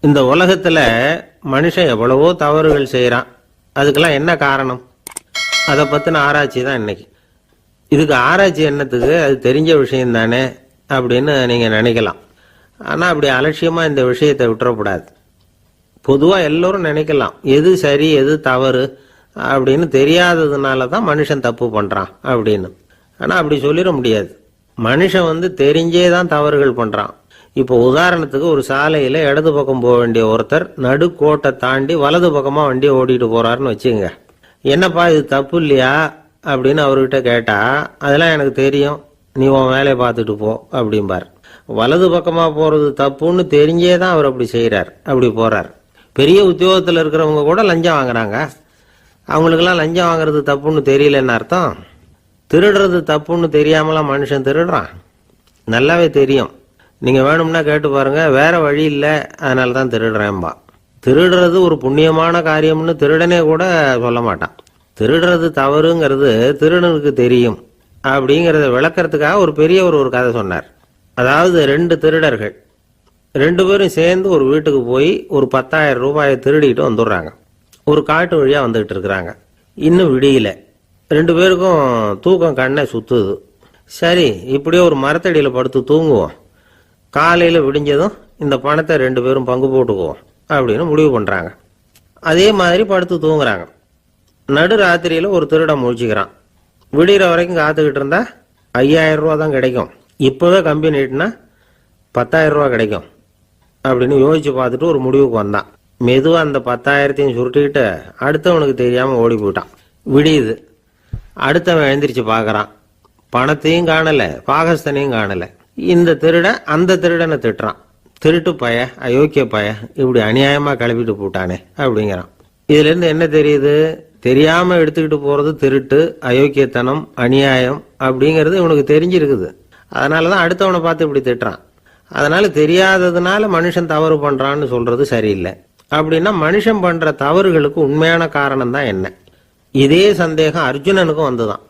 இந்த உலகத்துல மனுஷன் எவ்வளவோ தவறுகள் செய்யறான். அதுக்கெல்லாம் என்ன காரணம்? அதை பத்தின ஆராய்ச்சி தான் இன்னைக்கு. இதுக்கு ஆராய்ச்சி என்னத்துக்கு? அது தெரிஞ்ச விஷயம் தானே அப்படின்னு நீங்க நினைக்கலாம். ஆனா அப்படி அலட்சியமா இந்த விஷயத்தை விட்டுறக்கூடாது. பொதுவா எல்லோரும் நினைக்கலாம் எது சரி எது தவறு அப்படின்னு தெரியாததுனால தான் மனுஷன் தப்பு பண்றான் அப்படின்னு. ஆனா அப்படி சொல்லிட முடியாது. மனுஷன் தெரிஞ்சே தான் தவறுகள் பண்றான். இப்போ உதாரணத்துக்கு ஒரு சாலையில இடது பக்கம் போக வேண்டிய ஒருத்தர் நடுக்கோட்டை தாண்டி வலது பக்கமா வண்டியை ஓடிட்டு போறாருன்னு வச்சுங்க. என்னப்பா இது தப்பு இல்லையா அப்படின்னு அவர்கிட்ட கேட்டா, அதெல்லாம் எனக்கு தெரியும், நீ உன் வேலையை பார்த்துட்டு போ அப்படிம்பார். வலது பக்கமா போறது தப்புன்னு தெரிஞ்சே தான் அவர் அப்படி செய்யறார், அப்படி போறார். பெரிய உத்தியோகத்தில் இருக்கிறவங்க கூட லஞ்சம் வாங்குறாங்க. அவங்களுக்கெல்லாம் லஞ்சம் வாங்குறது தப்புன்னு தெரியலன்னு அர்த்தம். திருடுறது தப்புன்னு தெரியாமலாம் மனுஷன் திருடுறான். நல்லாவே தெரியும். நீங்க வேணும்னா கேட்டு பாருங்க, வேற வழி இல்லை அதனால தான் திருடுறேன்பா. திருடுறது ஒரு புண்ணியமான காரியம்னு திருடனே கூட சொல்ல மாட்டான். திருடுறது தவறுங்கிறது திருடனுக்கு தெரியும் அப்படிங்கிறத விளக்கறதுக்காக ஒரு பெரியவர் ஒரு கதை சொன்னார். அதாவது 2 திருடர்கள் 2 பேரும் சேர்ந்து ஒரு வீட்டுக்கு போய் ஒரு 10,000 ரூபாயை திருடிட்டு வந்துடுறாங்க. ஒரு காட்டு வழியா வந்துகிட்டு இருக்கிறாங்க. இன்னும் விடியல. 2 பேருக்கும் தூக்கம் கண்ணை சுத்துது. சரி, இப்படியே ஒரு மரத்தடியில் படுத்து தூங்குவோம், காலையில் விடிஞ்சதும் இந்த பணத்தை 2 பேரும் பங்கு போட்டுக்குவோம் அப்படின்னு முடிவு பண்றாங்க. அதே மாதிரி படுத்து தூங்குறாங்க. நடு ராத்திரியில ஒரு திருடன் முழிச்சுக்கிறான். விடிகிற வரைக்கும் காத்துக்கிட்டு இருந்தா 5,000 ரூபா தான் கிடைக்கும், இப்பவே கம்பி நீட்டினா 10,000 ரூபா கிடைக்கும் அப்படின்னு யோசிச்சு பார்த்துட்டு ஒரு முடிவுக்கு வந்தான். மெதுவா அந்த 10,000த்தையும் சுருட்டிக்கிட்டு அடுத்தவனுக்கு தெரியாம ஓடி போயிட்டான். விடியுது. அடுத்தவன் எழுந்திரிச்சு பாக்குறான். பணத்தையும் காணல, பாகஸ்தனையும் காணல. இந்த திருடன் அந்த திருடனை திட்டுறான். திருட்டு பய, அயோக்கிய பய, இப்படி அநியாயமா கிளப்பிட்டு போட்டானே அப்படிங்கிறான். இதுல இருந்து என்ன தெரியுது? தெரியாம எடுத்துக்கிட்டு போறது திருட்டு, அயோக்கியத்தனம், அநியாயம் அப்படிங்கிறது இவனுக்கு தெரிஞ்சிருக்குது. அதனாலதான் அடுத்தவனை பார்த்து இப்படி திட்டுறான். அதனால தெரியாததுனால மனுஷன் தவறு பண்றான்னு சொல்றது சரியில்லை. அப்படின்னா மனுஷன் பண்ற தவறுகளுக்கு உண்மையான காரணம் தான் என்ன? இதே சந்தேகம் அர்ஜுனனுக்கும் வந்துதான்.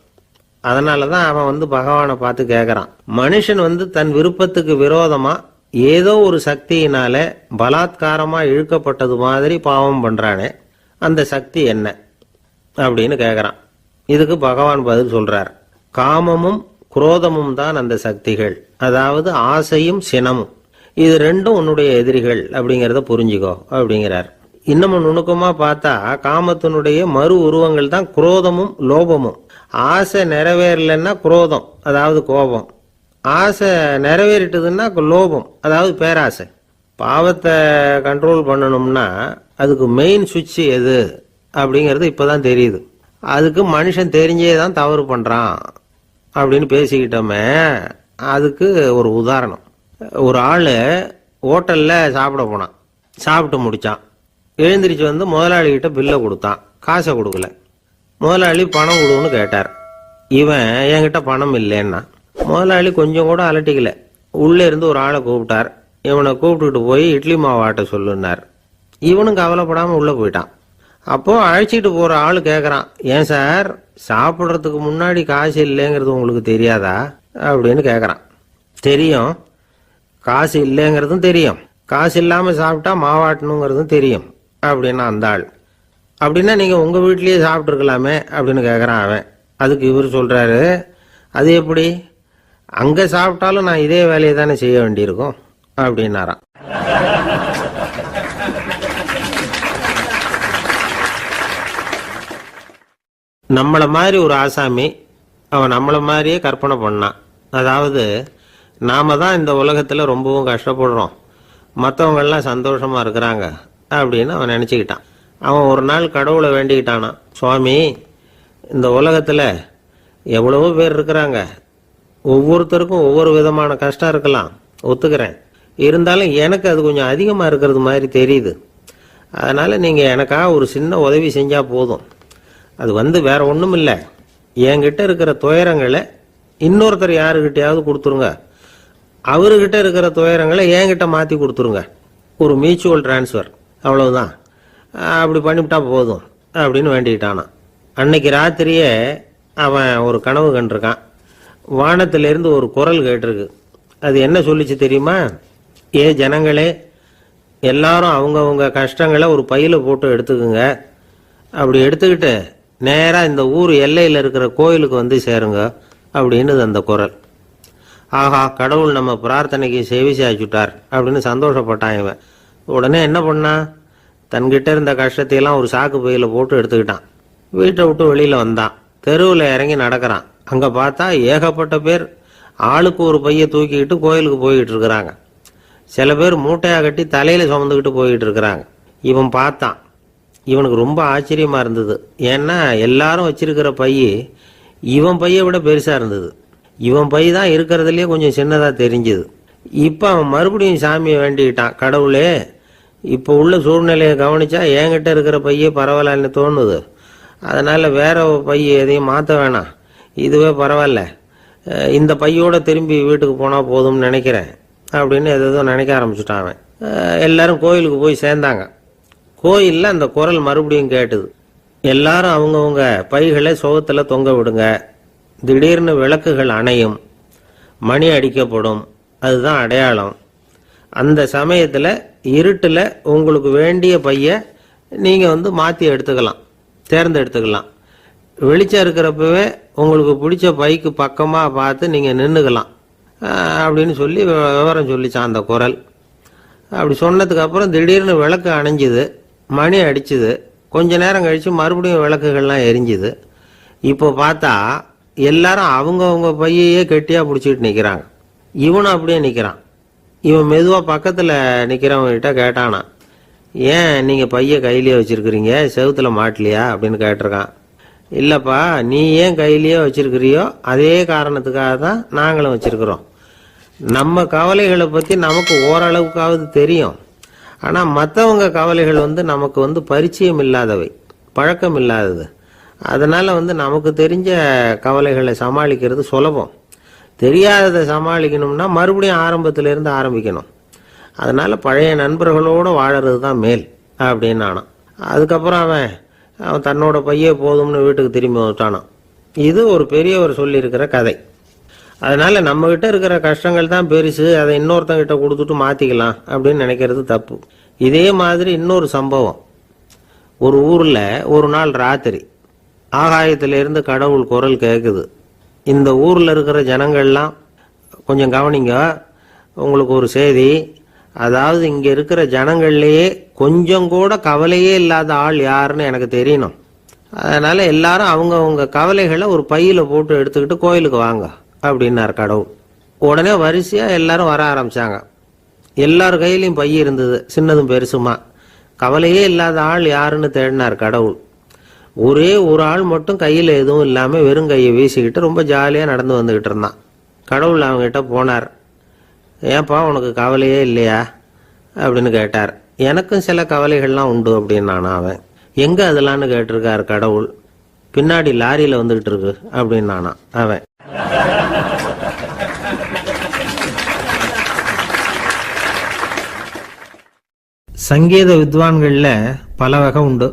அதனாலதான் அவன் பகவானை பார்த்து கேட்கறான். மனுஷன் தன் விருப்பத்துக்கு விரோதமா ஏதோ ஒரு சக்தியினால பலாத்காரமா இழுக்கப்பட்டது மாதிரி பாவம் பண்றானே, அந்த சக்தி என்ன அப்படின்னு கேட்கறான். இதுக்கு பகவான் பதில் சொல்றார். காமமும் குரோதமும் தான் அந்த சக்திகள், அதாவது ஆசையும் சினமும். இது 2ம் உன்னுடைய எதிரிகள் அப்படிங்கிறத புரிஞ்சுக்கோ அப்படிங்கிறார். இன்னமும் நுணுக்கமா பார்த்தா காமத்தினுடைய மறு உருவங்கள் தான் குரோதமும் லோபமும். ஆசை நிறைவேறலன்னா குரோதம், அதாவது கோபம். ஆசை நிறைவேறிட்டதுன்னா லோபம், அதாவது பேராசை. பாவத்தை கண்ட்ரோல் பண்ணணும்னா அதுக்கு மெயின் சுவிட்ச் எது அப்படிங்கிறது இப்பதான் தெரியுது. அதுக்கு மனுஷன் தெரிஞ்சே தான் தவறு பண்றான் அப்படின்னு பேசிக்கிட்டோமே. அதுக்கு ஒரு உதாரணம். ஒரு ஆளு ஹோட்டல்ல சாப்பிட போனான். சாப்பிட்டு முடிச்சான். எழுந்திரிச்சு முதலாளிகிட்ட பில்லை கொடுத்தான். காசை கொடுக்கல. முதலாளி பணம் கொடுன்னு கேட்டார். இவன் என்கிட்ட பணம் இல்லைன்னா. முதலாளி கொஞ்சம் கூட அலட்டிக்கல. உள்ளே இருந்து ஒரு ஆளை கூப்பிட்டார். இவனை கூப்பிட்டுட்டு போய் இட்லி மாவு ஆட்ட சொல்லுன்னார். இவனும் கவலைப்படாம உள்ள போயிட்டான். அப்போ அழைச்சிட்டு போற ஆளு கேட்கறான், ஏன் சார் சாப்பிட்றதுக்கு முன்னாடி காசு இல்லைங்கிறது உங்களுக்கு தெரியாதா அப்படின்னு கேட்கறான். தெரியும், காசு இல்லைங்கிறதும் தெரியும், காசு இல்லாம சாப்பிட்டா மாவாட்டணுங்கிறதும் தெரியும் அப்படின்னா அந்த ஆள். அப்படின்னா நீங்க உங்க வீட்லயே சாப்பிட்டு இருக்கலாமே அப்படின்னு கேட்கறான் அவன். அதுக்கு இவர் சொல்றாரு, அது எப்படி? அங்க சாப்பிட்டாலும் நான் இதே வேலையை தானே செய்ய வேண்டியிருக்கும் அப்படின்னாராம். நம்மள மாதிரி ஒரு ஆசாமி அவன் நம்மள மாதிரியே கற்பனை பண்ணான். அதாவது நாம தான் இந்த உலகத்துல ரொம்பவும் கஷ்டப்படுறோம், மற்றவங்க எல்லாம் சந்தோஷமா இருக்கிறாங்க அப்படின்னு அவன் நினைச்சுக்கிட்டான். அவன் ஒரு நாள் கடவுளை வேண்டிக்கிட்டானான். சுவாமி, இந்த உலகத்துல எவ்வளவோ பேர் இருக்கிறாங்க, ஒவ்வொருத்தருக்கும் ஒவ்வொரு விதமான கஷ்டம் இருக்கலாம், ஒத்துக்கிறேன். இருந்தாலும் எனக்கு அது கொஞ்சம் அதிகமா இருக்கிறது மாதிரி தெரியுது. அதனால நீங்க எனக்காக ஒரு சின்ன உதவி செஞ்சா போதும். அது வேற ஒண்ணும் இல்லை, என்கிட்ட இருக்கிற துயரங்களை இன்னொருத்தர் யாருக்கிட்டையாவது கொடுத்துருங்க, அவர்கிட்ட இருக்கிற துயரங்களை என்கிட்ட மாத்தி கொடுத்துருங்க. ஒரு மியூச்சுவல் டிரான்ஸ்ஃபர், அவ்வளவுதான். அப்படி பண்ணிவிட்டா போதும் அப்படின்னு வேண்டிக்கிட்டானான். அன்னைக்கு ராத்திரியே அவன் ஒரு கனவு கண்டிருக்கான். வானத்திலிருந்து ஒரு குரல் கேட்டிருக்கு. அது என்ன சொல்லிச்சு தெரியுமா? ஏ ஜனங்களே, எல்லாரும் அவங்கவுங்க கஷ்டங்களை ஒரு பையில போட்டு எடுத்துக்குங்க. அப்படி எடுத்துக்கிட்டு நேராக இந்த ஊர் எல்லையில் இருக்கிற கோயிலுக்கு வந்து சேருங்க அப்படின்னு அந்த குரல். ஆஹா, கடவுள் நம்ம பிரார்த்தனைக்கு செவி சாய்ச்சுட்டார் அப்படின்னு சந்தோஷப்பட்டான் இவன். உடனே என்ன பண்ணான், தன்கிட்ட இருந்த கஷ்டத்தையெல்லாம் ஒரு சாக்கு பையில போட்டு எடுத்துக்கிட்டான். வீட்டை விட்டு வெளியில் வந்தான். தெருவில் இறங்கி நடக்கிறான். அங்கே பார்த்தா ஏகப்பட்ட பேர் ஆளுக்கு ஒரு பையை தூக்கிக்கிட்டு கோயிலுக்கு போய்கிட்டு இருக்கிறாங்க. சில பேர் மூட்டையாக கட்டி தலையில் சுமந்துக்கிட்டு போய்கிட்டு இருக்கிறாங்க. இவன் பார்த்தான். இவனுக்கு ரொம்ப ஆச்சரியமாக இருந்தது. ஏன்னா எல்லாரும் வச்சிருக்கிற பை இவன் பையை விட பெருசாக இருந்தது. இவன் பை தான் இருக்கிறதுலையே கொஞ்சம் சின்னதாக தெரிஞ்சுது. இப்போ அவன் மறுபடியும் சாமியை வேண்டிக்கிட்டான். கடவுளே, இப்போ உள்ள சூழ்நிலையை கவனிச்சா என்கிட்ட இருக்கிற பையே பரவாயில்லன்னு தோணுது. அதனால் வேற பை எதையும் மாற்ற வேணாம், இதுவே பரவாயில்ல, இந்த பையோட திரும்பி வீட்டுக்கு போனால் போதும்னு நினைக்கிறேன் அப்படின்னு எதோ நினைக்க ஆரம்பிச்சுட்டான் அவன். எல்லாரும் கோயிலுக்கு போய் சேர்ந்தாங்க. கோயிலில் அந்த குரல் மறுபடியும் கேட்டுது. எல்லாரும் அவங்கவுங்க பைகளை சுகத்தில் தொங்க விடுங்க. திடீர்னு விளக்குகள் அணையும், மணி அடிக்கப்படும், அதுதான் அடையாளம். அந்த சமயத்தில் இருட்டில் உங்களுக்கு வேண்டிய பையை நீங்கள் மாற்றி எடுத்துக்கலாம், தேர்ந்தெடுத்துக்கலாம். வெளிச்சம் இருக்கிறப்பவே உங்களுக்கு பிடிச்ச பைக்கு பக்கமாக பார்த்து நீங்கள் நின்றுக்கலாம் அப்படின்னு சொல்லி விவரம் சொல்லிச்சான் அந்த குரல். அப்படி சொன்னதுக்கு அப்புறம் திடீர்னு விளக்கு அணைஞ்சுது, மணி அடிச்சுது. கொஞ்ச நேரம் கழித்து மறுபடியும் விளக்குகள்லாம் எரிஞ்சுது. இப்போ பார்த்தா எல்லாரும் அவங்கவுங்க பையையே கெட்டியாக பிடிச்சிட்டு நிற்கிறாங்க. இவனும் அப்படியே நிற்கிறான். இவன் மெதுவாக பக்கத்தில் நிற்கிறவங்ககிட்ட கேட்டானா, ஏன் நீங்கள் பையை கையிலேயே வச்சுருக்கிறீங்க, செவுத்தில் மாட்டலையா அப்படின்னு கேட்டிருக்கான். இல்லைப்பா, நீ ஏன் கையிலேயே வச்சிருக்கிறியோ அதே காரணத்துக்காக தான் நாங்களும் வச்சிருக்கிறோம். நம்ம கவலைகளை பற்றி நமக்கு ஓரளவுக்காவது தெரியும். ஆனால் மற்றவங்க கவலைகள் நமக்கு பரிச்சயம் இல்லாதவை, பழக்கம் இல்லாதது. அதனால் நமக்கு தெரிஞ்ச கவலைகளை சமாளிக்கிறது சுலபம். தெரியாததை சமாளிக்கணும்னா மறுபடியும் ஆரம்பத்திலேருந்து ஆரம்பிக்கணும். அதனால் பழைய நண்பர்களோடு வாழறது தான் மேல் அப்படின்னு ஆனான். அதுக்கப்புறம் அவன் தன்னோட பையே போதும்னு வீட்டுக்கு திரும்பி வந்துட்டானான். இது ஒரு பெரியவர் சொல்லியிருக்கிற கதை. அதனால் நம்மகிட்ட இருக்கிற கஷ்டங்கள் தான் பெருசு, அதை இன்னொருத்தங்கிட்ட கொடுத்துட்டு மாற்றிக்கலாம் அப்படின்னு நினைக்கிறது தப்பு. இதே மாதிரி இன்னொரு சம்பவம். ஒரு ஊரில் ஒரு நாள் ராத்திரி ஆகாயத்திலிருந்து கடவுள் குரல் கேட்குது. இந்த ஊரில் இருக்கிற ஜனங்கள்லாம் கொஞ்சம் கவனிங்க, உங்களுக்கு ஒரு செய்தி. அதாவது இங்கே இருக்கிற ஜனங்கள்லேயே கொஞ்சம் கூட கவலையே இல்லாத ஆள் யாருன்னு எனக்கு தெரியணும். அதனால் எல்லாரும் அவங்கவுங்க கவலைகளை ஒரு பையில் போட்டு எடுத்துக்கிட்டு கோயிலுக்கு வாங்க அப்படின்னார் கடவுள். உடனே வரிசையாக எல்லாரும் வர ஆரம்பித்தாங்க. எல்லார் கையிலையும் பை இருந்தது, சின்னதும் பெருசுமா. கவலையே இல்லாத ஆள் யாருன்னு தேடினார் கடவுள். ஒரே ஒரு ஆள் மட்டும் கையில் எதுவும் இல்லாமல் வெறும் கையை வீசிக்கிட்டு ரொம்ப ஜாலியாக நடந்து வந்துக்கிட்டு இருந்தான். கடவுள் அவங்ககிட்ட போனார். ஏன்பா, உனக்கு கவலையே இல்லையா அப்படின்னு கேட்டார். எனக்கும் சில கவலைகள்லாம் உண்டு அப்படின்னு அவன். எங்கே அதெல்லாம்னு கேட்டிருக்கார் கடவுள். பின்னாடி லாரியில் வந்துக்கிட்டு இருக்கு அப்படின்னு அவன். சங்கீத வித்வான்களில் பல வகை உண்டு.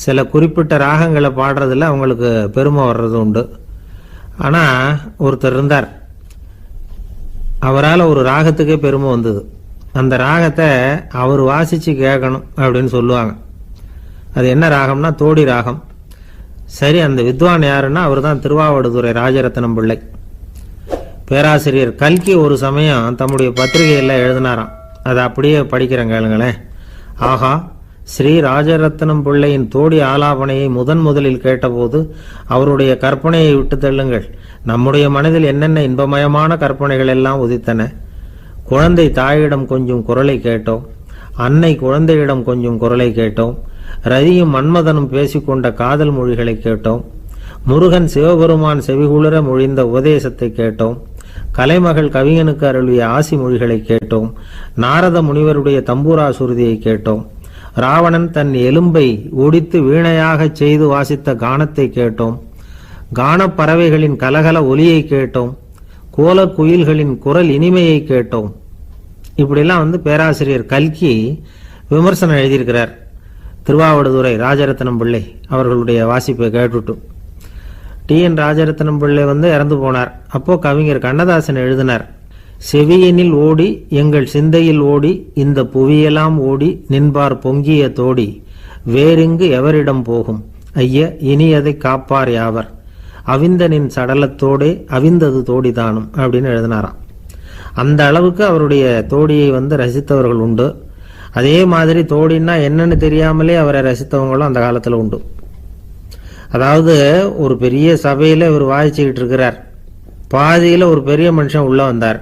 சில குறிப்பிட்ட ராகங்களை பாடுறதுல அவங்களுக்கு பெருமை வர்றது உண்டு. ஆனால் ஒருத்தர் இருந்தார், அவரால் ஒரு ராகத்துக்கே பெருமை வந்தது. அந்த ராகத்தை அவர் வாசித்து கேட்கணும் அப்படின்னு சொல்லுவாங்க. அது என்ன ராகம்னா தோடி ராகம். சரி, அந்த வித்வான் யாருன்னா அவர் தான் திருவாவடுதுறை ராஜரத்னம் பிள்ளை. பேராசிரியர் கல்கி ஒரு சமயம் தம்முடைய பத்திரிகையில் எழுதினாராம். அதை அப்படியே படிக்கிறேன் கேளுங்களேன். ஆஹா, ஸ்ரீ ராஜரத்னம் பிள்ளையின் தோடி ஆலாபனையை முதலில் கேட்டபோது அவருடைய கற்பனையை விட்டு தள்ளுங்கள். நம்முடைய மனதில் என்னென்ன இன்பமயமான கற்பனைகள் எல்லாம் உதித்தன. குழந்தை தாயிடம் கொஞ்சம் குரலை கேட்டோம், அன்னை குழந்தையிடம் கொஞ்சம் குரலை கேட்டோம், ரதியும் மன்மதனும் பேசிக்கொண்ட காதல் மொழிகளை கேட்டோம், முருகன் சிவபெருமான் செவிகுளிர மொழிந்த உபதேசத்தை கேட்டோம், கலைமகள் கவிஞனுக்கு அருளிய ஆசி மொழிகளை கேட்டோம், நாரத முனிவருடைய தம்பூரா சுருதியை கேட்டோம், ராவணன் தன் எலும்பை ஒடித்து வீணையாகச் செய்து வாசித்த கானத்தை கேட்டோம், கானப்பறவைகளின் கலகல ஒலியை கேட்டோம், கோலக்குயில்களின் குரல் இனிமையை கேட்டோம். இப்படிலாம் பேராசிரியர் கல்கி விமர்சனம் எழுதியிருக்கிறார். திருவாவடுதுறை ராஜரத்னம் பிள்ளை அவர்களுடைய வாசிப்பை கேட்டுட்டு டி.என். ராஜரத்னம் பிள்ளை இறந்து போனார். அப்போ கவிஞர் கண்ணதாசன் எழுதினார், செவியினில் ஓடி எங்கள் சிந்தையில் ஓடி இந்த புவியெல்லாம் ஓடி நின்பார் பொங்கிய தோடி வேறெங்கு எவரிடம் போகும் ஐய இனி அதை காப்பார் யாவர் அவிந்தனின் சடலத்தோடே அவிந்தது தோடிதானும் அப்படின்னு எழுதினாராம். அந்த அளவுக்கு அவருடைய தோடியை ரசித்தவர்கள் உண்டு. அதே மாதிரி தோடின்னா என்னன்னு தெரியாமலே அவரை ரசித்தவங்களும் அந்த காலத்தில் உண்டு. அதாவது ஒரு பெரிய சபையில் இவர் வாசிச்சுக்கிட்டு இருக்கிறார். பாதியில் ஒரு பெரிய மனுஷன் உள்ள வந்தார்.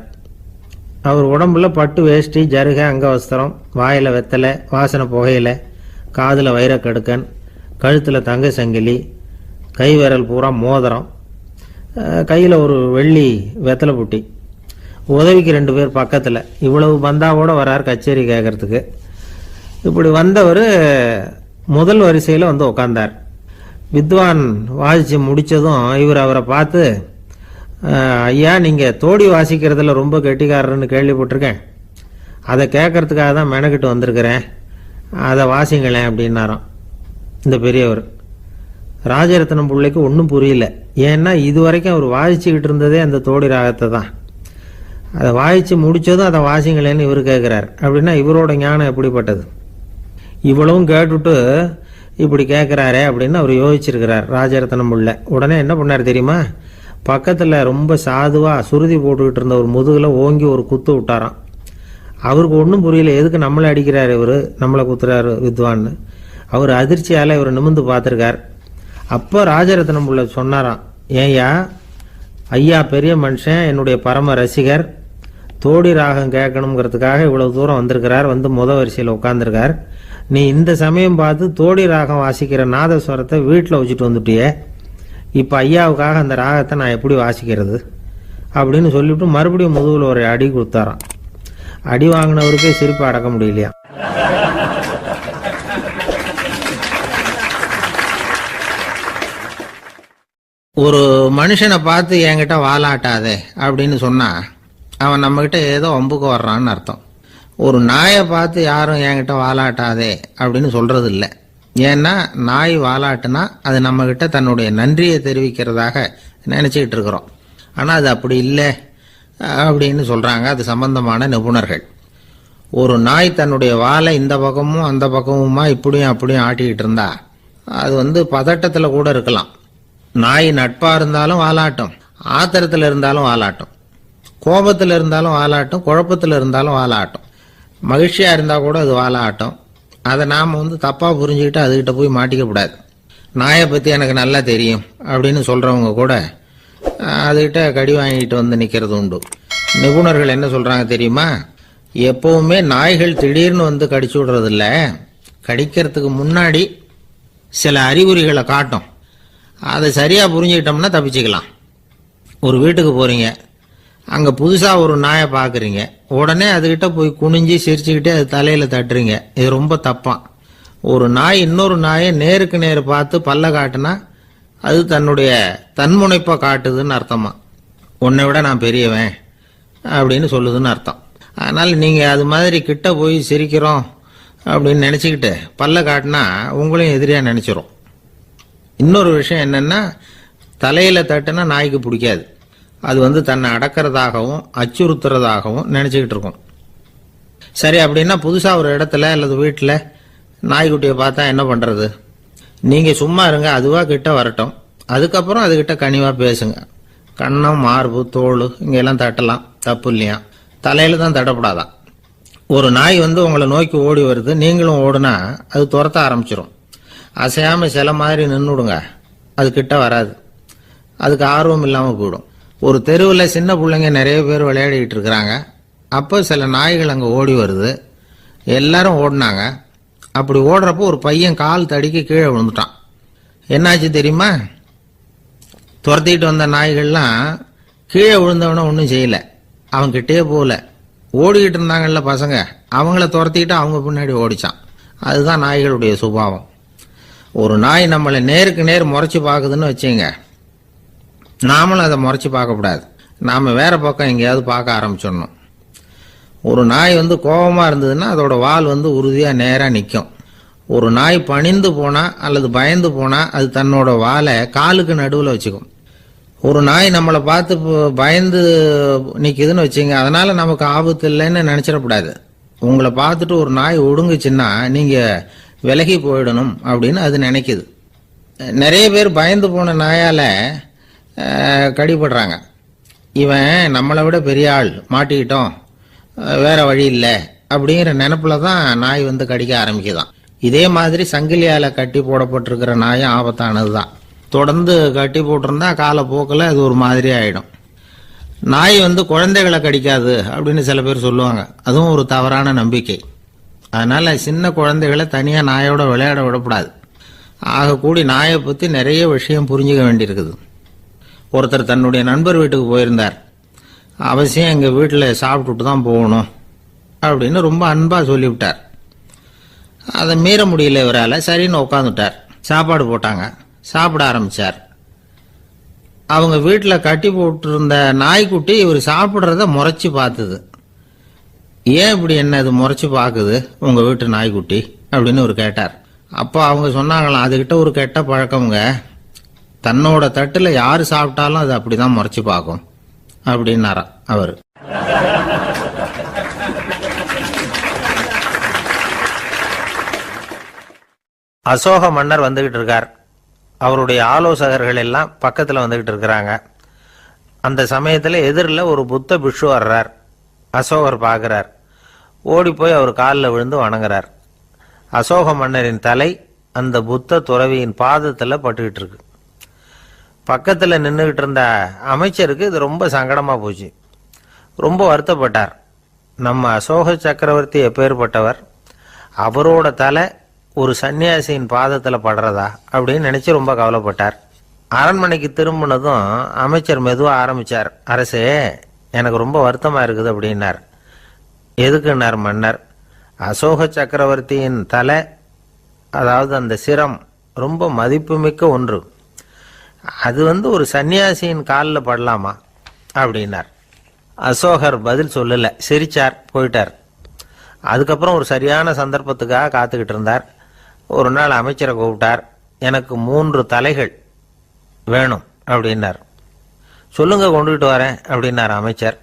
அவர் உடம்புல பட்டு வேஷ்டி, ஜருகை, அங்கவஸ்திரம், வாயில் வெத்தலை, வாசனை புகையில, காதில் வைரக்கடுக்கன், கழுத்தில் தங்க சங்கிலி, கை விரல் பூரா மோதிரம், கையில் ஒரு வெள்ளி வெத்தலை புட்டி, உதவிக்கு 2 பேர் பக்கத்தில். இவ்வளவு பந்தாவோடு வரார் கச்சேரி கேட்கறதுக்கு. இப்படி வந்தவர் முதல் வரிசையில் உட்கார்ந்தார். வித்வான் வாசித்து முடித்ததும் இவர் அவரை பார்த்து, ஐயா நீங்கள் தோடி வாசிக்கிறதுல ரொம்ப கெட்டிக்காரர்னு கேள்விப்பட்டிருக்கேன், அதை கேட்கறதுக்காக தான் மெனக்கிட்டு வந்திருக்கிறேன், அதை வாசிங்களேன் அப்படின்னாராம் இந்த பெரியவர். ராஜரத்னம் பிள்ளைக்கு ஒன்றும் புரியல. ஏன்னா இது வரைக்கும் அவர் வாசிச்சுக்கிட்டு இருந்ததே அந்த தோடி ராகத்தை தான். அதை வாசித்து முடித்ததும் அதை வாசிங்களேன்னு இவர் கேட்குறார். அப்படின்னா இவரோட ஞானம் எப்படிப்பட்டது? இவ்வளவும் கேட்டுட்டு இப்படி கேட்குறாரே அப்படின்னு அவர் யோசிச்சிருக்கிறார் ராஜரத்னம் பிள்ளை. உடனே என்ன பண்ணார் தெரியுமா? பக்கத்தில் ரொம்ப சாதுவாக சுருதி போட்டுக்கிட்டு இருந்த ஒரு முதுகில் ஓங்கி ஒரு குத்து விட்டாராம். அவருக்கு ஒன்றும் புரியல, எதுக்கு நம்மளை அடிக்கிறார் இவர், நம்மளை குத்துறாரு வித்வான்னு. அவர் அதிர்ச்சியால் இவர் நிமிந்து பார்த்துருக்கார். அப்போ ராஜரத்னம் பிள்ளை சொன்னாராம், ஏய்யா ஐயா பெரிய மனுஷன், என்னுடைய பரம ரசிகர், தோடி ராகம் கேட்கணுங்கிறதுக்காக இவ்வளவு தூரம் வந்திருக்கிறார், முத வரிசையில் உட்காந்துருக்கார். நீ இந்த சமயம் பார்த்து தோடி ராகம் வாசிக்கிற நாதஸ்வரத்தை வீட்டில் வச்சுட்டு வந்துட்டியே, இப்போ ஐயாவுக்காக அந்த ராகத்தை நான் எப்படி வாசிக்கிறது அப்படின்னு சொல்லிவிட்டு மறுபடியும் முதுகில் ஒரு அடி கொடுத்தாராம். அடி வாங்கினவருக்கே சிரிப்பு அடக்க முடியலையா. ஒரு மனுஷனை பார்த்து என்கிட்ட வாலாட்டாதே அப்படின்னு சொன்னா அவன் நம்மகிட்ட ஏதோ வம்புக்கு வர்றான்னு அர்த்தம். ஒரு நாயை பார்த்து யாரும் என்கிட்ட வாலாட்டாதே அப்படின்னு சொல்றது இல்லை. ஏன்னா நாய் வாலாட்டுனா அது நம்மகிட்ட தன்னுடைய நன்றியை தெரிவிக்கிறதாக நினைச்சிக்கிட்டு இருக்கிறோம். ஆனால் அது அப்படி இல்லை அப்படின்னு சொல்றாங்க அது சம்பந்தமான நிபுணர்கள். ஒரு நாய் தன்னுடைய வாலை இந்த பக்கமும் அந்த பக்கமுமா இப்படியும் அப்படியும் ஆட்டிக்கிட்டு இருந்தா அது பதட்டத்தில் கூட இருக்கலாம். நாய் நட்பா இருந்தாலும் வாலாட்டும், ஆத்திரத்தில் இருந்தாலும் வாலாட்டும், கோபத்தில் இருந்தாலும் வாலாட்டும், குழப்பத்தில் இருந்தாலும் வாலாட்டும், மகிழ்ச்சியா இருந்தா கூட அது வாலாட்டும். அதை நாம் தப்பா புரிஞ்சுக்கிட்டு அதுகிட்ட போய் மாட்டிக்க கூடாது. நாயை பத்தி எனக்கு நல்லா தெரியும் அப்படின்னு சொல்றவங்க கூட அதுகிட்ட கடி வாங்கிட்டு நிக்கிறது உண்டு. நிபுணர்கள் என்ன சொல்றாங்க தெரியுமா? எப்பவுமே நாய்கள் திடீர்னு கடிச்சு விடுறது இல்ல, கடிக்கிறதுக்கு முன்னாடி சில அறிகுறிகளை காட்டும். அதை சரியா புரிஞ்சுக்கிட்டோம்னா தப்பிச்சுக்கலாம். ஒரு வீட்டுக்கு போறீங்க, அங்க புதுசா ஒரு நாயை பாக்குறீங்க, உடனே அதுகிட்ட போய் குனிஞ்சு சிரிச்சுக்கிட்டே அது தலையில தட்டுறீங்க. இது ரொம்ப தப்பான். ஒரு நாய் இன்னொரு நாயை நேருக்கு நேரு பார்த்து பல்ல காட்டுனா அது தன்னுடைய தன்முனைப்பை காட்டுதுன்னு அர்த்தமா. உன்னை விட நான் பெரியவன் அப்படின்னு சொல்லுதுன்னு அர்த்தம். அதனால நீங்க அது மாதிரி கிட்ட போய் சிரிக்கிறோம் அப்படின்னு நினைச்சுக்கிட்டு பல்ல காட்டினா உங்களையும் எதிரியா நினைச்சிரும். இன்னொரு விஷயம் என்னன்னா, தலையில தட்டுனா நாய்க்கு பிடிக்காது. அது தன்னை அடக்கிறதாகவும் அச்சுறுத்துறதாகவும் நினைச்சுக்கிட்டு இருக்கும். சரி, அப்படின்னா புதுசா ஒரு இடத்துல அல்லது வீட்டில் நாய்க்குட்டியை பார்த்தா என்ன பண்றது? நீங்க சும்மா இருங்க, அதுவா கிட்ட வரட்டும், அதுக்கப்புறம் அதுகிட்ட கனிவா பேசுங்க. கண்ணம், மார்பு, தோல் இங்கெல்லாம் தட்டலாம், தப்பு இல்லையா? தலையில தான் தட்டப்படாதான். ஒரு நாய் உங்களை நோக்கி ஓடி வருது, நீங்களும் ஓடுனா அது துரத்த ஆரம்பிச்சிடும். அசையாம சில மாதிரி நின்றுடுங்க, அது கிட்ட வராது, அதுக்கு ஆர்வம் இல்லாம போயிடும். ஒரு தெருவில் சின்ன பிள்ளைங்க நிறைய பேர் விளையாடிட்டு இருக்கிறாங்க. அப்போ சில நாய்கள் அங்கே ஓடி வருது. எல்லாரும் ஓடினாங்க. அப்படி ஓடுறப்போ ஒரு பையன் கால் தடிக்கு கீழே விழுந்துட்டான். என்னாச்சு தெரியுமா? துரத்திட்டு வந்த நாய்கள்லாம் கீழே விழுந்தவன ஒன்றும் செய்யல, அவன் கிட்டே போகல. ஓடிக்கிட்டு இருந்தாங்கல்ல பசங்க, அவங்கள துரத்திக்கிட்டு அவங்க பின்னாடி ஓடிச்சான். அதுதான் நாய்களுடைய சுபாவம். ஒரு நாய் நம்மளை நேருக்கு நேர் முறைச்சு பார்க்குதுன்னு வச்சுங்க, நாமளும் அதை முறைச்சு பார்க்கக்கூடாது. நாம வேற பக்கம் எங்கேயாவது பார்க்க ஆரம்பிச்சிடணும். ஒரு நாய் கோபமா இருந்ததுன்னா அதோட வால் உறுதியா நேரா நிற்கும். ஒரு நாய் பணிந்து போனா அல்லது பயந்து போனா அது தன்னோட வாலை காலுக்கு நடுவில் வச்சுக்கும். ஒரு நாய் நம்மளை பார்த்து பயந்து நிக்குதுன்னு வச்சுங்க, அதனால நமக்கு ஆபத்து இல்லைன்னு நினைச்சிடக்கூடாது. உங்களை பார்த்துட்டு ஒரு நாய் ஒடுங்குச்சுன்னா நீங்க விலகி போயிடணும் அப்படின்னு அது நினைக்குது. நிறைய பேர் பயந்து போன நாயால கடிபடுறாங்க. இவன் நம்மளை விட பெரிய ஆள், மாட்டிக்கிட்டோம், வேற வழி இல்லை அப்படிங்கிற நினைப்புல தான் நாய் வந்து கடிக்க ஆரம்பிக்குதான். இதே மாதிரி சங்கிலியால கட்டி போடப்பட்டிருக்கிற நாயும் ஆபத்தானது தான். தொடர்ந்து கட்டி போட்டிருந்தா காலப்போக்கில் அது ஒரு மாதிரி ஆயிடும். நாய் வந்து குழந்தைகளை கடிக்காது அப்படின்னு சில பேர் சொல்லுவாங்க. அதுவும் ஒரு தவறான நம்பிக்கை. அதனால சின்ன குழந்தைகளை தனியாக நாயோட விளையாட விடக்கூடாது. ஆகக்கூடி நாயை பற்றி நிறைய விஷயம் புரிஞ்சுக்க வேண்டியிருக்குது. ஒருத்தர் தன்னுடைய நண்பர் வீட்டுக்கு போயிருந்தார். அவசியம் எங்கள் வீட்டில் சாப்பிட்டுட்டு தான் போகணும் அப்படின்னு ரொம்ப அன்பாக சொல்லிவிட்டார். அதை மீற முடியல இவரால். சரின்னு உட்காந்துட்டார். சாப்பாடு போட்டாங்க. சாப்பிட ஆரம்பிச்சார். அவங்க வீட்டில் கட்டி போட்டிருந்த நாய்க்குட்டி இவர் சாப்பிட்றத முறைச்சி பார்த்தது. ஏன் இப்படி என்ன இது முறைச்சி பார்க்குது உங்கள் வீட்டு நாய்க்குட்டி அப்படின்னு அவர் கேட்டார். அப்போ அவங்க சொன்னாங்களாம், அதுகிட்ட ஒரு கெட்ட பழக்கமுங்க, தன்னோட தட்டில் யார் சாப்பிட்டாலும் அது அப்படிதான் முறைச்சி பார்க்கும் அப்படின்னாராம் அவர். அசோக மன்னர் வந்துகிட்டு இருக்கார். அவருடைய ஆலோசகர்கள் எல்லாம் பக்கத்தில் வந்துகிட்டு இருக்கிறாங்க. அந்த சமயத்தில் எதிரில் ஒரு புத்த பிக்ஷு வர்றார். அசோகர் பார்க்குறார். ஓடி போய் அவர் காலில் விழுந்து வணங்குறார். அசோக மன்னரின் தலை அந்த புத்த துறவியின் பாதத்தில் பட்டுக்கிட்டு இருக்கு. பக்கத்தில் நின்றுகிட்டு இருந்த அமைச்சருக்கு இது ரொம்ப சங்கடமாக போச்சு. ரொம்ப வருத்தப்பட்டார். நம்ம அசோக சக்கரவர்த்தி எப்பேற்பட்டவர், அவரோட தலை ஒரு சன்னியாசியின் பாதத்தில் படுறதா அப்படின்னு நினைச்சு ரொம்ப கவலைப்பட்டார். அரண்மனைக்கு திரும்பினதும் அமைச்சர் மெதுவாக ஆரம்பிச்சார். அரசே, எனக்கு ரொம்ப வருத்தமாக இருக்குது அப்படின்னார். எதுக்குன்னார் மன்னர். அசோக சக்கரவர்த்தியின் தலை, அதாவது அந்த சிரம், ரொம்ப மதிப்புமிக்க ஒன்று. அது வந்து ஒரு சன்னியாசியின் காலில் படலாமா அப்படின்னார். அசோகர் பதில் சொல்லலை, சிரிச்சார், போயிட்டார். அதுக்கப்புறம் ஒரு சரியான சந்தர்ப்பத்துக்காக காத்துக்கிட்டு இருந்தார். ஒரு நாள் அமைச்சரை கூப்பிட்டார். எனக்கு 3 தலைகள் வேணும் அப்படின்னார். சொல்லுங்க, கொண்டுகிட்டு வரேன் அப்படின்னார் அமைச்சர்.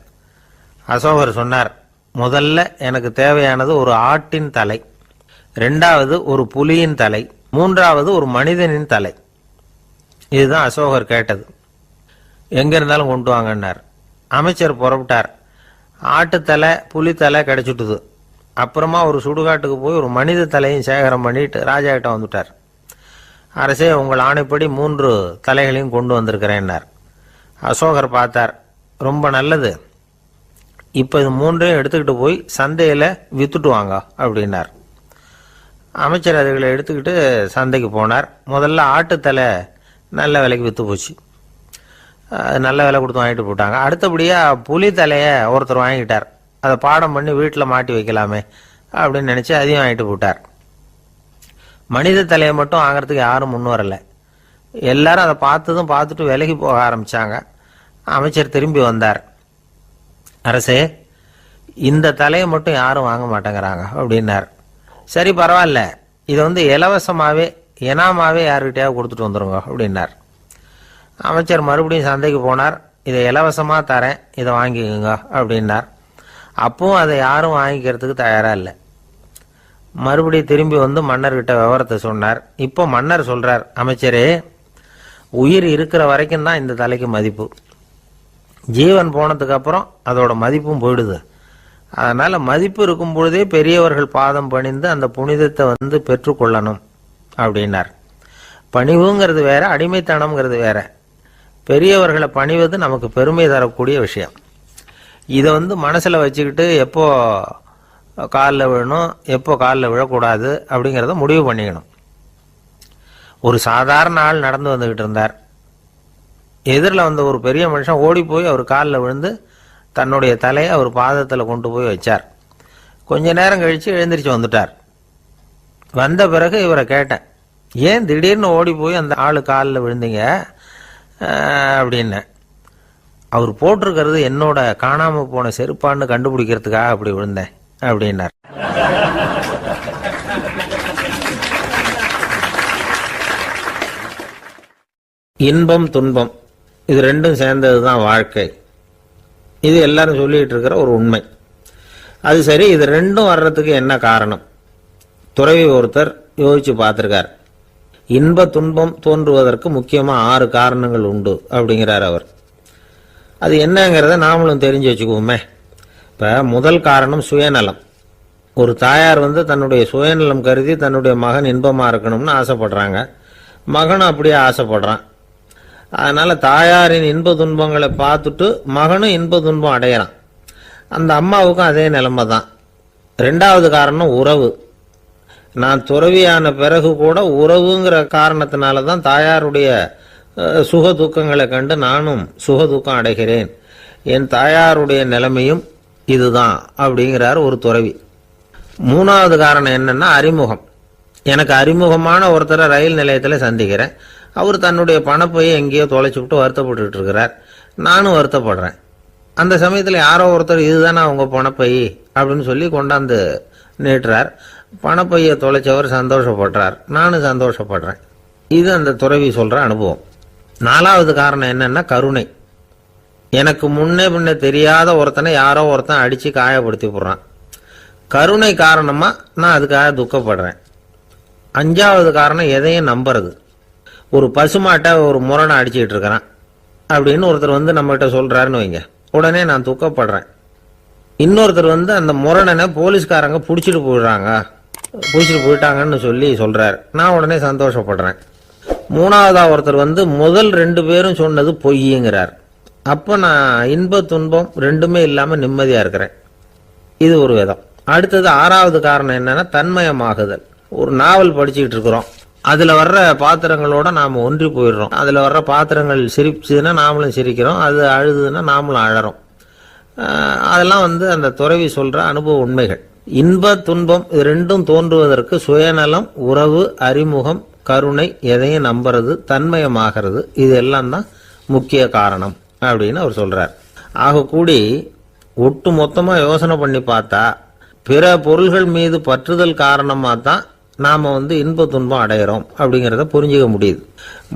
அசோகர் சொன்னார், முதல்ல எனக்கு தேவையானது ஒரு ஆட்டின் தலை, 2வது ஒரு புலியின் தலை, 3வது ஒரு மனிதனின் தலை. இதுதான் அசோகர் கேட்டது. எங்க இருந்தாலும் கொண்டு வாங்கன்னார். அமைச்சர் புறப்பட்டார். ஆட்டுத்தலை, புலித்தலை கிடைச்சிட்டுது. அப்புறமா ஒரு சுடுகாட்டுக்கு போய் ஒரு மனித தலையும் சேகரம் பண்ணிட்டு ராஜா கிட்ட வந்துட்டார். அரசே, உங்கள் ஆணைப்படி 3 தலைகளையும் கொண்டு வந்திருக்கிறேன்னார். அசோகர் பார்த்தார். ரொம்ப நல்லது, இப்போ இது 3ஐயும் எடுத்துக்கிட்டு போய் சந்தையில் வித்துட்டு வாங்க அப்படின்னார். அமைச்சர் அதுகளை எடுத்துக்கிட்டு சந்தைக்கு போனார். முதல்ல ஆட்டுத்தலை நல்ல விலைக்கு விற்று போச்சு. அது நல்ல விலை கொடுத்து வாங்கிட்டு போட்டாங்க. அடுத்தபடியாக புலி தலையை ஒருத்தர் வாங்கிட்டார். அதை பாடம் பண்ணி வீட்டில் மாட்டி வைக்கலாமே அப்படின்னு நினச்சி அதையும் வாங்கிட்டு போட்டார். மனித தலையை மட்டும் வாங்கிறதுக்கு யாரும் முன் வரலை. எல்லாரும் அதை பார்த்துட்டு விலகி போக ஆரம்பித்தாங்க. அமைச்சர் திரும்பி வந்தார். அரசே, இந்த தலையை மட்டும் யாரும் வாங்க மாட்டேங்கிறாங்க அப்படின்னார். சரி, பரவாயில்ல, இதை வந்து இலவசமாகவே இனாமாவே யாருக்கிட்டையாவது கொடுத்துட்டு வந்துருங்க அப்படின்னார். அமைச்சர் மறுபடியும் சந்தைக்கு போனார். இதை இலவசமாக தரேன், இதை வாங்கிக்கோங்க அப்படின்னார். அப்பவும் அதை யாரும் வாங்கிக்கிறதுக்கு தயாராக இல்லை. மறுபடியும் திரும்பி வந்து மன்னர்கிட்ட விவரத்தை சொன்னார். இப்போ மன்னர் சொல்றார், அமைச்சரே, உயிர் இருக்கிற வரைக்கும் தான் இந்த தலைக்கு மதிப்பு. ஜீவன் போனதுக்கு அப்புறம் அதோட மதிப்பும் போயிடுது. அதனால மதிப்பு இருக்கும் பொழுதே பெரியவர்கள் பாதம் பணிந்து அந்த புனிதத்தை வந்து பெற்றுக்கொள்ளணும் அப்படின்னார். பணிவுங்கிறது வேற, அடிமைத்தனம்ங்கிறது வேற. பெரியவர்களை பணிவது நமக்கு பெருமை தரக்கூடிய விஷயம். இதை வந்து மனசில் வச்சுக்கிட்டு எப்போ காலில் விழணும், எப்போ காலில் விழக்கூடாது அப்படிங்கிறத முடிவு பண்ணிக்கணும். ஒரு சாதாரண ஆள் நடந்து வந்துக்கிட்டு இருந்தார். எதிரில் வந்த ஒரு பெரிய மனுஷன் ஓடி போய் அவர் காலில் விழுந்து தன்னுடைய தலையை அவர் பாதத்தில் கொண்டு போய் வச்சார். கொஞ்ச நேரம் கழித்து எழுந்திரிச்சு வந்துட்டார். வந்த பிறகு இவரை கேட்டேன், ஏன் திடீர்னு ஓடி போய் அந்த ஆளு காலில் விழுந்தீங்க அப்படின்னு. அவர் போட்டிருக்கிறது என்னோட காணாம போன செருப்பான்னு கண்டுபிடிக்கிறதுக்காக அப்படி விழுந்தேன் அப்படின்னார். இன்பம் துன்பம் இது ரெண்டும் சேர்ந்தது தான் வாழ்க்கை. இது எல்லாரும் சொல்லிட்டு இருக்கிற ஒரு உண்மை. அது சரி, இது ரெண்டும் வர்றதுக்கு என்ன காரணம்? துறவி ஒருத்தர் யோசிச்சு பார்த்திருக்கார். இன்ப துன்பம் தோன்றுவதற்கு முக்கியமா 6 காரணங்கள் உண்டு அப்படிங்கிறார் அவர். அது என்னங்கிறத நாமளும் தெரிஞ்சு வச்சுக்குவோமே. இப்ப முதல் காரணம் சுயநலம். ஒரு தாயார் தன்னுடைய சுயநலம் கருதி தன்னுடைய மகன் இன்பமா இருக்கணும்னு ஆசைப்படுறாங்க. மகனும் அப்படியே ஆசைப்படுறான். அதனால தாயாரின் இன்ப துன்பங்களை பார்த்துட்டு மகனும் இன்ப துன்பம் அடையறான். அந்த அம்மாவுக்கும் அதே நிலைமை தான். 2வது காரணம் உறவு. நான் துறவியான பிறகு கூட உறவுங்கிற காரணத்தினால தான் தாயாருடைய சுக துக்கங்களை கண்டு நானும் சுக துக்கம் அடைகிறேன். என் தாயாருடைய நிலைமையும் இதுதான் அப்படிங்கிறார் ஒரு துறவி. 3வது காரணம் என்னன்னா அறிமுகம். எனக்கு அறிமுகமான ஒருத்தரை ரயில் நிலையத்தில் சந்திக்கிறேன். அவர் தன்னுடைய பணப்பையை எங்கேயோ தொலைச்சு விட்டு வருத்தப்பட்டு இருக்கிறார். நானும் வருத்தப்படுறேன். அந்த சமயத்தில் யாரோ ஒருத்தர் இதுதானே அவங்க பணப்பை அப்படின்னு சொல்லி கொண்டாந்து நீட்டுறார். பணப்பையை தொலைச்சவர் சந்தோஷப்படுறார். நானும் சந்தோஷப்படுறேன். இது அந்த துறவி சொல்ற அனுபவம். 4வது காரணம் என்னன்னா கருணை. எனக்கு முன்னே பின்ன தெரியாத ஒருத்தனை யாரோ ஒருத்தன் அடிச்சு காயப்படுத்தி போடுறான். கருணை காரணமா நான் அதுக்காக துக்கப்படுறேன். 5வது காரணம் எதையும் நம்புறது. ஒரு பசுமாட்டை ஒரு முரணை அடிச்சுக்கிட்டு இருக்கிறான் அப்படின்னு ஒருத்தர் நம்ம கிட்ட சொல்றாருன்னு வைங்க, உடனே நான் துக்கப்படுறேன். இன்னொருத்தர் அந்த முரணனை போலீஸ்காரங்க பிடிச்சிட்டு போயிட்டாங்கன்னு சொல்லி சொல்றாரு. நான் உடனே சந்தோஷப்படுறேன். 3வதா ஒருத்தர் முதல் 2 பேரும் சொன்னது பொய்யுங்கிறார். அப்ப நான் இன்ப துன்பம் ரெண்டுமே இல்லாம நிம்மதியா இருக்கிறேன். இது ஒரு விதம். அடுத்தது 6வது காரணம் என்னன்னா தன்மயமாகுதல். ஒரு நாவல் படிச்சுக்கிட்டு இருக்கிறோம். அதுல வர்ற பாத்திரங்களோட நாம ஒன்றி போயிடுறோம். அதுல வர்ற பாத்திரங்கள் சிரிச்சுதுன்னா நாமளும் சிரிக்கிறோம், அது அழுதுன்னா நாமளும் அழறோம். அதெல்லாம் அந்த துறவி சொல்ற அனுபவ உண்மைகள். இன்ப துன்பம் இது ரெண்டும் தோன்றுவதற்கு சுயநலம், உறவு, அறிமுகம், கருணை, எதையும் நம்புறது, தன்மயமாகிறது, இது எல்லாம் தான் முக்கிய காரணம் அப்படின்னு அவர் சொல்றார். ஆக கூடி ஒட்டு மொத்தமா யோசனை பண்ணி பார்த்தா பிற பொருள்கள் மீது பற்றுதல் காரணமா தான் நாம இன்ப துன்பம் அடையிறோம் அப்படிங்கிறத புரிஞ்சுக்க முடியுது.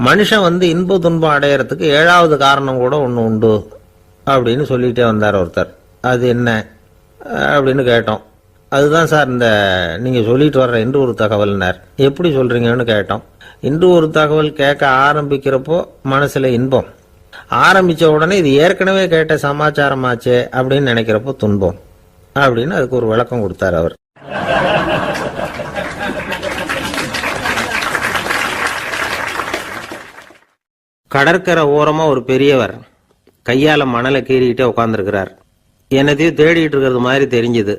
மனுஷன் இன்ப துன்பம் அடையறதுக்கு 7வது காரணம் கூட ஒன்று உண்டு அப்படின்னு சொல்லிட்டே வந்தார் ஒருத்தர். அது என்ன அப்படின்னு கேட்டோம். அதுதான் சார் இந்த நீங்க சொல்லிட்டு வர்ற இன்று ஒரு தகவல்னார். எப்படி சொல்றீங்கன்னு கேட்டோம். இன்று ஒரு தகவல் கேட்க ஆரம்பிக்கிறப்போ மனசுல இன்பம், ஆரம்பிச்ச உடனே இது ஏற்கனவே கேட்ட சமாச்சாரமாச்சே அப்படின்னு நினைக்கிறப்போ துன்பம் அப்படின்னு அதுக்கு ஒரு விளக்கம் கொடுத்தார் அவர். கடற்கரை ஓரமா ஒரு பெரியவர் கையால மணலை கீறிக்கிட்டே உட்காந்துருக்கிறார். என்னத்தையும் தேடிட்டு இருக்கிறது மாதிரி தெரிஞ்சுது.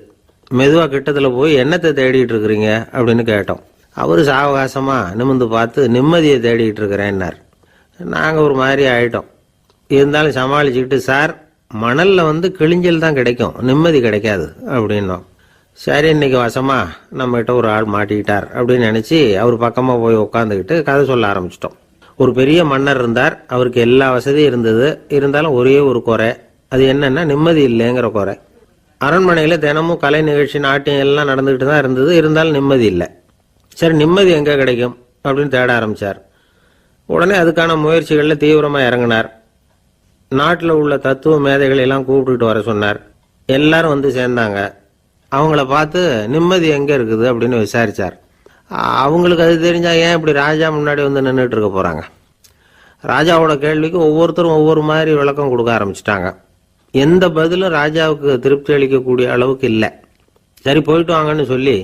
மெதுவா கிட்டத்துல போய் என்னத்தை தேடிட்டு இருக்கிறீங்க அப்படின்னு கேட்டோம். அவரு சாவகாசமா நிமிந்து பார்த்து நிம்மதியை தேடிட்டு இருக்கிறேன்னார். நாங்க ஒரு மாதிரி ஆயிட்டோம். இருந்தாலும் சமாளிச்சுக்கிட்டு, சார் மணல்ல கிழிஞ்சல் தான் கிடைக்கும், நிம்மதி கிடைக்காது அப்படின்னோம். சரி, இன்னைக்கு வசமா நம்ம கிட்ட ஒரு ஆள் மாட்டிக்கிட்டார் அப்படின்னு நினைச்சு அவர் பக்கமா போய் உட்காந்துக்கிட்டு கதை சொல்ல ஆரம்பிச்சிட்டோம். ஒரு பெரிய மன்னர் இருந்தார். அவருக்கு எல்லா வசதியும் இருந்தது. இருந்தாலும் ஒரே ஒரு குறை. அது என்னன்னா நிம்மதி இல்லைங்கிற குறை. அரண்மனையில தினமும் கலை நிகழ்ச்சி, நாட்டியம் எல்லாம் நடந்துகிட்டு தான் இருந்தது. இருந்தாலும் நிம்மதி இல்லை. சரி, நிம்மதி எங்க கிடைக்கும் அப்படின்னு தேட ஆரம்பிச்சார். உடனே அதுக்கான முயற்சிகள்ல தீவிரமா இறங்கினார். நாட்டில் உள்ள தத்துவ மேதைகளை எல்லாம் கூப்பிட்டுட்டு வர சொன்னார். எல்லாரும் சேர்ந்தாங்க. அவங்கள பார்த்து நிம்மதி எங்க இருக்குது அப்படின்னு விசாரிச்சார். அவங்களுக்கு அது தெரிஞ்சா ஏன் இப்படி ராஜா முன்னாடி நின்றுட்டு இருக்க போறாங்க? ராஜாவோட கேள்விக்கு ஒவ்வொருத்தரும் ஒவ்வொரு மாதிரி விளக்கம் கொடுக்க ஆரம்பிச்சிட்டாங்க. எந்த பதிலும் ராஜாவுக்கு திருப்தி அளிக்கக்கூடிய அளவுக்கு இல்லை. சரி, போயிட்டு வாங்கன்னு சொல்லி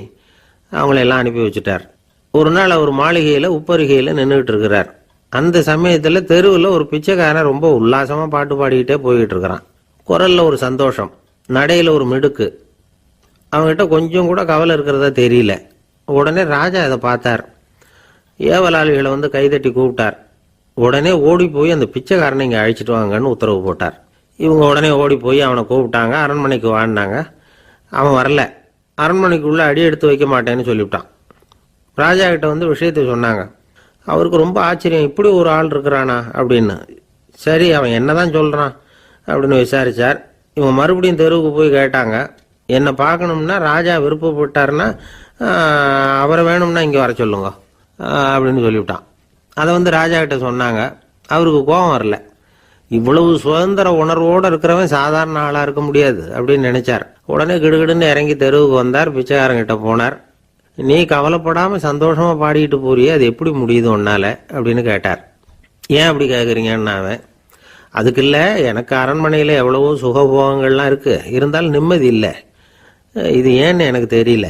அவங்களெல்லாம் அனுப்பி வச்சுட்டார். ஒரு நாள் அவர் மாளிகையில உப்பருகையில நின்றுட்டு இருக்கிறார். அந்த சமயத்துல தெருவில் ஒரு பிச்சைக்காரன் ரொம்ப உல்லாசமா பாட்டு பாடிக்கிட்டே போய்கிட்டு இருக்கிறான். குரல்ல ஒரு சந்தோஷம், நடையில ஒரு மிடுக்கு. அவங்ககிட்ட கொஞ்சம் கூட கவலை இருக்கிறதா தெரியல. உடனே ராஜா இதை பார்த்தார். ஏவலாளிகளை கைதட்டி கூப்பிட்டார். உடனே ஓடி போய் அந்த பிச்சைக்காரனை இங்க அழைச்சிட்டு வாங்கன்னு உத்தரவு போட்டார். இவங்க உடனே ஓடி போய் அவனை கூப்பிட்டாங்க. அரண்மனைக்கு வாழ்ந்தாங்க. அவன் வரல. அரண்மனைக்குள்ள அடி எடுத்து வைக்க மாட்டேன்னு சொல்லிவிட்டான். ராஜா கிட்ட விஷயத்தை சொன்னாங்க. அவருக்கு ரொம்ப ஆச்சரியம், இப்படி ஒரு ஆள் இருக்கிறானா அப்படின்னு. சரி, அவன் என்னதான் சொல்றான் அப்படின்னு விசாரிச்சார். இவங்க மறுபடியும் தெருவுக்கு போய் கேட்டாங்க. என்னை பார்க்கணும்னா ராஜா விருப்பப்பட்டாருன்னா அவரை வேணும்னா இங்கே வர சொல்லுங்க அப்படின்னு சொல்லிவிட்டான். அதை ராஜா கிட்ட சொன்னாங்க. அவருக்கு கோபம் வரல. இவ்வளவு சுதந்திர உணர்வோடு இருக்கிறவன் சாதாரண ஆளா இருக்க முடியாது அப்படின்னு நினைச்சார். உடனே கிடுகிடுன்னு இறங்கி தெருவுக்கு வந்தார். பிச்சைக்காரங்கிட்ட போனார். நீ கவலைப்படாம சந்தோஷமா பாடிக்கிட்டு போறியே, அது எப்படி முடியுது உன்னால அப்படின்னு கேட்டார். ஏன் அப்படி கேட்குறீங்கன்னு அவன், அதுக்கு இல்லை, எனக்கு அரண்மனையில் எவ்வளவோ சுகபோகங்கள்லாம் இருக்கு, இருந்தாலும் நிம்மதி இல்லை. இது ஏன்னு எனக்கு தெரியல.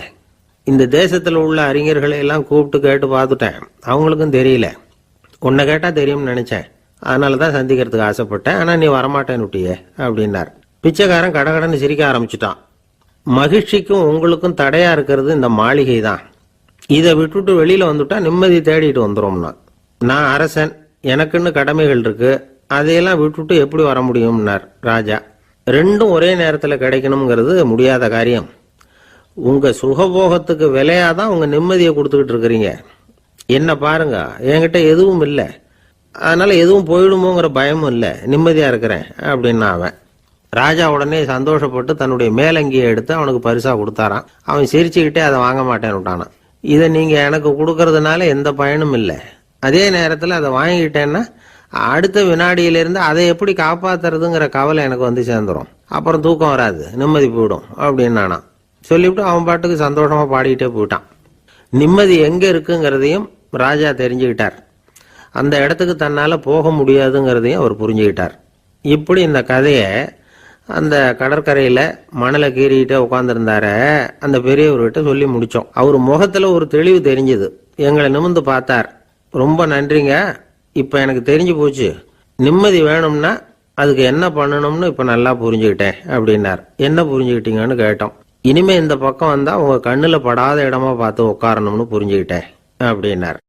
இந்த தேசத்தில் உள்ள அறிஞர்களை எல்லாம் கூப்பிட்டு கேட்டு பார்த்துட்டேன், அவங்களுக்கும் தெரியல. உன்னை கேட்டால் தெரியும்னு நினைச்சேன், அதனால தான் சந்திக்கிறதுக்கு ஆசைப்பட்டேன். ஆனால் நீ வரமாட்டேன்னு விட்டியே அப்படின்னார். பிச்சைக்காரன் கடகடன்னு சிரிக்க ஆரம்பிச்சுட்டான். மகிழ்ச்சிக்கும் உங்களுக்கும் தடையா இருக்கிறது இந்த மாளிகை தான். இதை விட்டுட்டு வெளியில வந்துட்டா நிம்மதி தேடிட்டு வந்துடும்னா. நான் அரசன், எனக்குன்னு கடமைகள் இருக்கு, அதையெல்லாம் விட்டுட்டு எப்படி வர முடியும்னார் ராஜா. ரெண்டும் ஒரே நேரத்தில் கிடைக்கணுங்கிறது முடியாத காரியம். உங்க சுகபோகத்துக்கு விலையாதான் உங்க நிம்மதியை கொடுத்துக்கிட்டு இருக்கிறீங்க. என்ன பாருங்க, என்கிட்ட எதுவும் இல்லை, அதனால எதுவும் போயிடுமோங்கிற பயமும் இல்லை, நிம்மதியா இருக்கிறேன் அப்படின்னா அவன். ராஜா உடனே சந்தோஷப்பட்டு தன்னுடைய மேலங்கியை எடுத்து அவனுக்கு பரிசா கொடுத்தாரான். அவன் சிரிச்சுக்கிட்டே அதை வாங்க மாட்டேன்னு விட்டானான். இதை நீங்க எனக்கு கொடுக்கறதுனால எந்த பயனும் இல்லை, அதே நேரத்தில் அதை வாங்கிக்கிட்டேன்னா அடுத்த வினாடியிலிருந்து அதை எப்படி காப்பாத்துறதுங்கிற கவலை எனக்கு வந்து சேர்ந்துடும், அப்புறம் தூக்கம் வராது, நிம்மதி போயிடும் அப்படின்னானா. சொல்லிவிட்டு அவன் பாட்டுக்கு சந்தோஷமா பாடிக்கிட்டே போயிட்டான். நிம்மதி எங்க இருக்குங்கிறதையும் ராஜா தெரிஞ்சுக்கிட்டார். அந்த இடத்துக்கு தன்னால போக முடியாதுங்கிறதையும் அவர் புரிஞ்சுக்கிட்டார். இப்படி இந்த கதையை அந்த கடற்கரையில மணலை கீறிக்கிட்டே உட்காந்துருந்தார அந்த பெரியவர்கிட்ட சொல்லி முடிச்சோம். அவர் முகத்துல ஒரு தெளிவு தெரிஞ்சது. எங்களை நிமிர்ந்து பார்த்தார். ரொம்ப நன்றிங்க, இப்ப எனக்கு தெரிஞ்சு போச்சு, நிம்மதி வேணும்னா அதுக்கு என்ன பண்ணணும்னு இப்ப நல்லா புரிஞ்சுக்கிட்டேன் அப்படின்னார். என்ன புரிஞ்சுக்கிட்டீங்கன்னு கேட்டோம். இனிமே இந்த பக்கம் வந்தா உங்க கண்ணுல படாத இடமா பார்த்து உட்காரணும்னு புரிஞ்சுக்கிட்டேன் அப்படின்னார்.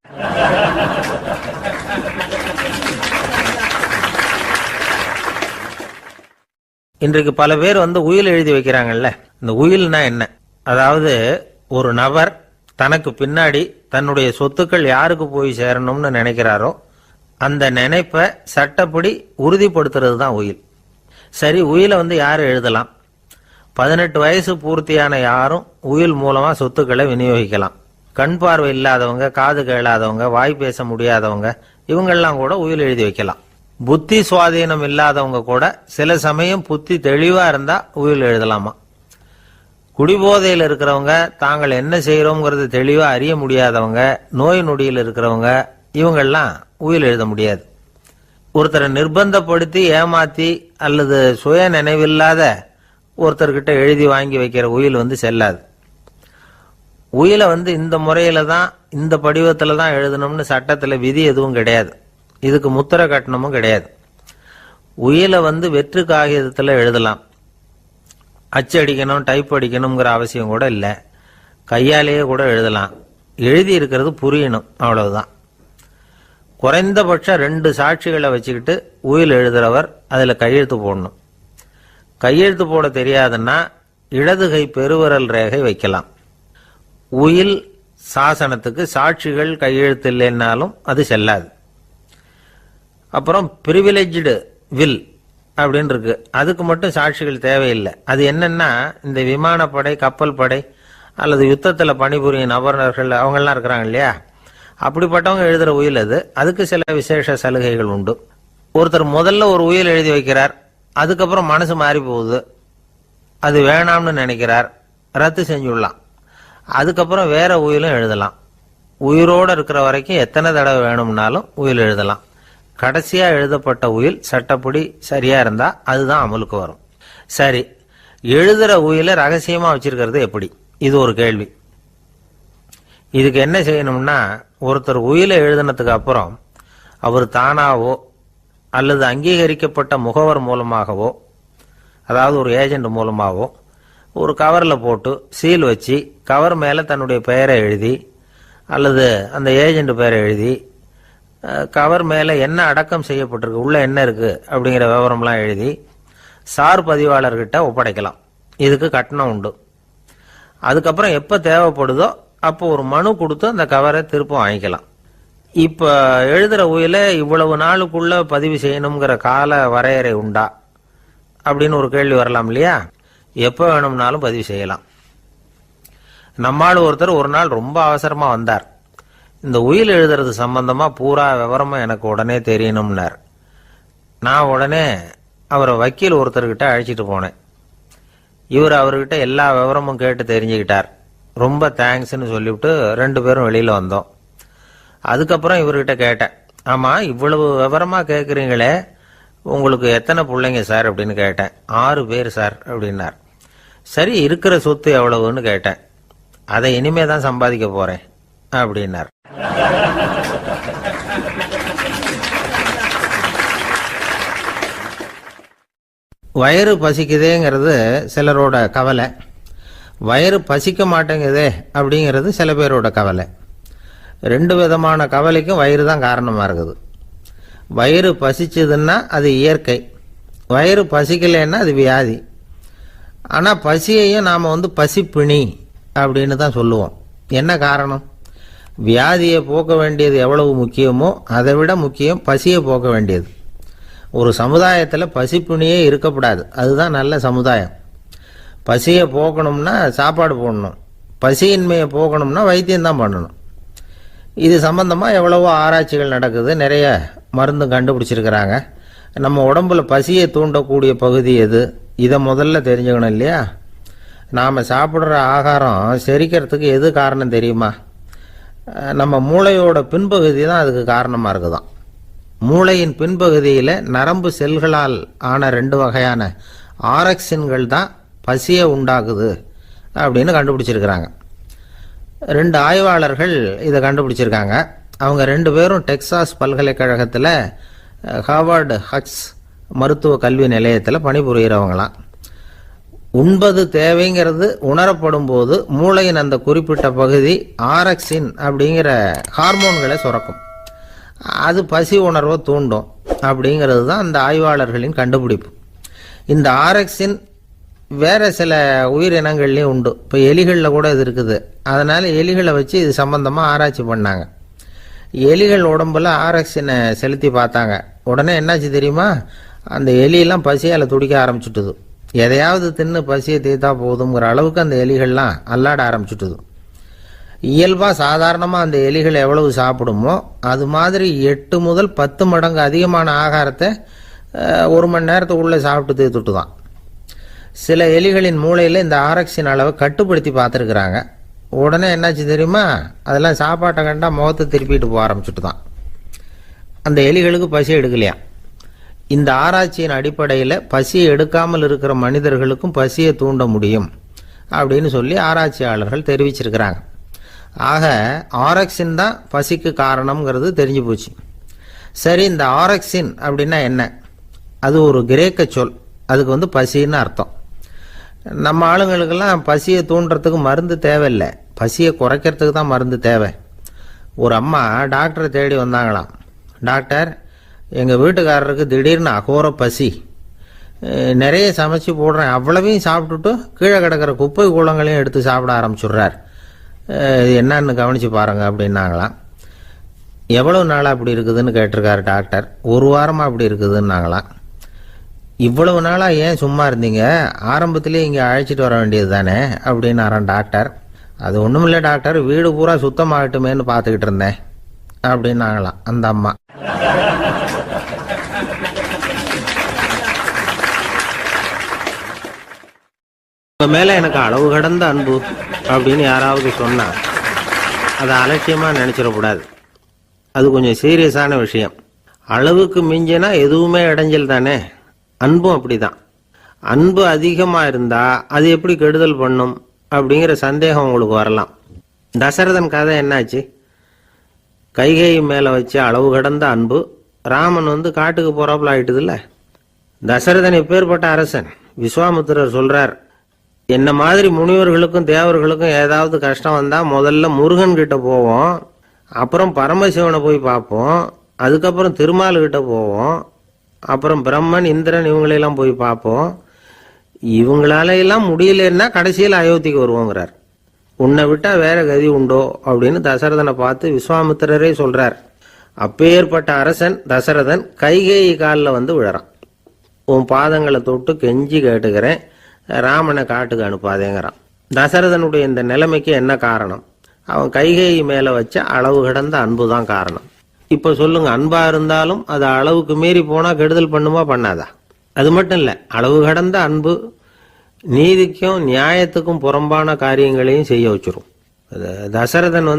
இன்றைக்கு பல பேர் உயில் எழுதி வைக்கிறாங்கல்ல. இந்த உயில்னா என்ன? அதாவது ஒரு நபர் தனக்கு பின்னாடி தன்னுடைய சொத்துக்கள் யாருக்கு போய் சேரணும்னு நினைக்கிறாரோ அந்த நினைப்பை சட்டப்படி உறுதிப்படுத்துறது தான் உயில். சரி, உயிலை யார் எழுதலாம்? 18 வயசு பூர்த்தியான யாரும் உயில் மூலமா சொத்துக்களை விநியோகிக்கலாம். கண் பார்வை இல்லாதவங்க, காது கேளாதவங்க, வாய் பேச முடியாதவங்க, இவங்கெல்லாம் கூட உயில் எழுதி வைக்கலாம். புத்தி சுவாதீனம் இல்லாதவங்க கூட சில சமயம் புத்தி தெளிவா இருந்தா உயில் எழுதலாமா. குடிபோதையில் இருக்கிறவங்க, தாங்கள் என்ன செய்யறோங்கிறது தெளிவா அறிய முடியாதவங்க, நோய் நொடியில் இருக்கிறவங்க, இவங்கெல்லாம் உயில் எழுத முடியாது. ஒருத்தரை நிர்பந்தப்படுத்தி ஏமாத்தி அல்லது சுய நினைவில்லாத ஒருத்தர்கிட்ட எழுதி வாங்கி வைக்கிற உயில் செல்லாது. உயிலை இந்த முறையில தான், இந்த படிவத்துல தான் எழுதணும்னு சட்டத்துல விதி எதுவும் கிடையாது. இதுக்கு முத்திரை கட்டணமும் கிடையாது. உயிலை வெற்று காகிதத்துல எழுதலாம். அச்சடிக்கணும், டைப் அடிக்கணுங்கிற அவசியம் கூட இல்லை. கையாலேயே கூட எழுதலாம். எழுதி இருக்கிறது புரியணும், அவ்வளவுதான். குறைந்தபட்சம் 2 சாட்சிகளை வச்சுக்கிட்டு உயில் எழுதுறவர் அதுல கையெழுத்து போடணும். கையெழுத்து போட தெரியாதுன்னா இடது கை பெருவிரல் ரேகை வைக்கலாம். உயில் சாசனத்துக்கு சாட்சிகள் கையெழுத்து இல்லைன்னாலும் அது செல்லாது. அப்புறம் பிரிவிலேஜ்டு வில் அப்படின்னு இருக்கு, அதுக்கு மட்டும் சாட்சிகள் தேவையில்லை. அது என்னன்னா, இந்த விமானப்படை, கப்பல் படை அல்லது யுத்தத்தில் பணிபுரியும் நபர்கள் அவங்கெல்லாம் இருக்கிறாங்க இல்லையா, அப்படிப்பட்டவங்க எழுதுற உயில் அது. அதுக்கு சில விசேஷ சலுகைகள் உண்டு. ஒருத்தர் முதல்ல ஒரு உயில் எழுதி வைக்கிறார், அதுக்கப்புறம் மனசு மாறி போகுது, அது வேணாம்னு நினைக்கிறார், ரத்து செஞ்சுடலாம். அதுக்கப்புறம் வேற உயிலும் எழுதலாம். உயிரோடு இருக்கிற வரைக்கும் எத்தனை தடவை வேணும்னாலும் உயில் எழுதலாம். கடைசியா எழுதப்பட்ட உயில் சட்டப்படி சரியா இருந்தா அதுதான் அமலுக்கு வரும். சரி, எழுதுற உயில ரகசியமா வச்சிருக்கிறது எப்படி? இது ஒரு கேள்வி. இதுக்கு என்ன செய்யணும்னா, ஒருத்தர் உயில எழுதினதுக்கு அப்புறம் அவர் தானாவோ அல்லது அங்கீகரிக்கப்பட்ட முகவர் மூலமாகவோ, அதாவது ஒரு ஏஜென்ட் மூலமாகவோ, ஒரு கவரில் போட்டு சீல் வச்சு கவர் மேலே தன்னுடைய பெயரை எழுதி அல்லது அந்த ஏஜென்ட் பெயரை எழுதி கவர் மேலே என்ன அடக்கம் செய்யப்பட்டிருக்கு, உள்ள என்ன இருக்கு அப்படிங்கிற விவரம்லாம் எழுதி சார் பதிவாளர்கிட்ட ஒப்படைக்கலாம். இதுக்கு கட்டணம் உண்டு. அதுக்கப்புறம் எப்போ தேவைப்படுதோ அப்போ ஒரு மனு கொடுத்து அந்த கவரை திரும்ப வாங்கிக்கலாம். இப்போ எழுதுற உயில இவ்வளவு நாளுக்குள்ள பதிவு செய்யணுங்கிற கால வரையறை உண்டா அப்படின்னு ஒரு கேள்வி வரலாம் இல்லையா? எப்போ வேணும்னாலும் பதிவு செய்யலாம். நம்மால் ஒருத்தர் ஒரு நாள் ரொம்ப அவசரமா வந்தார். இந்த உயில் எழுதுறது சம்பந்தமா பூரா விவரமா எனக்கு உடனே தெரியணும்னார். நான் உடனே அவரை வக்கீல் ஒருத்தர்கிட்ட அழைச்சிட்டு போனேன். இவர் அவர்கிட்ட எல்லா விவரமும் கேட்டு தெரிஞ்சுக்கிட்டார். ரொம்ப தேங்க்ஸ்ன்னு சொல்லிவிட்டு 2 பேரும் வெளியில் வந்தோம். அதுக்கப்புறம் இவர்கிட்ட கேட்டேன், ஆமாம் இவ்வளவு விவரமாக கேட்குறீங்களே, உங்களுக்கு எத்தனை பிள்ளைங்க சார் அப்படின்னு கேட்டேன். 6 பேர் சார் அப்படின்னார். சரி, இருக்கிற சொத்து எவ்வளவுன்னு கேட்டேன். அதை இனிமே தான் சம்பாதிக்க போகிறேன் அப்படின்னார். வயிறு பசிக்குதேங்கிறது சிலரோட கவலை, வயிறு பசிக்க மாட்டேங்குதே அப்படிங்கிறது சில பேரோட கவலை. 2 விதமான கவலைக்கும் வயிறு தான் காரணமாக இருக்குது. வயிறு பசிச்சதுன்னா அது இயற்கை, வயிறு பசிக்கலைன்னா அது வியாதி. ஆனால் பசியையும் நாம் பசிப்பிணி அப்படின்னு தான் சொல்லுவோம். என்ன காரணம்? வியாதியை போக்க வேண்டியது எவ்வளவு முக்கியமோ அதை விட முக்கியம் பசியை போக்க வேண்டியது. ஒரு சமுதாயத்தில் பசிப்பிணியே இருக்கக்கூடாது, அதுதான் நல்ல சமுதாயம். பசியை போக்கணும்னா சாப்பாடு போடணும், பசியின்மையை போக்கணும்னா வைத்தியம்தான் பண்ணணும். இது சம்பந்தமாக எவ்வளவோ ஆராய்ச்சிகள் நடக்குது, நிறைய மருந்து கண்டுபிடிச்சிருக்கிறாங்க. நம்ம உடம்புல பசியை தூண்டக்கூடிய பகுதி எது, இதை முதல்ல தெரிஞ்சுக்கணும் இல்லையா? நாம் சாப்பிட்ற ஆகாரம் செரிக்கிறதுக்கு எது காரணம் தெரியுமா? நம்ம மூளையோட பின்பகுதி தான் அதுக்கு காரணமாக இருக்குதாம். மூளையின் பின்பகுதியில் நரம்பு செல்களால் ஆன 2 வகையான ஆரக்சின்கள் தான் பசியை உண்டாக்குது அப்படின்னு கண்டுபிடிச்சிருக்கிறாங்க. 2 ஆய்வாளர்கள் இதை கண்டுபிடிச்சிருக்காங்க. அவங்க 2 பேரும் டெக்சாஸ் பல்கலைக்கழகத்தில் ஹார்வர்டு ஹக்ஸ் மருத்துவ கல்வி நிலையத்தில் பணிபுரிகிறவங்களாம். உண்பது தேவைங்கிறது உணரப்படும் போது மூளையின் அந்த குறிப்பிட்ட பகுதி ஆரக்சின் அப்படிங்கிற ஹார்மோன்களை சுரக்கும். அது பசி உணர்வை தூண்டும் அப்படிங்கிறது தான் அந்த ஆய்வாளர்களின் கண்டுபிடிப்பு. இந்த ஆரக்சின் வேறு சில உயிரினங்கள்லேயும் உண்டு. இப்போ எலிகளில் கூட இது இருக்குது. அதனால் எலிகளை வச்சு இது சம்பந்தமாக ஆராய்ச்சி பண்ணாங்க. எலிகள் உடம்புல ஆரக்சினை செலுத்தி பார்த்தாங்க. உடனே என்னாச்சு தெரியுமா? அந்த எலியெல்லாம் பசியால் துடிக்க ஆரம்பிச்சுட்டுது. எதையாவது தின்னு பசியை தீர்த்தா போதுங்கிற அளவுக்கு அந்த எலிகள்லாம் அல்லாட ஆரம்பிச்சுட்டுது. இயல்பாக சாதாரணமாக அந்த எலிகள் எவ்வளவு சாப்பிடுமோ அது மாதிரி 8 முதல் 10 மடங்கு அதிகமான ஆகாரத்தை 1 மணி நேரத்துக்குள்ளே சாப்பிட்டு தீர்த்துட்டு தான். சில எலிகளின் மூளையில் இந்த ஆரக்சின் அளவை கட்டுப்படுத்தி பார்த்துருக்குறாங்க. உடனே என்னாச்சு தெரியுமா? அதெல்லாம் சாப்பாட்டை கண்டா முகத்தை திருப்பிட்டு போக ஆரம்பிச்சுட்டு தான். அந்த எலிகளுக்கு பசி எடுக்கலையா. இந்த ஆராய்ச்சியின் அடிப்படையில் பசியை எடுக்காமல் இருக்கிற மனிதர்களுக்கும் பசியை தூண்ட முடியும் அப்படின்னு சொல்லி ஆராய்ச்சியாளர்கள் தெரிவிச்சிருக்கிறாங்க. ஆக ஆரக்சின் தான் பசிக்கு காரணம்ங்கிறது தெரிஞ்சு போச்சு. சரி, இந்த ஆரக்சின் அப்படின்னா என்ன? அது ஒரு கிரேக்க சொல். அதுக்கு பசின்னு அர்த்தம். நம்ம ஆளுங்களுக்கெல்லாம் பசியை தூண்டுறதுக்கு மருந்து தேவையில்லை, பசியை குறைக்கிறதுக்கு தான் மருந்து தேவை. ஒரு அம்மா டாக்டரை தேடி வந்தாங்களாம். டாக்டர், எங்கள் வீட்டுக்காரருக்கு திடீர்னு அகோர பசி, நிறைய சமைச்சு போடுறேன், அவ்வளவையும் சாப்பிட்டுட்டு கீழே கிடக்கிற குப்பை கூலங்களையும் எடுத்து சாப்பிட ஆரம்பிச்சுடுறார், இது என்னன்னு கவனித்து பாருங்க அப்படின்னாங்களாம். எவ்வளவு நாளாக அப்படி இருக்குதுன்னு கேட்டிருக்காரு டாக்டர். 1 வாரமாக அப்படி இருக்குதுன்னாங்களாம். இவ்வளவு நாளாக ஏன் சும்மா இருந்தீங்க, ஆரம்பத்திலே இங்கே அழைச்சிட்டு வர வேண்டியது தானே அப்படின்னாரான் டாக்டர். அது ஒன்றும் இல்லை டாக்டர், வீடு பூரா சுத்தமாகட்டுமேன்னு பார்த்துக்கிட்டு இருந்தேன் அப்படின்னாங்களாம் அந்த அம்மா. உங்கள் மேலே எனக்கு அளவு கடந்த அன்பு அப்படின்னு யாராவது சொன்னால் அதை அலட்சியமாக நினச்சிடக்கூடாது. அது கொஞ்சம் சீரியஸான விஷயம். அளவுக்கு மிஞ்சினா எதுவுமே இடைஞ்சல் தானே. அன்பும் அப்படிதான். அன்பு அதிகமாக இருந்தால் அது எப்படி கெடுதல் பண்ணும் அப்படிங்கிற சந்தேகம் உங்களுக்கு வரலாம். தசரதன் கதை என்னாச்சு? கைகேயி மேலே வச்சு அளவு கடந்த அன்பு ராமன் காட்டுக்கு போறாப்புல ஆயிட்டுதுல்ல. தசரதன் எப்பேற்பட்ட அரசன். விஸ்வாமித்திரர் சொல்றார், என்ன மாதிரி முனிவர்களுக்கும் தேவர்களுக்கும் ஏதாவது கஷ்டம் வந்தால் முதல்ல முருகன் கிட்ட போவோம், அப்புறம் பரமசிவனை போய் பார்ப்போம், அதுக்கப்புறம் திருமால்கிட்ட போவோம், அப்புறம் பிரம்மன் இந்திரன் இவங்களையெல்லாம் போய் பார்ப்போம், இவங்களாலையெல்லாம் முடியலன்னா கடைசியில் அயோத்திக்கு வருவோங்கிறார். உன்னை விட்டா வேற கதி உண்டோ அப்படின்னு தசரதனை பார்த்து விஸ்வாமித்திரரே சொல்றார். அப்பேற்பட்ட அரசன் தசரதன் கைகேயி காலில் விழறான். உன் பாதங்களை தொட்டு கெஞ்சி கேட்டுக்கிறேன், ராமனை காட்டுக்கு அனுப்பாதேங்கிறான். தசரதனுடைய இந்த நிலைமைக்கு என்ன காரணம்? அவன் கைகேயி மேலே வச்ச அளவு கடந்த அன்பு தான் காரணம். இப்ப சொல்லுங்க, அன்பா இருந்தாலும் அது அளவுக்கு மீறி போனா கெடுதல் பண்ணுமா பண்ணாதா? அது மட்டும் இல்ல, அளவு கடந்த அன்பு நீதிக்கும் நியாயத்துக்கும் புறம்பான காரியங்களையும் செய்ய வச்சிரும். தசரதன்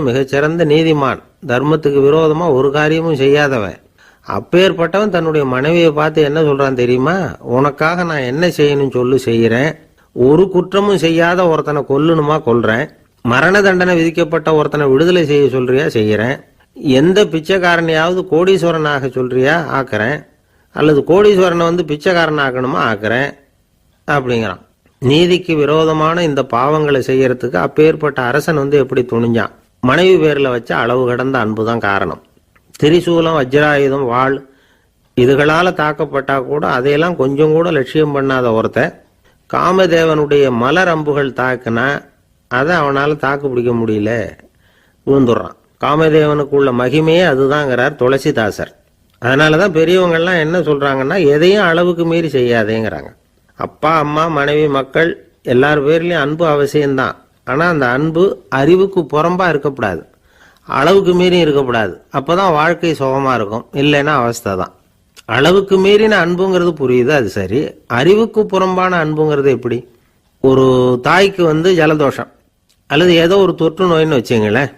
மிகச்சிறந்த நீதிமான், தர்மத்துக்கு விரோதமா ஒரு காரியமும் செய்யாதவன். அப்பேற்பட்டவன் தன்னுடைய மனைவியை பார்த்து என்ன சொல்றான் தெரியுமா? உனக்காக நான் என்ன செய்யணும் சொல்லு, செய்யறேன். ஒரு குற்றமும் செய்யாத ஒருத்தனை கொல்லணுமா கொல்றேன். மரண தண்டனை விதிக்கப்பட்ட ஒருத்தனை விடுதலை செய்ய சொல்றியா செய்யறேன். எந்த பிச்சைக்காரனையாவது கோடீஸ்வரனாக சொல்றியா ஆக்குறேன். அல்லது கோடீஸ்வரனை பிச்சைக்காரன் ஆக்கணுமா ஆக்குறேன் அப்படிங்கிறான். நீதிக்கு விரோதமான இந்த பாவங்களை செய்யறதுக்கு அப்பேற்பட்ட அரசன் எப்படி துணிஞ்சான்? மனைவி பேர்ல வச்ச அளவு கடந்த அன்புதான் காரணம். திரிசூலம், வஜ்ராயுதம், வாள் இதுகளால தாக்கப்பட்டா கூட அதையெல்லாம் கொஞ்சம் கூட லட்சியம் பண்ணாத ஒருத்தன் காமதேவனுடைய மலர் அம்புகள் தாக்குனா அதை அவனால தாக்கு பிடிக்க முடியல, விழுந்துடுறான். காமதேவனுக்குள்ள மகிமையே அதுதாங்கிறார் துளசிதாசர். அதனாலதான் பெரியவங்கள்லாம் என்ன சொல்றாங்கன்னா, எதையும் அளவுக்கு மீறி செய்யாதேங்கிறாங்க. அப்பா, அம்மா, மனைவி, மக்கள் எல்லார் பேர்லயும் அன்பு அவசியம்தான். ஆனா அந்த அன்பு அறிவுக்கு புறம்பா இருக்கக்கூடாது, அளவுக்கு மீறி இருக்கக்கூடாது. அப்பதான் வாழ்க்கை சுகமா இருக்கும். இல்லைன்னா அவஸ்தை தான். அளவுக்கு மீறின அன்புங்கிறது புரியுது, அது சரி. அறிவுக்கு புறம்பான அன்புங்கிறது எப்படி? ஒரு தாய்க்கு ஜலதோஷம் அல்லது ஏதோ ஒரு தொற்று நோயின்னு வச்சுங்களேன்.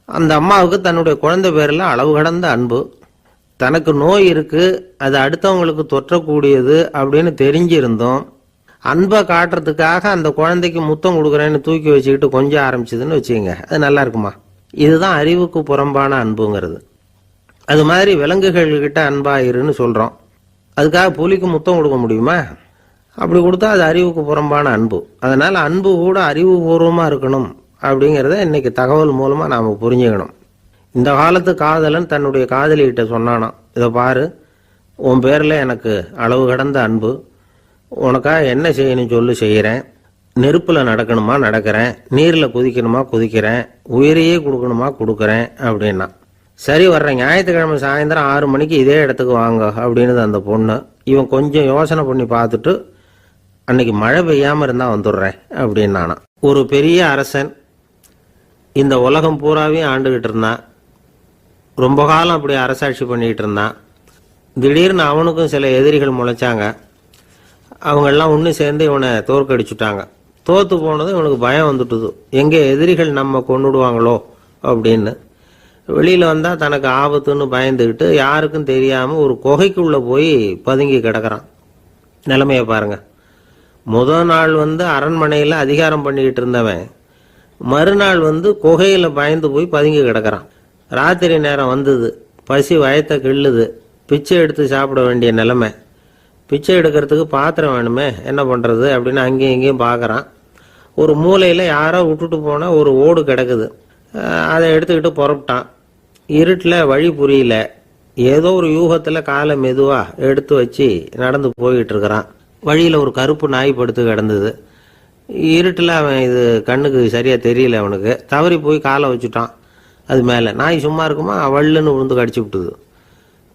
அந்த அம்மாவுக்கு தன்னுடைய குழந்தை பேர்ல அளவு கடந்த அன்பு. தனக்கு நோய் இருக்கு, அது அடுத்தவங்களுக்கு தொற்றக்கூடியது அப்படின்னு தெரிஞ்சிருந்தோம் அன்பை காட்டுறதுக்காக அந்த குழந்தைக்கு முத்தம் கொடுக்குறேன்னு தூக்கி வச்சுக்கிட்டு கொஞ்சம் ஆரம்பிச்சதுன்னு வச்சுக்கோங்க, அது நல்லா இருக்குமா? இதுதான் அறிவுக்கு புறம்பான அன்புங்கிறது. அது மாதிரி விலங்குகள்கிட்ட அன்பாயிருன்னு சொல்றோம். அதுக்காக புலிக்கு முத்தம் கொடுக்க முடியுமா? அப்படி கொடுத்தா அது அறிவுக்கு புறம்பான அன்பு. அதனால அன்பு கூட அறிவுபூர்வமா இருக்கணும் அப்படிங்கிறத இன்னைக்கு தகவல் மூலமா நாம புரிஞ்சுக்கணும். இந்த காலத்து காதலன் தன்னுடைய காதலிகிட்ட சொன்னானாம், இதை பாரு, உன் பேர்ல எனக்கு அளவு கடந்த அன்பு, உனக்காக என்ன செய்யணும் சொல்லு செய்யறேன். நெருப்புல நடக்கணுமா நடக்கிறேன், நீர்ல குதிக்கணுமா குதிக்கிறேன், உயிரையே கொடுக்கணுமா கொடுக்கறேன் அப்படின்னா. சரி, வர்ற ஞாயிற்றுக்கிழமை சாயந்தரம் 6 மணிக்கு இதே இடத்துக்கு வாங்க அப்படின்னு அந்த பொண்ணு. இவன் கொஞ்சம் யோசனை பண்ணி பார்த்துட்டு, அன்னைக்கு மழை பெய்யாம இருந்தா வந்துடுறேன் அப்படின்னானா. ஒரு பெரிய அரசன் இந்த உலகம் பூராவையும் ஆண்டுகிட்டு இருந்தான். ரொம்ப காலம் அப்படி அரசாட்சி பண்ணிக்கிட்டு இருந்தான். திடீர்னு அவனுக்கும் சில எதிரிகள் முளைச்சாங்க. அவங்கெல்லாம் ஒன்று சேர்ந்து இவனை தோற்கடிச்சுட்டாங்க. தோத்து போனது இவனுக்கு பயம் வந்துட்டுது, எங்கே எதிரிகள் நம்ம கொண்டுடுவாங்களோ அப்படின்னு. வெளியில் வந்தால் தனக்கு ஆபத்துன்னு பயந்துக்கிட்டு யாருக்கும் தெரியாமல் ஒரு குகைக்குள்ளே போய் பதுங்கி கிடக்கிறான். நிலைமையை பாருங்க. முதல் நாள் அரண்மனையில் அதிகாரம் பண்ணிக்கிட்டு இருந்தவன் மறுநாள் குகையில் பயந்து போய் பதுங்கி கிடக்கிறான். ராத்திரி நேரம் வந்தது, பசி வயத்தை கிள்ளுது, பிச்சை எடுத்து சாப்பிட வேண்டிய நிலைமை. பிச்சை எடுக்கிறதுக்கு பாத்திரம் வேணுமே, என்ன பண்ணுறது அப்படின்னு அங்கேயும் இங்கேயும் பார்க்குறான். ஒரு மூலையில் யாரோ விட்டுட்டு போன ஒரு ஓடு கிடக்குது. அதை எடுத்துக்கிட்டு புறப்பட்டான். இருட்டில் வழி புரியல. ஏதோ ஒரு யூகத்தில் காலை மெதுவாக எடுத்து வச்சு நடந்து போய்கிட்டு இருக்கிறான். வழியில் ஒரு கருப்பு நாய் படுத்து கிடந்தது. இருட்டில் அவன் இது கண்ணுக்கு சரியாக தெரியல, அவனுக்கு தவறி போய் காலை வச்சுட்டான். அது மேலே நாய் சும்மா இருக்குமா, வள்ளுன்னு விழுந்து கடிச்சு விட்டுது.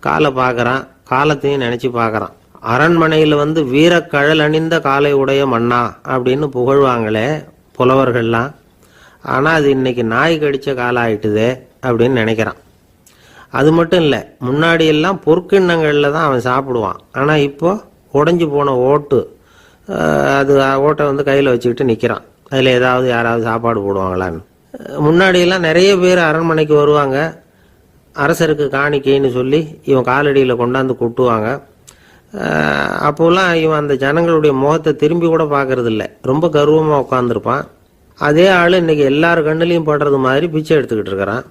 காலை பார்க்குறான், காலத்தையும் நினச்சி பார்க்குறான். அரண்மனையில் வீரக்கழல் அணிந்த காலை உடைய மன்னா அப்படின்னு புகழ்வாங்களே புலவர்கள்லாம். ஆனால் அது இன்னைக்கு நாய் கடித்த காலம் ஆயிட்டுதே அப்படின்னு நினைக்கிறான். அது மட்டும் இல்லை, முன்னாடி எல்லாம் பொற்கிண்ணங்களில் தான் அவன் சாப்பிடுவான். ஆனால் இப்போ உடஞ்சி போன ஓட்டு, அது ஓட்டை கையில் வச்சுக்கிட்டு நிற்கிறான். அதில் ஏதாவது யாராவது சாப்பாடு போடுவாங்களான்னு. முன்னாடியெல்லாம் நிறைய பேர் அரண்மனைக்கு வருவாங்க, அரசருக்கு காணிக்கைன்னு சொல்லி இவன் காலடியில் கொண்டாந்து கொட்டுவாங்க. அப்போலாம் இவன் அந்த ஜனங்களுடைய முகத்தை திரும்பி கூட பார்க்கறது இல்லை, ரொம்ப கர்வமாக உட்காந்துருப்பான். அதே ஆள் இன்னைக்கு எல்லார் கண்ணுலையும் படுறது மாதிரி பிச்சை எடுத்துக்கிட்டு இருக்கிறான்.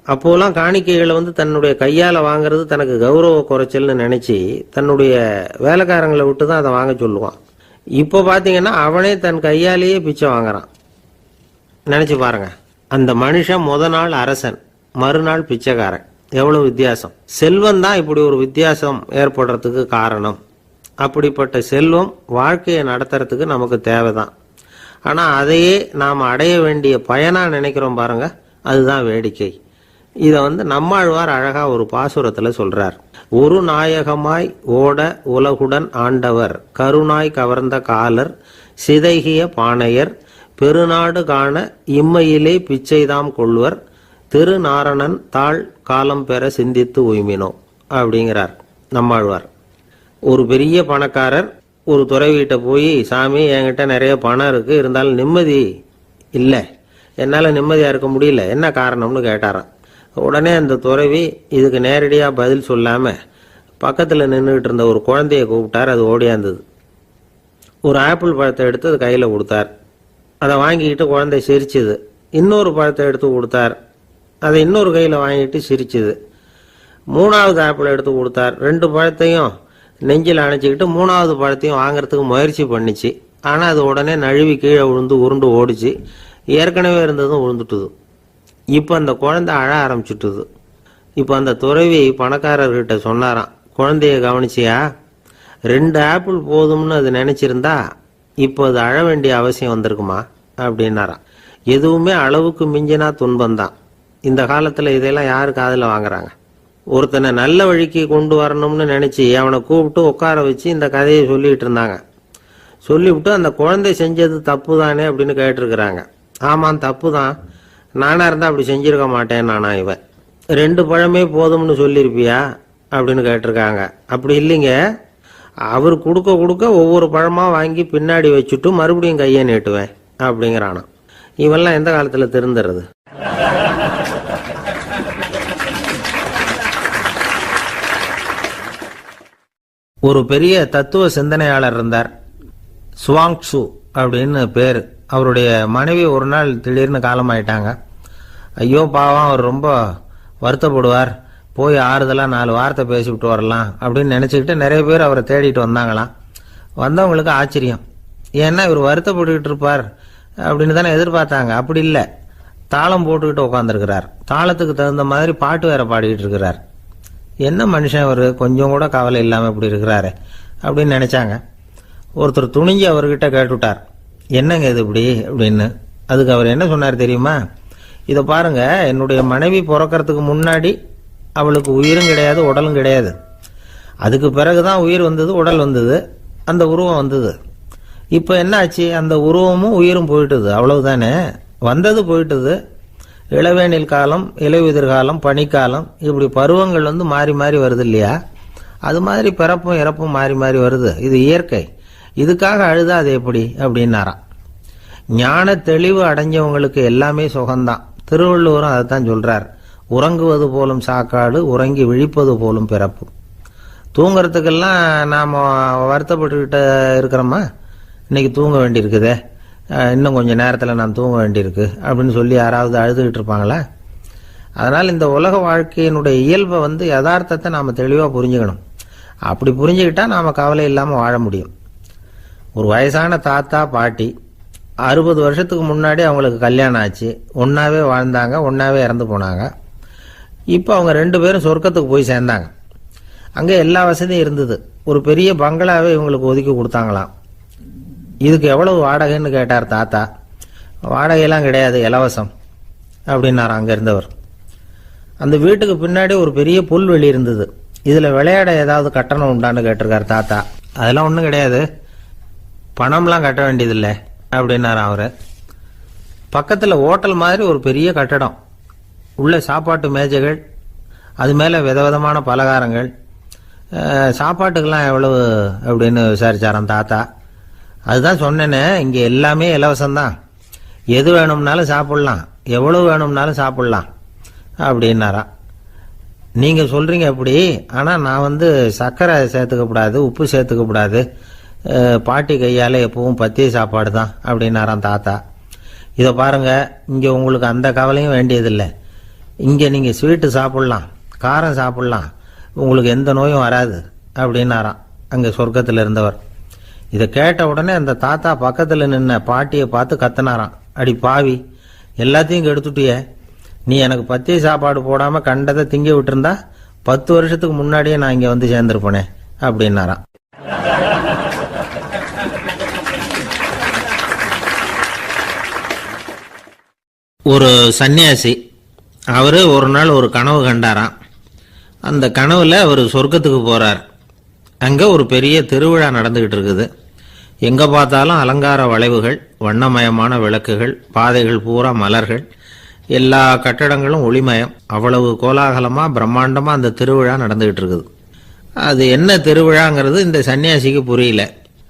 அப்போலாம் காணிக்கைகளை தன்னுடைய கையால் வாங்குறது தனக்கு கௌரவ குறைச்சல்னு நினச்சி தன்னுடைய வேலைக்காரங்களை விட்டு தான் அதை வாங்க சொல்லுவான். இப்போ பார்த்தீங்கன்னா அவனே தன் கையாலேயே பிச்சை வாங்குறான். நினச்சி பாருங்க, அந்த மனுஷன் நாள் அரசன், மறுநாள் பிச்சைக்காரன், எவ்வளவு வித்தியாசம். செல்வம் தான் இப்படி ஒரு வித்தியாசம் ஏற்படுறதுக்கு காரணம். அப்படிப்பட்ட செல்வம் வாழ்க்கையை நடத்துறதுக்கு நமக்கு தேவைதான். ஆனால் அதையே நாம் அடைய வேண்டிய பயனா நினைக்கிறோம் பாருங்க, அதுதான் வேடிக்கை. இதை நம்மாழ்வார் அழகா ஒரு பாசுரத்தில் சொல்றார். ஒரு நாயகமாய் ஓட உலகுடன் ஆண்டவர், கருணாய் கவர்ந்த காலர், சிதைகிய பானையர், பெருநாடு காண இம்மையிலே பிச்சைதாம் கொள்வர், திருநாரணன் தாழ் காலம் பெற சிந்தித்து உய்மினோ அப்படிங்கிறார் நம்மாழ்வார். ஒரு பெரிய பணக்காரர் ஒரு துறவிகிட்ட போய், சாமி என்கிட்ட நிறைய பணம் இருக்கு, இருந்தாலும் நிம்மதி இல்லை, என்னால் நிம்மதியாக இருக்க முடியல, என்ன காரணம்னு கேட்டாராம். உடனே அந்த துறவி இதுக்கு நேரடியாக பதில் சொல்லாமல் பக்கத்தில் நின்றுக்கிட்டு இருந்த ஒரு குழந்தைய கூப்பிட்டார். அது ஓடியாந்தது. ஒரு ஆப்பிள் பழத்தை எடுத்து அது கையில் கொடுத்தார். அதை வாங்கிக்கிட்டு குழந்தை சிரிச்சுது. இன்னொரு பழத்தை எடுத்து கொடுத்தார். அதை இன்னொரு கையில் வாங்கிட்டு சிரிச்சுது. மூணாவது ஆப்பிள் எடுத்து கொடுத்தார். 2 பழத்தையும் நெஞ்சில் அணைச்சிக்கிட்டு 3வது பழத்தையும் வாங்கிறதுக்கு முயற்சி பண்ணிச்சு. ஆனால் அது உடனே நழுவி கீழே விழுந்து உருண்டு ஓடிச்சு. ஏற்கனவே இருந்ததும் விழுந்துட்டுது. இப்போ அந்த குழந்தை அழ ஆரம்பிச்சுட்டுது. இப்போ அந்த துறவி பணக்காரர்கிட்ட சொன்னாராம், குழந்தைய கவனிச்சியா, 2 ஆப்பிள் போதும்னு அது நினைச்சிருந்தா இப்போ அது அழ வேண்டிய அவசியம் வந்திருக்குமா அப்படின்னாராம். எதுவுமே அளவுக்கு மிஞ்சினா துன்பம்தான். இந்த காலத்தில் இதெல்லாம் யாரு காதில் வாங்குறாங்க? ஒருத்தனை நல்ல வழிக்கு கொண்டு வரணும்னு நினைச்சு அவனை கூப்பிட்டு உட்கார வச்சு இந்த கதையை சொல்லிட்டு இருந்தாங்க. சொல்லிவிட்டு அந்த குழந்தை செஞ்சது தப்பு தானே அப்படின்னு கேட்டிருக்கிறாங்க. ஆமாம், தப்பு தான், நானா இருந்தா அப்படி செஞ்சிருக்க மாட்டேன் நானா இவன். 2 பழமே போதும்னு சொல்லியிருப்பியா அப்படின்னு கேட்டிருக்காங்க. அப்படி இல்லைங்க, அவர் கொடுக்க கொடுக்க ஒவ்வொரு பழமா வாங்கி பின்னாடி வச்சுட்டு மறுபடியும் கையை நீட்டுவேன் அப்படிங்கிறானா. இவெல்லாம் எந்த காலத்துல திருந்துறது? ஒரு பெரிய தத்துவ சிந்தனையாளர் இருந்தார், சுவாங்சு அப்படின்னு பேர். அவருடைய மனைவி ஒரு நாள் திடீர்னு காலமாயிட்டாங்க. ஐயோ பாவம், அவர் ரொம்ப வருத்தப்படுவார், போய் ஆறுதலாக 4 வார்த்தை பேசிவிட்டு வரலாம் அப்படின்னு நினச்சிக்கிட்டு நிறைய பேர் அவரை தேடிட்டு வந்தாங்களாம். வந்தவங்களுக்கு ஆச்சரியம், ஏன்னா இவர் வருத்தப்பட்டுக்கிட்டு இருப்பார் அப்படின்னு தானே எதிர்பார்த்தாங்க. அப்படி இல்லை, தாளம் போட்டுக்கிட்டு உட்காந்துருக்கிறார். தாளத்துக்கு தகுந்த மாதிரி பாட்டு வேற பாடிக்கிட்டு இருக்கிறார். என்ன மனுஷன் அவர், கொஞ்சம் கூட கவலை இல்லாமல் இப்படி இருக்கிறாரு அப்படின்னு நினைச்சாங்க. ஒருத்தர் துணிஞ்சு அவர்கிட்ட கேட்டுவிட்டார், என்னங்க இது இப்படி அப்படின்னு. அதுக்கு அவர் என்ன சொன்னார் தெரியுமா? இதை பாருங்க, என்னுடைய மனைவி பிறக்கிறதுக்கு முன்னாடி அவளுக்கு உயிரும் கிடையாது, உடலும் கிடையாது. அதுக்கு பிறகுதான் உயிர் வந்தது, உடல் வந்தது, அந்த உருவம் வந்தது. இப்போ என்ன ஆச்சு? அந்த உருவமும் உயிரும் போயிட்டுது, அவ்வளவுதானே. வந்தது போயிட்டுது. இளவேனில் காலம், இலையுதிர் காலம், பனிக்காலம், இப்படி பருவங்கள் மாறி மாறி வருது இல்லையா? அது மாதிரி பிறப்பும் இறப்பும் மாறி மாறி வருது. இது இயற்கை. இதுக்காக அழுதா அது எப்படி அப்படின்னாராம். ஞான தெளிவு அடைஞ்சவங்களுக்கு எல்லாமே சுகம்தான். திருவள்ளுவரும் அதைத்தான் சொல்றார், உறங்குவது போலும் சாக்காடு, உறங்கி விழிப்பது போலும் பிறப்பு. தூங்குறதுக்கெல்லாம் நாம் வருத்தப்பட்டுக்கிட்ட இருக்கிறோமா? இன்னைக்கு தூங்க வேண்டியிருக்குதே, இன்னும் கொஞ்சம் நேரத்தில் நான் தூங்க வேண்டியிருக்கு அப்படின்னு சொல்லி யாராவது அழுதுகிட்டு இருப்பாங்களா? அதனால் இந்த உலக வாழ்க்கையினுடைய இயல்பை யதார்த்தத்தை நாம் தெளிவாக புரிஞ்சுக்கணும். அப்படி புரிஞ்சுக்கிட்டா நாம் கவலை இல்லாமல் வாழ முடியும். ஒரு வயசான தாத்தா பாட்டி 60 வருஷத்துக்கு முன்னாடி அவங்களுக்கு கல்யாணம் ஆச்சு. ஒன்றாவே வாழ்ந்தாங்க, ஒன்றாவே இறந்து போனாங்க. இப்போ அவங்க 2 பேரும் சொர்க்கத்துக்கு போய் சேர்ந்தாங்க. அங்கே எல்லா வசதியும் இருந்தது. ஒரு பெரிய பங்களாவே இவங்களுக்கு ஒதுக்கி கொடுத்தாங்களாம். இதுக்கு எவ்வளவு வாடகைன்னு கேட்டார் தாத்தா. வாடகையெல்லாம் கிடையாது, இலவசம் அப்படின்னார் அங்கே இருந்தவர். அந்த வீட்டுக்கு பின்னாடி ஒரு பெரிய புல்வெளி இருந்தது. இதில் விளையாட ஏதாவது கட்டணம் உண்டான்னு கேட்டிருக்கார் தாத்தா. அதெல்லாம் ஒன்றும் கிடையாது, பணம்லாம் கட்ட வேண்டியதில்லை அப்படின்னார் அவர். பக்கத்தில் ஹோட்டல் மாதிரி ஒரு பெரிய கட்டடம், உள்ள சாப்பாட்டு மேஜைகள், அது மேலே விதவிதமான பலகாரங்கள். சாப்பாட்டுக்கெல்லாம் எவ்வளவு அப்படின்னு விசாரிச்சாராம் தாத்தா. அதுதான் சொன்னேனே, இங்கே எல்லாமே இலவசம்தான், எது வேணும்னாலும் சாப்பிட்லாம், எவ்வளவு வேணும்னாலும் சாப்பிட்லாம் அப்படின்னாரா. நீங்கள் சொல்கிறீங்க அப்படி, ஆனால் நான் சர்க்கரை சேர்த்துக்கக்கூடாது, உப்பு சேர்த்துக்கக்கூடாது, பாட்டி கையால் எப்பவும் பத்திய சாப்பாடு தான் அப்படின்னாராம் தாத்தா. இதை பாருங்கள், இங்கே உங்களுக்கு அந்த கவலையும் வேண்டியதில்லை. இங்கே நீங்கள் ஸ்வீட்டு சாப்பிட்லாம், காரம் சாப்பிட்லாம், உங்களுக்கு எந்த நோயும் வராது அப்படின்னாராம் அங்கே சொர்க்கத்தில் இருந்தவர். இதை கேட்ட உடனே அந்த தாத்தா பக்கத்தில் நின்ன பாட்டியை பார்த்து கத்தினாராம், அடி பாவி, எல்லாத்தையும் கெடுத்துட்டியே, நீ எனக்கு பத்திய சாப்பாடு போடாமல் கண்டதை திங்க விட்டுருந்தா 10 வருஷத்துக்கு முன்னாடியே நான் இங்கே சேர்ந்துருப்பேனே அப்படின்னாராம். ஒரு சன்னியாசி, அவர் ஒரு நாள் ஒரு கனவு கண்டாராம். அந்த கனவுல அவர் சொர்க்கத்துக்கு போறார். அங்கே ஒரு பெரிய திருவிழா நடந்துகிட்டு இருக்குது. எங்கே பார்த்தாலும் அலங்கார வளைவுகள், வண்ணமயமான விளக்குகள், பாதைகள் பூரா மலர்கள், எல்லா கட்டடங்களும் ஒளிமயம். அவ்வளவு கோலாகலமா பிரம்மாண்டமா அந்த திருவிழா நடந்துகிட்டு இருக்குது. அது என்ன திருவிழாங்கிறது இந்த சன்னியாசிக்கு புரியல.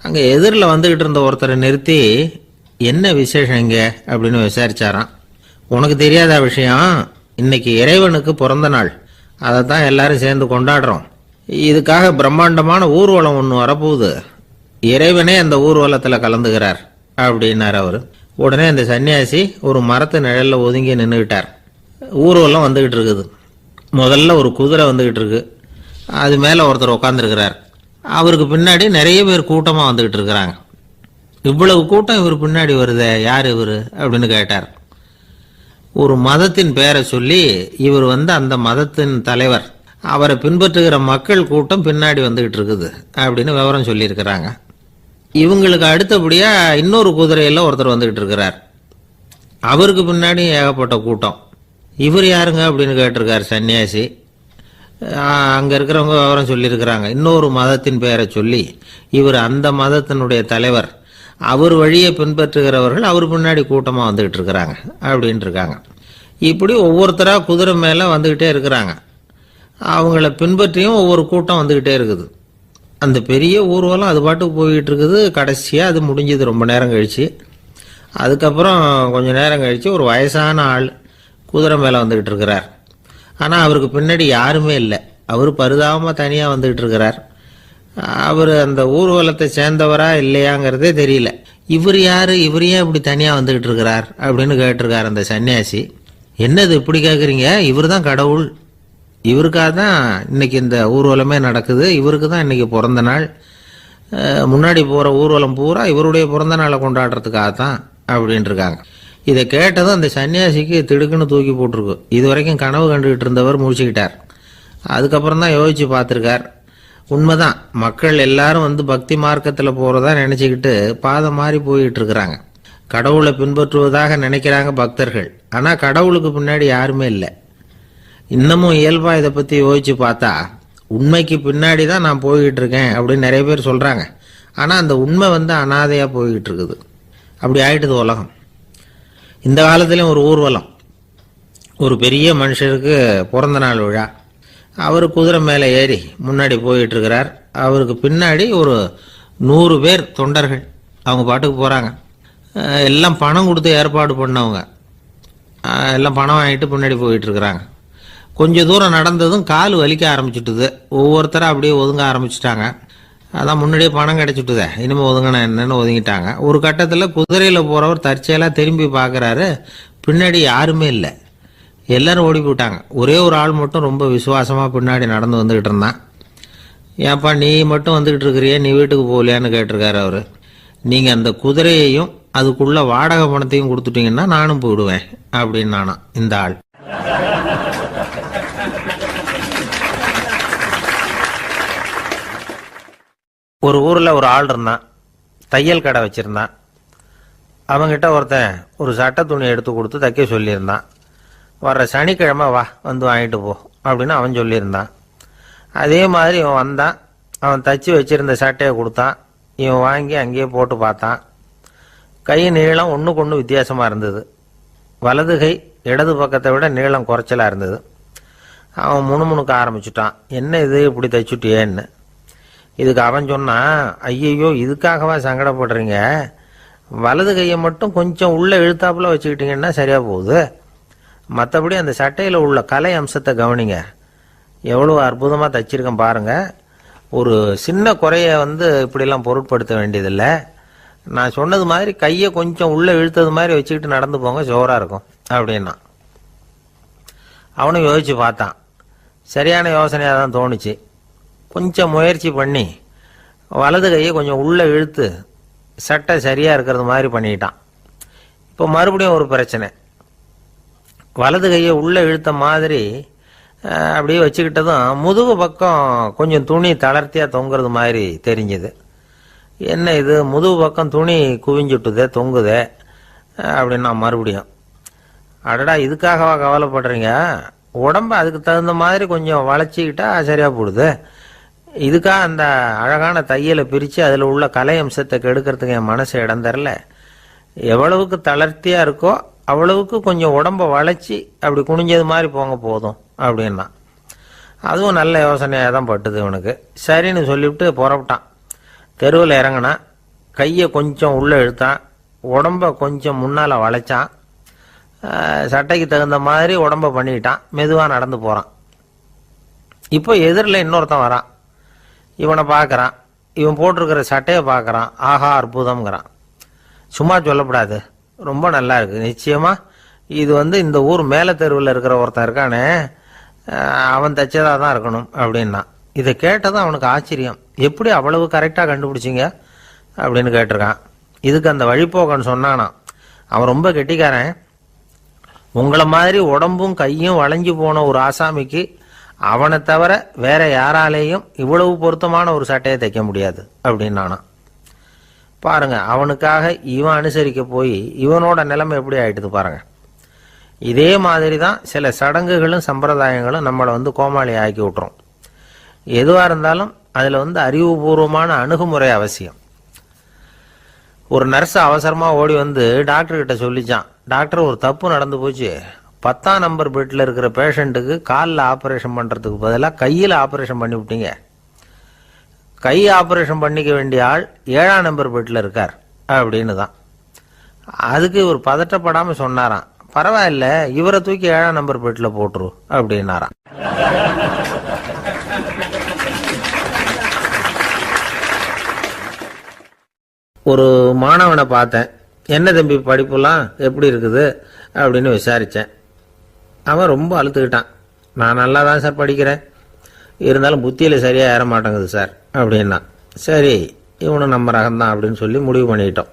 அங்க எதிரில் வந்துகிட்டு இருந்த ஒருத்தரை நிறுத்தி, என்ன விசேஷம் இங்க அப்படின்னு விசாரிச்சாராம். உனக்கு தெரியாத விஷயம், இன்னைக்கு இறைவனுக்கு பிறந்த நாள், அதை தான் எல்லாரும் சேர்ந்து கொண்டாடுறோம். இதுக்காக பிரம்மாண்டமான ஊர்வலம் ஒன்று வரப்போகுது. இறைவனே அந்த ஊர்வலத்தில் கலந்துகிறார் அப்படின்னார் அவர். உடனே அந்த சன்னியாசி ஒரு மரத்து நிழல்ல ஒதுங்கி நின்றுக்கிட்டார். ஊர்வலம் வந்துகிட்டு இருக்குது. முதல்ல ஒரு குதிரை வந்துகிட்டு இருக்கு. அது மேலே ஒருத்தர் உட்காந்துருக்கிறார். அவருக்கு பின்னாடி நிறைய பேர் கூட்டமாக வந்துகிட்டு இருக்கிறாங்க. இவ்வளவு கூட்டம் இவர் பின்னாடி வருதே, யார் இவர் அப்படின்னு கேட்டார். ஒரு மதத்தின் பெயரை சொல்லி, இவர் அந்த மதத்தின் தலைவர், அவரை பின்பற்றுகிற மக்கள் கூட்டம் பின்னாடி வந்துகிட்டு இருக்குது அப்படின்னு விவரம் சொல்லியிருக்கிறாங்க. இவங்களுக்கு அடுத்தபடியா இன்னொரு குதிரையில் ஒருத்தர் வந்துகிட்டு இருக்கிறார். அவருக்கு பின்னாடி ஏகப்பட்ட கூட்டம். இவர் யாருங்க அப்படின்னு கேட்டிருக்கார் சன்னியாசி. அங்கே இருக்கிறவங்க விவரம் சொல்லியிருக்கிறாங்க. இன்னொரு மதத்தின் பெயரை சொல்லி, இவர் அந்த மதத்தினுடைய தலைவர், அவர் வழியை பின்பற்றுகிறவர்கள் அவர் பின்னாடி கூட்டமாக வந்துகிட்டு இருக்கிறாங்க அப்படின்ட்டு இருக்காங்க. இப்படி ஒவ்வொருத்தராக குதிரை மேலே வந்துக்கிட்டே இருக்கிறாங்க. அவங்கள பின்பற்றியும் ஒவ்வொரு கூட்டம் வந்துக்கிட்டே இருக்குது. அந்த பெரிய ஊர்வலம் அது பாட்டுக்கு போய்கிட்டு இருக்குது. கடைசியாக அது முடிஞ்சது ரொம்ப நேரம் கழித்து. அதுக்கப்புறம் கொஞ்சம் நேரம் கழித்து ஒரு வயசான ஆள் குதிரை மேலே வந்துக்கிட்டு இருக்கிறார். ஆனால் அவருக்கு பின்னாடி யாருமே இல்லை. அவர் பரிதாபமாக தனியாக வந்துக்கிட்டு இருக்கிறார். அவர் அந்த ஊர்வலத்தை சேர்ந்தவரா இல்லையாங்கிறதே தெரியல. இவர் யார், இவர் ஏன் இப்படி தனியாக வந்துக்கிட்டு இருக்கிறார் அப்படின்னு கேட்டிருக்கார் அந்த சன்னியாசி. என்னது இப்படி கேட்குறீங்க? இவர் தான் கடவுள். இவருக்காக தான் இன்னைக்கு இந்த ஊர்வலமே நடக்குது. இவருக்கு தான் இன்னைக்கு பிறந்த நாள். முன்னாடி போகிற ஊர்வலம் பூரா இவருடைய பிறந்த நாளை கொண்டாடுறதுக்காக தான் அப்படின்ட்டு இருக்காங்க. இதை கேட்டதும் அந்த சன்னியாசிக்கு திடுக்குன்னு தூக்கி போட்டிருக்கு. இது வரைக்கும் கனவு கண்டுகிட்டு இருந்தவர் முடிச்சுக்கிட்டார். அதுக்கப்புறம் தான் யோசிச்சு பார்த்துருக்கார். உண்மைதான், மக்கள் எல்லாரும் பக்தி மார்க்கத்தில் போகிறதா நினச்சிக்கிட்டு பாதை மாறி போயிட்டு இருக்கிறாங்க. கடவுளை பின்பற்றுவதாக நினைக்கிறாங்க பக்தர்கள். ஆனால் கடவுளுக்கு பின்னாடி யாருமே இல்லை. இன்னமும் இயல்பாக இதை பற்றி யோசிச்சு பார்த்தா, உண்மைக்கு பின்னாடி தான் நான் போய்கிட்டு இருக்கேன் அப்படின்னு நிறைய பேர் சொல்கிறாங்க. ஆனால் அந்த உண்மை அனாதையாக போய்கிட்டு இருக்குது. அப்படி ஆயிட்டுது உலகம். இந்த காலத்துலேயும் ஒரு ஊர்வலம், ஒரு பெரிய மனுஷருக்கு பிறந்த நாள் விழா. அவர் குதிரை மேலே ஏறி முன்னாடி போயிட்டு இருக்கிறார். அவருக்கு பின்னாடி ஒரு 100 பேர் தொண்டர்கள் அவங்க பாட்டுக்கு போகிறாங்க. எல்லாம் பணம் கொடுத்து ஏற்பாடு பண்ணவங்க. எல்லாம் பணம் வாங்கிட்டு பின்னாடி போயிட்டு இருக்கிறாங்க. கொஞ்சம் தூரம் நடந்ததும் கால் வலிக்க ஆரம்பிச்சுட்டுது. ஒவ்வொருத்தராக அப்படியே ஒதுங்க ஆரம்பிச்சுட்டாங்க. அதான் முன்னாடியே பணம் கிடைச்சிட்டுதே, இனிமேல் ஒதுங்கினா என்னன்னு ஒதுங்கிட்டாங்க. ஒரு கட்டத்தில் குதிரையில் போகிறவர் தற்செயலாக திரும்பி பார்க்குறாரு. பின்னாடி யாருமே இல்லை. எல்லாரும் ஓடி போயிட்டாங்க. ஒரே ஒரு ஆள் மட்டும் ரொம்ப விசுவாசமாக பின்னாடி நடந்து வந்துக்கிட்டு இருந்தான். ஏன்ப்பா நீ மட்டும் வந்துக்கிட்டு இருக்கிறியே, நீ வீட்டுக்கு போகலையான்னு கேட்டிருக்காரு அவர். நீங்கள் அந்த குதிரையையும் அதுக்குள்ள வாடகை பணத்தையும் கொடுத்துட்டீங்கன்னா நானும் போயிடுவேன் அப்படின்னு நானாம் இந்த ஆள். ஒரு ஊரில் ஒரு ஆள் இருந்தான். தையல் கடை வச்சுருந்தான். அவங்கிட்ட ஒருத்தன் ஒரு சட்டை துணி எடுத்து கொடுத்து தைக்க சொல்லியிருந்தான். வர்ற சனிக்கிழமை வா, வாங்கிட்டு போ அப்படின்னு அவன் சொல்லியிருந்தான். அதே மாதிரி இவன் வந்தான். அவன் தச்சு வச்சிருந்த சட்டையை கொடுத்தான். இவன் வாங்கி அங்கேயே போட்டு பார்த்தான். கை நீளம் ஒன்றுக்கு ஒன்று வித்தியாசமாக இருந்தது. வலது கை இடது பக்கத்தை விட நீளம் குறைச்சலாக இருந்தது. அவன் முணுமுணுக்க ஆரம்பிச்சுட்டான். என்ன இது இப்படி தைச்சுட்டியேன்னு. இதுக்கு அவன் சொன்னான், ஐயையோ இதுக்காகவா சங்கடப்படுறீங்க, வலது கையை மட்டும் கொஞ்சம் உள்ளே இழுத்தாப்புல வச்சுக்கிட்டீங்கன்னா சரியாக போகுது. மற்றபடி அந்த சட்டையில் உள்ள கலை அம்சத்தை கவனிங்க. எவ்வளோ அற்புதமாக தைச்சிருக்கேன் பாருங்கள். ஒரு சின்ன குறைய இப்படிலாம் பொருட்படுத்த வேண்டியதில்லை. நான் சொன்னது மாதிரி கையை கொஞ்சம் உள்ளே இழுத்தது மாதிரி வச்சுக்கிட்டு நடந்து போங்க, ஜோராக இருக்கும் அப்படின்னா. அவனும் யோசித்து பார்த்தான். சரியான யோசனையாக தான் தோணுச்சு. கொஞ்சம் முயற்சி பண்ணி வலது கையை கொஞ்சம் உள்ளே இழுத்து சட்டை சரியாக இருக்கிறது மாதிரி பண்ணிட்டான். இப்போ மறுபடியும் ஒரு பிரச்சனை. வலது கையை உள்ளே இழுத்த மாதிரி அப்படியே வச்சுக்கிட்டதும் முதுகு பக்கம் கொஞ்சம் துணி தளர்த்தியாக தொங்குறது மாதிரி தெரிஞ்சுது. என்ன இது, முதுகு பக்கம் துணி குவிஞ்சுட்டுதே, தொங்குதே அப்படின்னா மறுபடியும், அடடா இதுக்காகவா கவலைப்படுறீங்க, உடம்பு அதுக்கு தகுந்த மாதிரி கொஞ்சம் வளைச்சிக்கிட்டா சரியாக போடுது. இதுக்காக அந்த அழகான தையலை பிரித்து அதில் உள்ள கலை அம்சத்தை கெடுக்கிறதுக்கு என் மனசு இடம் தரல. எவ்வளவுக்கு தளர்த்தியாக இருக்கோ அவ்வளவுக்கு கொஞ்சம் உடம்ப வளைச்சி அப்படி குனிஞ்சது மாதிரி போங்க போதும் அப்படின்னா. அதுவும் நல்ல யோசனையாக தான் பட்டுது இவனுக்கு. சரின்னு சொல்லிவிட்டு புறப்பட்டான். தெருவில் இறங்கினான். கையை கொஞ்சம் உள்ளே இழுத்தான். உடம்ப கொஞ்சம் முன்னால் வளைச்சான். சட்டைக்கு தகுந்த மாதிரி உடம்ப பண்ணிக்கிட்டான். மெதுவாக நடந்து போகிறான். இப்போ எதிரில் இன்னொருத்தன் வரான். இவனை பார்க்குறான். இவன் போட்டிருக்கிற சட்டையை பார்க்குறான். ஆஹா அற்புதம்ங்கிறான். சும்மா சொல்லக்கூடாது, ரொம்ப நல்லா இருக்குது. நிச்சயமாக இது இந்த ஊர் மேலே தெருவில் இருக்கிற ஒருத்தன் இருக்கானே, அவன் தைச்சதாக தான் இருக்கணும் அப்படின்னா. இதை கேட்டதும் அவனுக்கு ஆச்சரியம். எப்படி அவ்வளவு கரெக்டாக கண்டுபிடிச்சிங்க அப்படின்னு கேட்டிருக்கான். இதுக்கு அந்த வழிபோக்கன்னு சொன்னானா, அவன் ரொம்ப கெட்டிக்காரன். உங்களை மாதிரி உடம்பும் கையும் வளைஞ்சு போன ஒரு ஆசாமிக்கு அவனை தவிர வேற யாராலேயும் இவ்வளவு பொருத்தமான ஒரு சட்டையை தைக்க முடியாது அப்படின்னானா. பாருங்க, அவனுக்காக இவன் அனுசரிக்க போய் இவனோட நிலைமை எப்படி ஆயிட்டுது பாருங்க. இதே மாதிரி தான் சில சடங்குகளும் சம்பிரதாயங்களும் நம்மளை கோமாளி ஆக்கி விட்டுரும். எதுவாக இருந்தாலும் அதில் அறிவுபூர்வமான அணுகுமுறை அவசியம். ஒரு நர்ஸ் அவசரமாக ஓடி டாக்டர்கிட்ட சொல்லிச்சான், டாக்டர் ஒரு தப்பு நடந்து போச்சு, 10ஆம் நம்பர் பெட்டில் இருக்கிற பேஷண்ட்டுக்கு காலில் ஆப்ரேஷன் பண்ணுறதுக்கு பதிலாக கையில் ஆப்ரேஷன் பண்ணி விட்டீங்க. கை ஆப்ரேஷன் பண்ணிக்க வேண்டிய ஆள் 7ஆம் நம்பர் பெட்டில் இருக்கார் அப்படின்னு தான். அதுக்கு இவர் பதட்டப்படாமல் சொன்னாராம், பரவாயில்ல, இவரை தூக்கி 7ஆம் நம்பர் பெட்டில் போட்டுரு அப்படின்னாராம். ஒரு மாணவனை பார்த்தேன். என்ன தம்பி படிப்புலாம் எப்படி இருக்குது அப்படின்னு விசாரித்தேன். அவன் ரொம்ப அழுத்துக்கிட்டான். நான் நல்லா தான் சார் படிக்கிறேன், இருந்தாலும் புத்தியில் சரியாக ஏற மாட்டேங்குது சார் அப்படின்னா. சரி, இவனும் நம்ம ரகம்தான் அப்படின்னு சொல்லி முடிவு பண்ணிக்கிட்டோம்.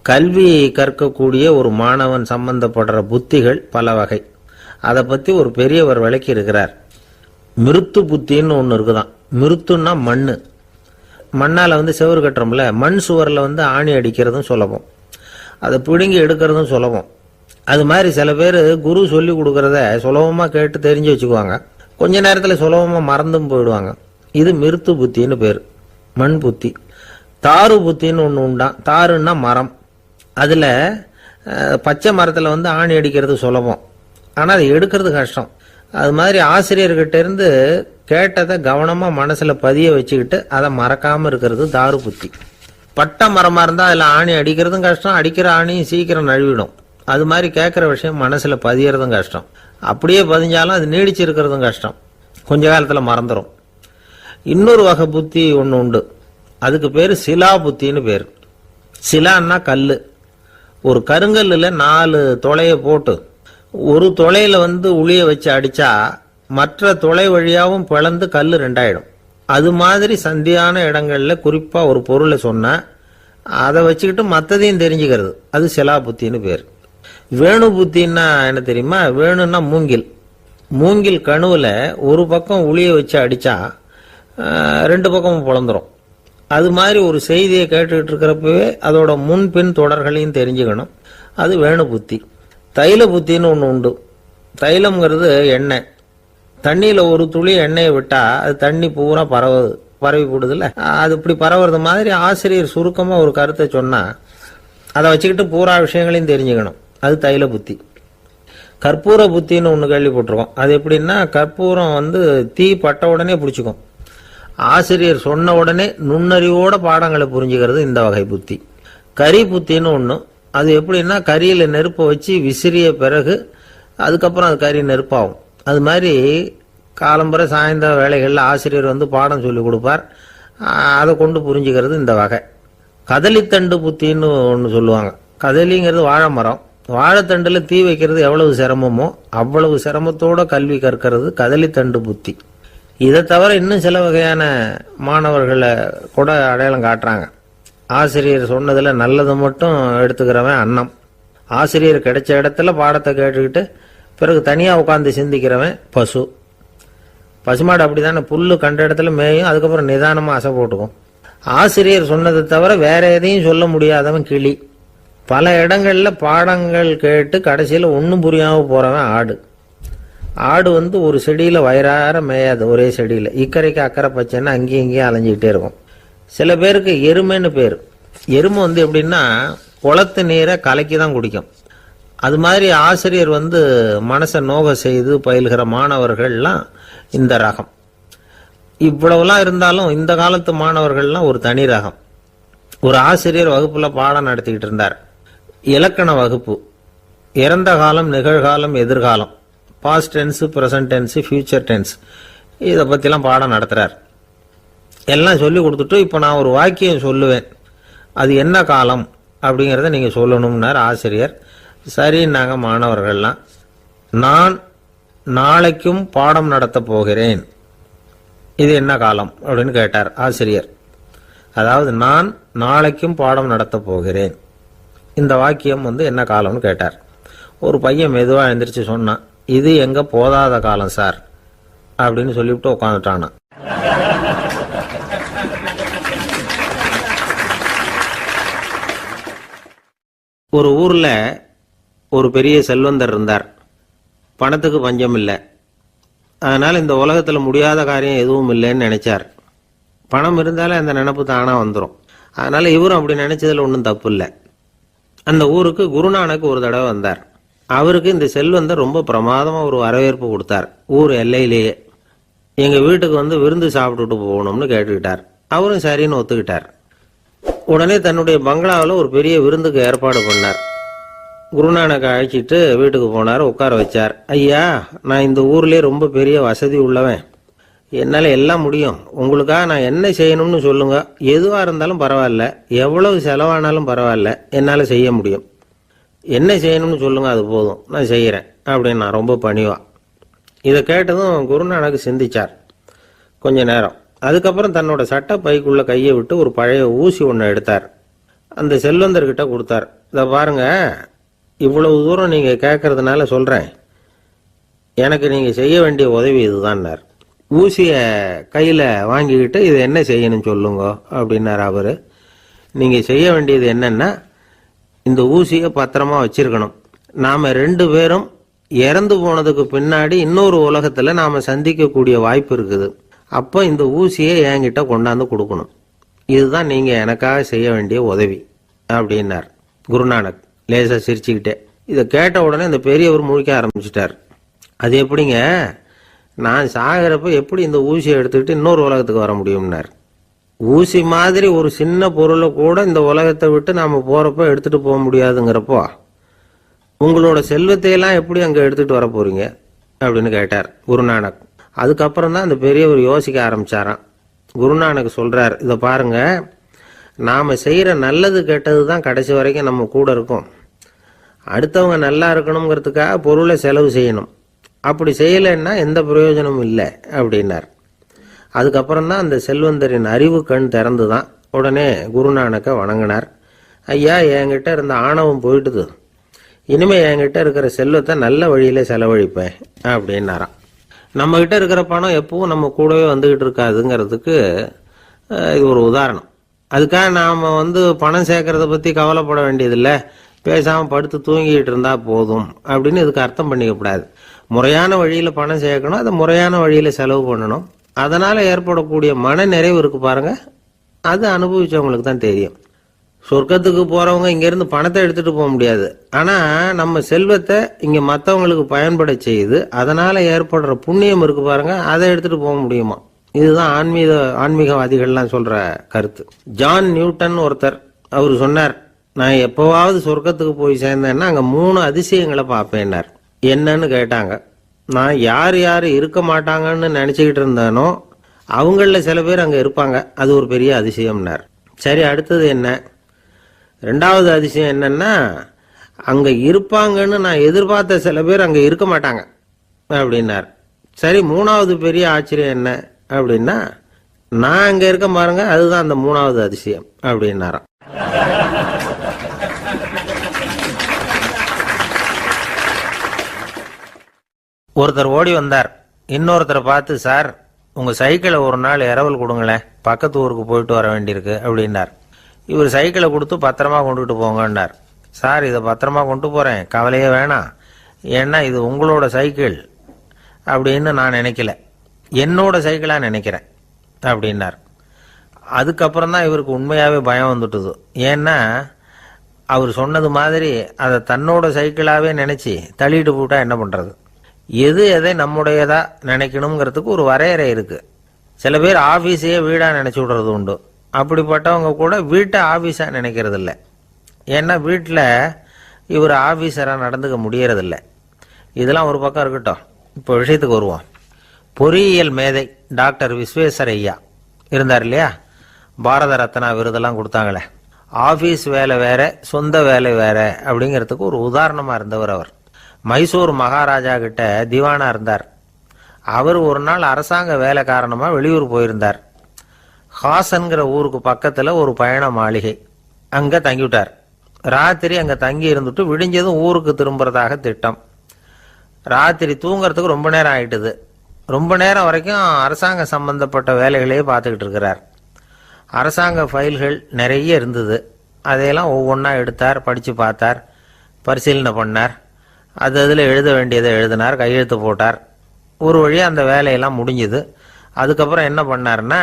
கல்வி கற்கக்கூடிய ஒரு மாணவன் சம்பந்தப்படுற புத்திகள் பல வகை. அதை பற்றி ஒரு பெரியவர் விளக்கி இருக்கிறார். மிருத்து புத்தின்னு ஒன்று இருக்குதான். மிருத்துன்னா மண்ணு. மண்ணால் செவரு கட்டுறோம்ல, மண் சுவரில் ஆணி அடிக்கிறதும் சுலபம், அதை பிடுங்கி எடுக்கிறதும் சுலபம். அது மாதிரி சில பேர் குரு சொல்லி கொடுக்கறத சுலபமாக கேட்டு தெரிஞ்சு வச்சுக்குவாங்க, கொஞ்ச நேரத்தில் சுலபமாக மறந்தும் போயிடுவாங்க. இது மிருத்து புத்தின்னு பேர், மண் புத்தி. தாரு புத்தின்னு ஒன்று உண்டான். தாருன்னா மரம். அதில் பச்சை மரத்தில் ஆணி அடிக்கிறது சுலபம், ஆனால் அதை எடுக்கிறது கஷ்டம். அது மாதிரி ஆசிரியர்கிட்ட இருந்து கேட்டதை கவனமாக மனசில் பதிய வச்சுக்கிட்டு அதை மறக்காமல் இருக்கிறது தாரு புத்தி. பட்ட மரமாக இருந்தால் அதில் ஆணி அடிக்கிறதும் கஷ்டம், அடிக்கிற ஆணியும் சீக்கிரம் நழுவிடும். அது மாதிரி கேட்குற விஷயம் மனசில் பதியறதும் கஷ்டம். அப்படியே பதிஞ்சாலும் அது நீடிச்சிருக்கிறதும் கஷ்டம், கொஞ்ச காலத்தில் மறந்துடும். இன்னொரு வகை புத்தி ஒன்று உண்டு, அதுக்கு பேர் சிலா புத்தின்னு பேர். சிலான்னா கல். ஒரு கருங்கல்லில் 4 துளையை போட்டு ஒரு துளையில உளிய வச்சு அடிச்சா மற்ற துளை வழியாகவும் பிளந்து கல் 2ஆயிடும். அது மாதிரி சந்தியான இடங்கள்ல குறிப்பா ஒரு பொருளை சொன்னா அதை வச்சுக்கிட்டு மற்றதையும் தெரிஞ்சுக்கிறது, அது சிலா புத்தின்னு பேர். வேணு புத்தின்னா என்ன தெரியுமா? வேணுன்னா மூங்கில். மூங்கில் கணுவில் ஒரு பக்கம் உளிய வச்சு அடிச்சா 2 பக்கமும் பிளந்துரும். அது மாதிரி ஒரு செய்தியை கேட்டுக்கிட்டு இருக்கிறப்பவே அதோட முன்பின் தொடர்களையும் தெரிஞ்சுக்கணும், அது வேணு புத்தி. தைல புத்தின்னு ஒன்று உண்டு. தைலம்ங்கிறது எண்ணெய். தண்ணியில் ஒரு துளி எண்ணெயை விட்டா அது தண்ணி பூரா பரவி போடுதுல்ல, அது இப்படி பரவுறது மாதிரி ஆசிரியர் சுருக்கமாக ஒரு கருத்தை சொன்னால் அதை வச்சுக்கிட்டு பூரா விஷயங்களையும் தெரிஞ்சுக்கணும், அது தைல புத்தி. கற்பூர புத்தின்னு ஒன்று கேள்விப்பட்டிருக்கோம். அது எப்படின்னா, கற்பூரம் தீ பட்ட உடனே பிடிச்சிக்கும். ஆசிரியர் சொன்ன உடனே நுண்ணறிவோட பாடங்களை புரிஞ்சுக்கிறது இந்த வகை புத்தி. கரி புத்தின்னு ஒன்று. அது எப்படின்னா, கரியில் நெருப்பை வச்சு விசிறிய பிறகு அதுக்கப்புறம் அது கறி நெருப்பாகும். அது மாதிரி காலம்பரை சாயந்தர வேலைகளில் ஆசிரியர் பாடம் சொல்லி கொடுப்பார், அதை கொண்டு புரிஞ்சுக்கிறது இந்த வகை. கதலித்தண்டு புத்தின்னு ஒன்று சொல்லுவாங்க. கதலிங்கிறது வாழை மரம். வாழைத்தண்டில் தீ வைக்கிறது எவ்வளவு சிரமமோ அவ்வளவு சிரமத்தோட கல்வி கற்கிறது கதலித்தண்டு புத்தி. இதை தவிர இன்னும் சில வகையான மாணவர்களை கூட அடையாளம் காட்டுறாங்க. ஆசிரியர் சொன்னதில் நல்லதை மட்டும் எடுத்துக்கிறவன் அன்னம். ஆசிரியர் கிடைச்ச இடத்துல பாடத்தை கேட்டுக்கிட்டு பிறகு தனியாக உட்காந்து சிந்திக்கிறவன் பசு. பசுமாடு அப்படி தானே, புல்லு கண்ட இடத்துல மேயும், அதுக்கப்புறம் நிதானமாக அசை போட்டுக்கும். ஆசிரியர் சொன்னதை தவிர வேற எதையும் சொல்ல முடியாதவன் கிளி. பல இடங்களில் பாடங்கள் கேட்டு கடைசியில் ஒன்றும் புரியாமல் போகிறவன் ஆடு. ஆடு ஒரு செடியில் வயிறார மேயாது, ஒரே செடியில். இக்கரைக்கு அக்கறை பச்சைன்னா அங்கேயும் இங்கேயும் அலைஞ்சிக்கிட்டே இருக்கும். சில பேருக்கு எருமைன்னு பேர். எருமை எப்படின்னா, குளத்து நீரை கலக்கி தான் குடிக்கும். அது மாதிரி ஆசிரியர் மனசை நோக செய்து பயில்கிற மாணவர்கள்லாம் இந்த ரகம். இவ்வளவுலாம் இருந்தாலும் இந்த காலத்து மாணவர்கள்லாம் ஒரு தனி ரகம். ஒரு ஆசிரியர் வகுப்புல பாடம் நடத்திக்கிட்டு இருந்தார். இலக்கண வகுப்பு. இறந்த காலம், நிகழ்காலம், எதிர்காலம், past tense, present tense, future tense, இதை பற்றிலாம் பாடம் நடத்துகிறார். எல்லாம் சொல்லி கொடுத்துட்டு இப்போ நான் ஒரு வாக்கியம் சொல்லுவேன், அது என்ன காலம் அப்படிங்கிறத நீங்கள் சொல்லணும்னார் ஆசிரியர். சரின்னாங்க மாணவர்கள்லாம். நான் நாளைக்கும் பாடம் நடத்த போகிறேன், இது என்ன காலம் அப்படின்னு கேட்டார் ஆசிரியர். அதாவது நான் நாளைக்கும் பாடம் நடத்த போகிறேன், இந்த வாக்கியம் என்ன காலம்னு கேட்டார். ஒரு பையன் மெதுவாக எழுந்திரிச்சு சொன்னான், இது எங்க போதாத காலம் சார் அப்படின்னு சொல்லிவிட்டு உட்காந்துட்டானா. ஒரு ஊர்ல ஒரு பெரிய செல்வந்தர் இருந்தார். பணத்துக்கு பஞ்சம் இல்லை. அதனால இந்த உலகத்துல முடியாத காரியம் எதுவும் இல்லைன்னு நினைச்சார். பணம் இருந்தாலே அந்த நினைப்பு தானா வந்துடும். அதனால இவரும் அப்படி நினைச்சதுல ஒன்றும் தப்பு இல்லை. அந்த ஊருக்கு குருநானக் ஒரு தடவை வந்தார். அவருக்கு இந்த செல்வந்தர் ரொம்ப பிரமாதமா ஒரு வரவேற்பு கொடுத்தார். ஊர் எல்லையிலேயே எங்க வீட்டுக்கு விருந்து சாப்பிட்டுட்டு போகணும்னு கேட்டுக்கிட்டார். அவரும் சரின்னு ஒத்துக்கிட்டார். உடனே தன்னுடைய பங்களாவில் ஒரு பெரிய விருந்துக்கு ஏற்பாடு பண்ணார். குருநானக் அழைச்சிட்டு வீட்டுக்கு போனார், உட்கார வச்சார். ஐயா, நான் இந்த ஊர்லயே ரொம்ப பெரிய வசதி உள்ளவன், என்னால் எல்லாம் முடியும். உங்களுக்காக நான் என்ன செய்யணும்னு சொல்லுங்க, எதுவாக இருந்தாலும் பரவாயில்ல, எவ்வளவு செலவானாலும் பரவாயில்ல, என்னால் செய்ய முடியும். என்ன செய்யணும்னு சொல்லுங்க, அது போதும், நான் செய்கிறேன் அப்படின்னு நான் ரொம்ப பணிவா. இதை கேட்டதும் குருநானக் சிந்திச்சார் கொஞ்ச நேரம். அதுக்கப்புறம் தன்னோட சட்டை பைக்குள்ள கையை விட்டு ஒரு பழைய ஊசி ஒன்று எடுத்தார். அந்த செல்வந்தர்கிட்ட கொடுத்தார். இதை பாருங்க, இவ்வளவு தூரம் நீங்கள் கேட்கறதுனால சொல்கிறேன், எனக்கு நீங்கள் செய்ய வேண்டிய உதவி இதுதான்னார். ஊசியை கையில் வாங்கிக்கிட்டு இது என்ன செய்யணும்னு சொல்லுங்க அப்படின்னார் அவர். நீங்கள் செய்ய வேண்டியது என்னன்னா, இந்த ஊசியை பத்திரமா வச்சிருக்கணும். நாம் 2 பேரும் இறந்து போனதுக்கு பின்னாடி இன்னொரு உலகத்தில் நாம் சந்திக்கக்கூடிய வாய்ப்பு இருக்குது. அப்போ இந்த ஊசியை என்கிட்ட கொண்டாந்து கொடுக்கணும். இதுதான் நீங்கள் எனக்காக செய்ய வேண்டிய உதவி அப்படின்னார் குருநானக் லேசாக சிரிச்சுக்கிட்டே. இதை கேட்ட உடனே இந்த பெரியவர் முழிக்க ஆரம்பிச்சிட்டார். அது எப்படிங்க, நான் சாகிறப்ப எப்படி இந்த ஊசியை எடுத்துக்கிட்டு இன்னொரு உலகத்துக்கு வர முடியும்னார். ஊசி மாதிரி ஒரு சின்ன பொருளை கூட இந்த உலகத்தை விட்டு நாம் போகிறப்ப எடுத்துகிட்டு போக முடியாதுங்கிறப்போ உங்களோட செல்வத்தையெல்லாம் எப்படி அங்கே எடுத்துகிட்டு வர போகிறீங்க அப்படின்னு கேட்டார் குருநானக். அதுக்கப்புறம் தான் அந்த பெரியவர் யோசிக்க ஆரம்பிச்சாராம். குருநானக் சொல்கிறார், இதை பாருங்க, நாம் செய்கிற நல்லது கெட்டது தான் கடைசி வரைக்கும் நம்ம கூட இருக்கும். அடுத்தவங்க நல்லா இருக்கணுங்கிறதுக்காக பொருளை செலவு செய்யணும். அப்படி செய்யலைன்னா எந்த பிரயோஜனமும் இல்லை அப்படின்னார். அதுக்கப்புறம் தான் அந்த செல்வந்தரின் அறிவு கண் திறந்து தான். உடனே குருநானக்கை வணங்கினார். ஐயா, என்கிட்ட இருந்த ஆணவம் போயிட்டுது, இனிமே என்கிட்ட இருக்கிற செல்வத்தை நல்ல வழியில செலவழிப்பேன் அப்படின்னாராம். நம்ம கிட்ட இருக்கிற பணம் எப்பவும் நம்ம கூடவே வந்துகிட்டு இருக்காதுங்கிறதுக்கு இது ஒரு உதாரணம். அதுக்காக நாம் பணம் சேர்க்கறத பற்றி கவலைப்பட வேண்டியதில்லை, பேசாமல் படுத்து தூங்கிட்டு இருந்தா போதும் அப்படின்னு இதுக்கு அர்த்தம் பண்ணிக்கப்படாது. முறையான வழியில் பணம் சேர்க்கணும், அதை முறையான வழியில் செலவு பண்ணணும். அதனால் ஏற்படக்கூடிய மன நிறைவு இருக்கு பாருங்க, அது அனுபவிச்சவங்களுக்கு தான் தெரியும். சொர்க்கத்துக்கு போகிறவங்க இங்கேருந்து பணத்தை எடுத்துகிட்டு போக முடியாது. ஆனால் நம்ம செல்வத்தை இங்கே மற்றவங்களுக்கு பயன்பட செய்து அதனால் ஏற்படுற புண்ணியம் இருக்கு பாருங்க, அதை எடுத்துகிட்டு போக முடியுமா. இதுதான் ஆன்மீகவாதிகள்லாம் சொல்கிற கருத்து. ஜான் நியூட்டன் ஒருத்தர், அவர் சொன்னார், நான் எப்போவாவது சொர்க்கத்துக்கு போய் சேர்ந்தேன்னா அங்கே 3 அதிசயங்களை பார்ப்பேன்னார். என்னன்னு கேட்டாங்க. நான் யார் யார் இருக்க மாட்டாங்கன்னு நினச்சிக்கிட்டு இருந்தேனோ அவங்களில் சில பேர் அங்கே இருப்பாங்க, அது ஒரு பெரிய அதிசயம்னார். சரி, அடுத்தது என்ன? 2வது அதிசயம் என்னன்னா, அங்கே இருப்பாங்கன்னு நான் எதிர்பார்த்த சில பேர் அங்கே இருக்க மாட்டாங்க அப்படின்னார். சரி, 3வது பெரிய ஆச்சரியம் என்ன அப்படின்னா, நான் அங்கே இருக்க பாருங்க, அதுதான் அந்த 3வது அதிசயம் அப்படின்னாராம். ஒருத்தர் ஓடி வந்தார். இன்னொருத்தரை பார்த்து, சார், உங்கள் சைக்கிளை ஒரு நாள் இரவல் கொடுங்களேன், பக்கத்து ஊருக்கு போயிட்டு வர வேண்டியிருக்கு அப்படின்னார். இவர் சைக்கிளை கொடுத்து பத்திரமா கொண்டுகிட்டு போங்கன்னார். சார், இதை பத்திரமா கொண்டு போகிறேன், கவலையே வேணாம், ஏன்னா இது உங்களோட சைக்கிள் அப்படின்னு நான் நினைக்கல, என்னோட சைக்கிளாக நினைக்கிறேன் அப்படின்னார். அதுக்கப்புறம் தான் இவருக்கு உண்மையாகவே பயம் வந்துட்டுது. ஏன்னா அவர் சொன்னது மாதிரி அதை தன்னோட சைக்கிளாகவே நினச்சி தள்ளிட்டு போட்டா என்ன பண்ணுறது? எது எதை நம்முடையதா நினைக்கணுங்கிறதுக்கு ஒரு வரையறை இருக்குது. சில பேர் ஆஃபீஸையே வீடாக நினச்சி விடுறது உண்டு. அப்படிப்பட்டவங்க கூட வீட்டை ஆஃபீஸாக நினைக்கிறது இல்லை. ஏன்னா வீட்டில் இவர் ஆஃபீஸராக நடந்துக்க முடியறதில்ல. இதெல்லாம் ஒரு பக்கம் இருக்கட்டும். இப்போ விஷயத்துக்கு வருவோம். பொறியியல் மேதை டாக்டர் விஸ்வேஸ்வரய்யா இருந்தார் இல்லையா, பாரத ரத்னா விருதெல்லாம் கொடுத்தாங்களே. ஆஃபீஸ் வேலை வேற, சொந்த வேலை வேற அப்படிங்கிறதுக்கு ஒரு உதாரணமாக இருந்தவர் அவர். மைசூர் மகாராஜா கிட்ட திவானா இருந்தார். அவர் ஒரு நாள் அரசாங்க வேலை காரணமாக வெளியூர் போயிருந்தார். ஹாசன்கிற ஊருக்கு பக்கத்தில் ஒரு பயண மாளிகை, அங்கே தங்கிவிட்டார். ராத்திரி அங்கே தங்கி இருந்துட்டு விடிஞ்சதும் ஊருக்கு திரும்புறதாக திட்டம். ராத்திரி தூங்கிறதுக்கு ரொம்ப நேரம் ஆயிட்டுது. ரொம்ப நேரம் வரைக்கும் அரசாங்க சம்பந்தப்பட்ட வேலைகளையே பார்த்துக்கிட்டு இருக்கிறார். அரசாங்க ஃபைல்கள் நிறைய இருந்தது. அதையெல்லாம் ஒவ்வொன்றா எடுத்தார், படித்து பார்த்தார், பரிசீலனை பண்ணார். அதில் எழுத வேண்டியதை எழுதினார், கையெழுத்து போட்டார். ஒரு வழியாக அந்த வேலையெல்லாம் முடிஞ்சுது. அதுக்கப்புறம் என்ன பண்ணார்னா,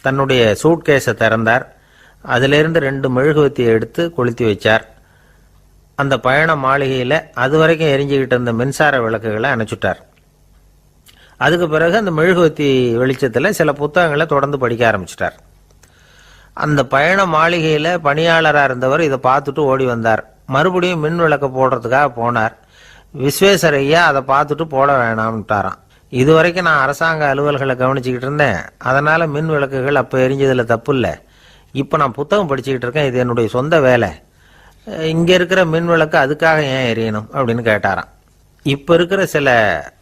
தன்னுடைய சூட்கேஸை திறந்தார். அதிலிருந்து 2 மெழுகுவத்தியை எடுத்து கொளுத்தி வச்சார். அந்த பயண மாளிகையில் அது வரைக்கும் எரிஞ்சுக்கிட்டு இருந்த மின்சார விளக்குகளை அணைச்சுட்டார். அதுக்கு பிறகு அந்த மெழுகுவத்தி வெளிச்சத்தில் சில புத்தகங்களை தொடர்ந்து படிக்க ஆரம்பிச்சிட்டார். அந்த பயண மாளிகையில் பணியாளராக இருந்தவர் இதை பார்த்துட்டு ஓடி வந்தார். மறுபடியும் மின் விளக்க போடுறதுக்காக போனார். விஸ்வேஸ்வரய்யா அதை பார்த்துட்டு போட வேணாம்ட்டாராம். இது வரைக்கும் நான் அரசாங்க அலுவல்களை கவனிச்சுக்கிட்டு இருந்தேன், அதனால் மின் விளக்குகள் அப்போ எரிஞ்சதில் தப்பு இல்லை. இப்போ நான் புத்தகம் படிச்சுக்கிட்டு இருக்கேன், இது என்னுடைய சொந்த வேலை. இங்கே இருக்கிற மின் விளக்கு அதுக்காக ஏன் எரியணும் அப்படின்னு கேட்டாராம். இப்போ இருக்கிற சில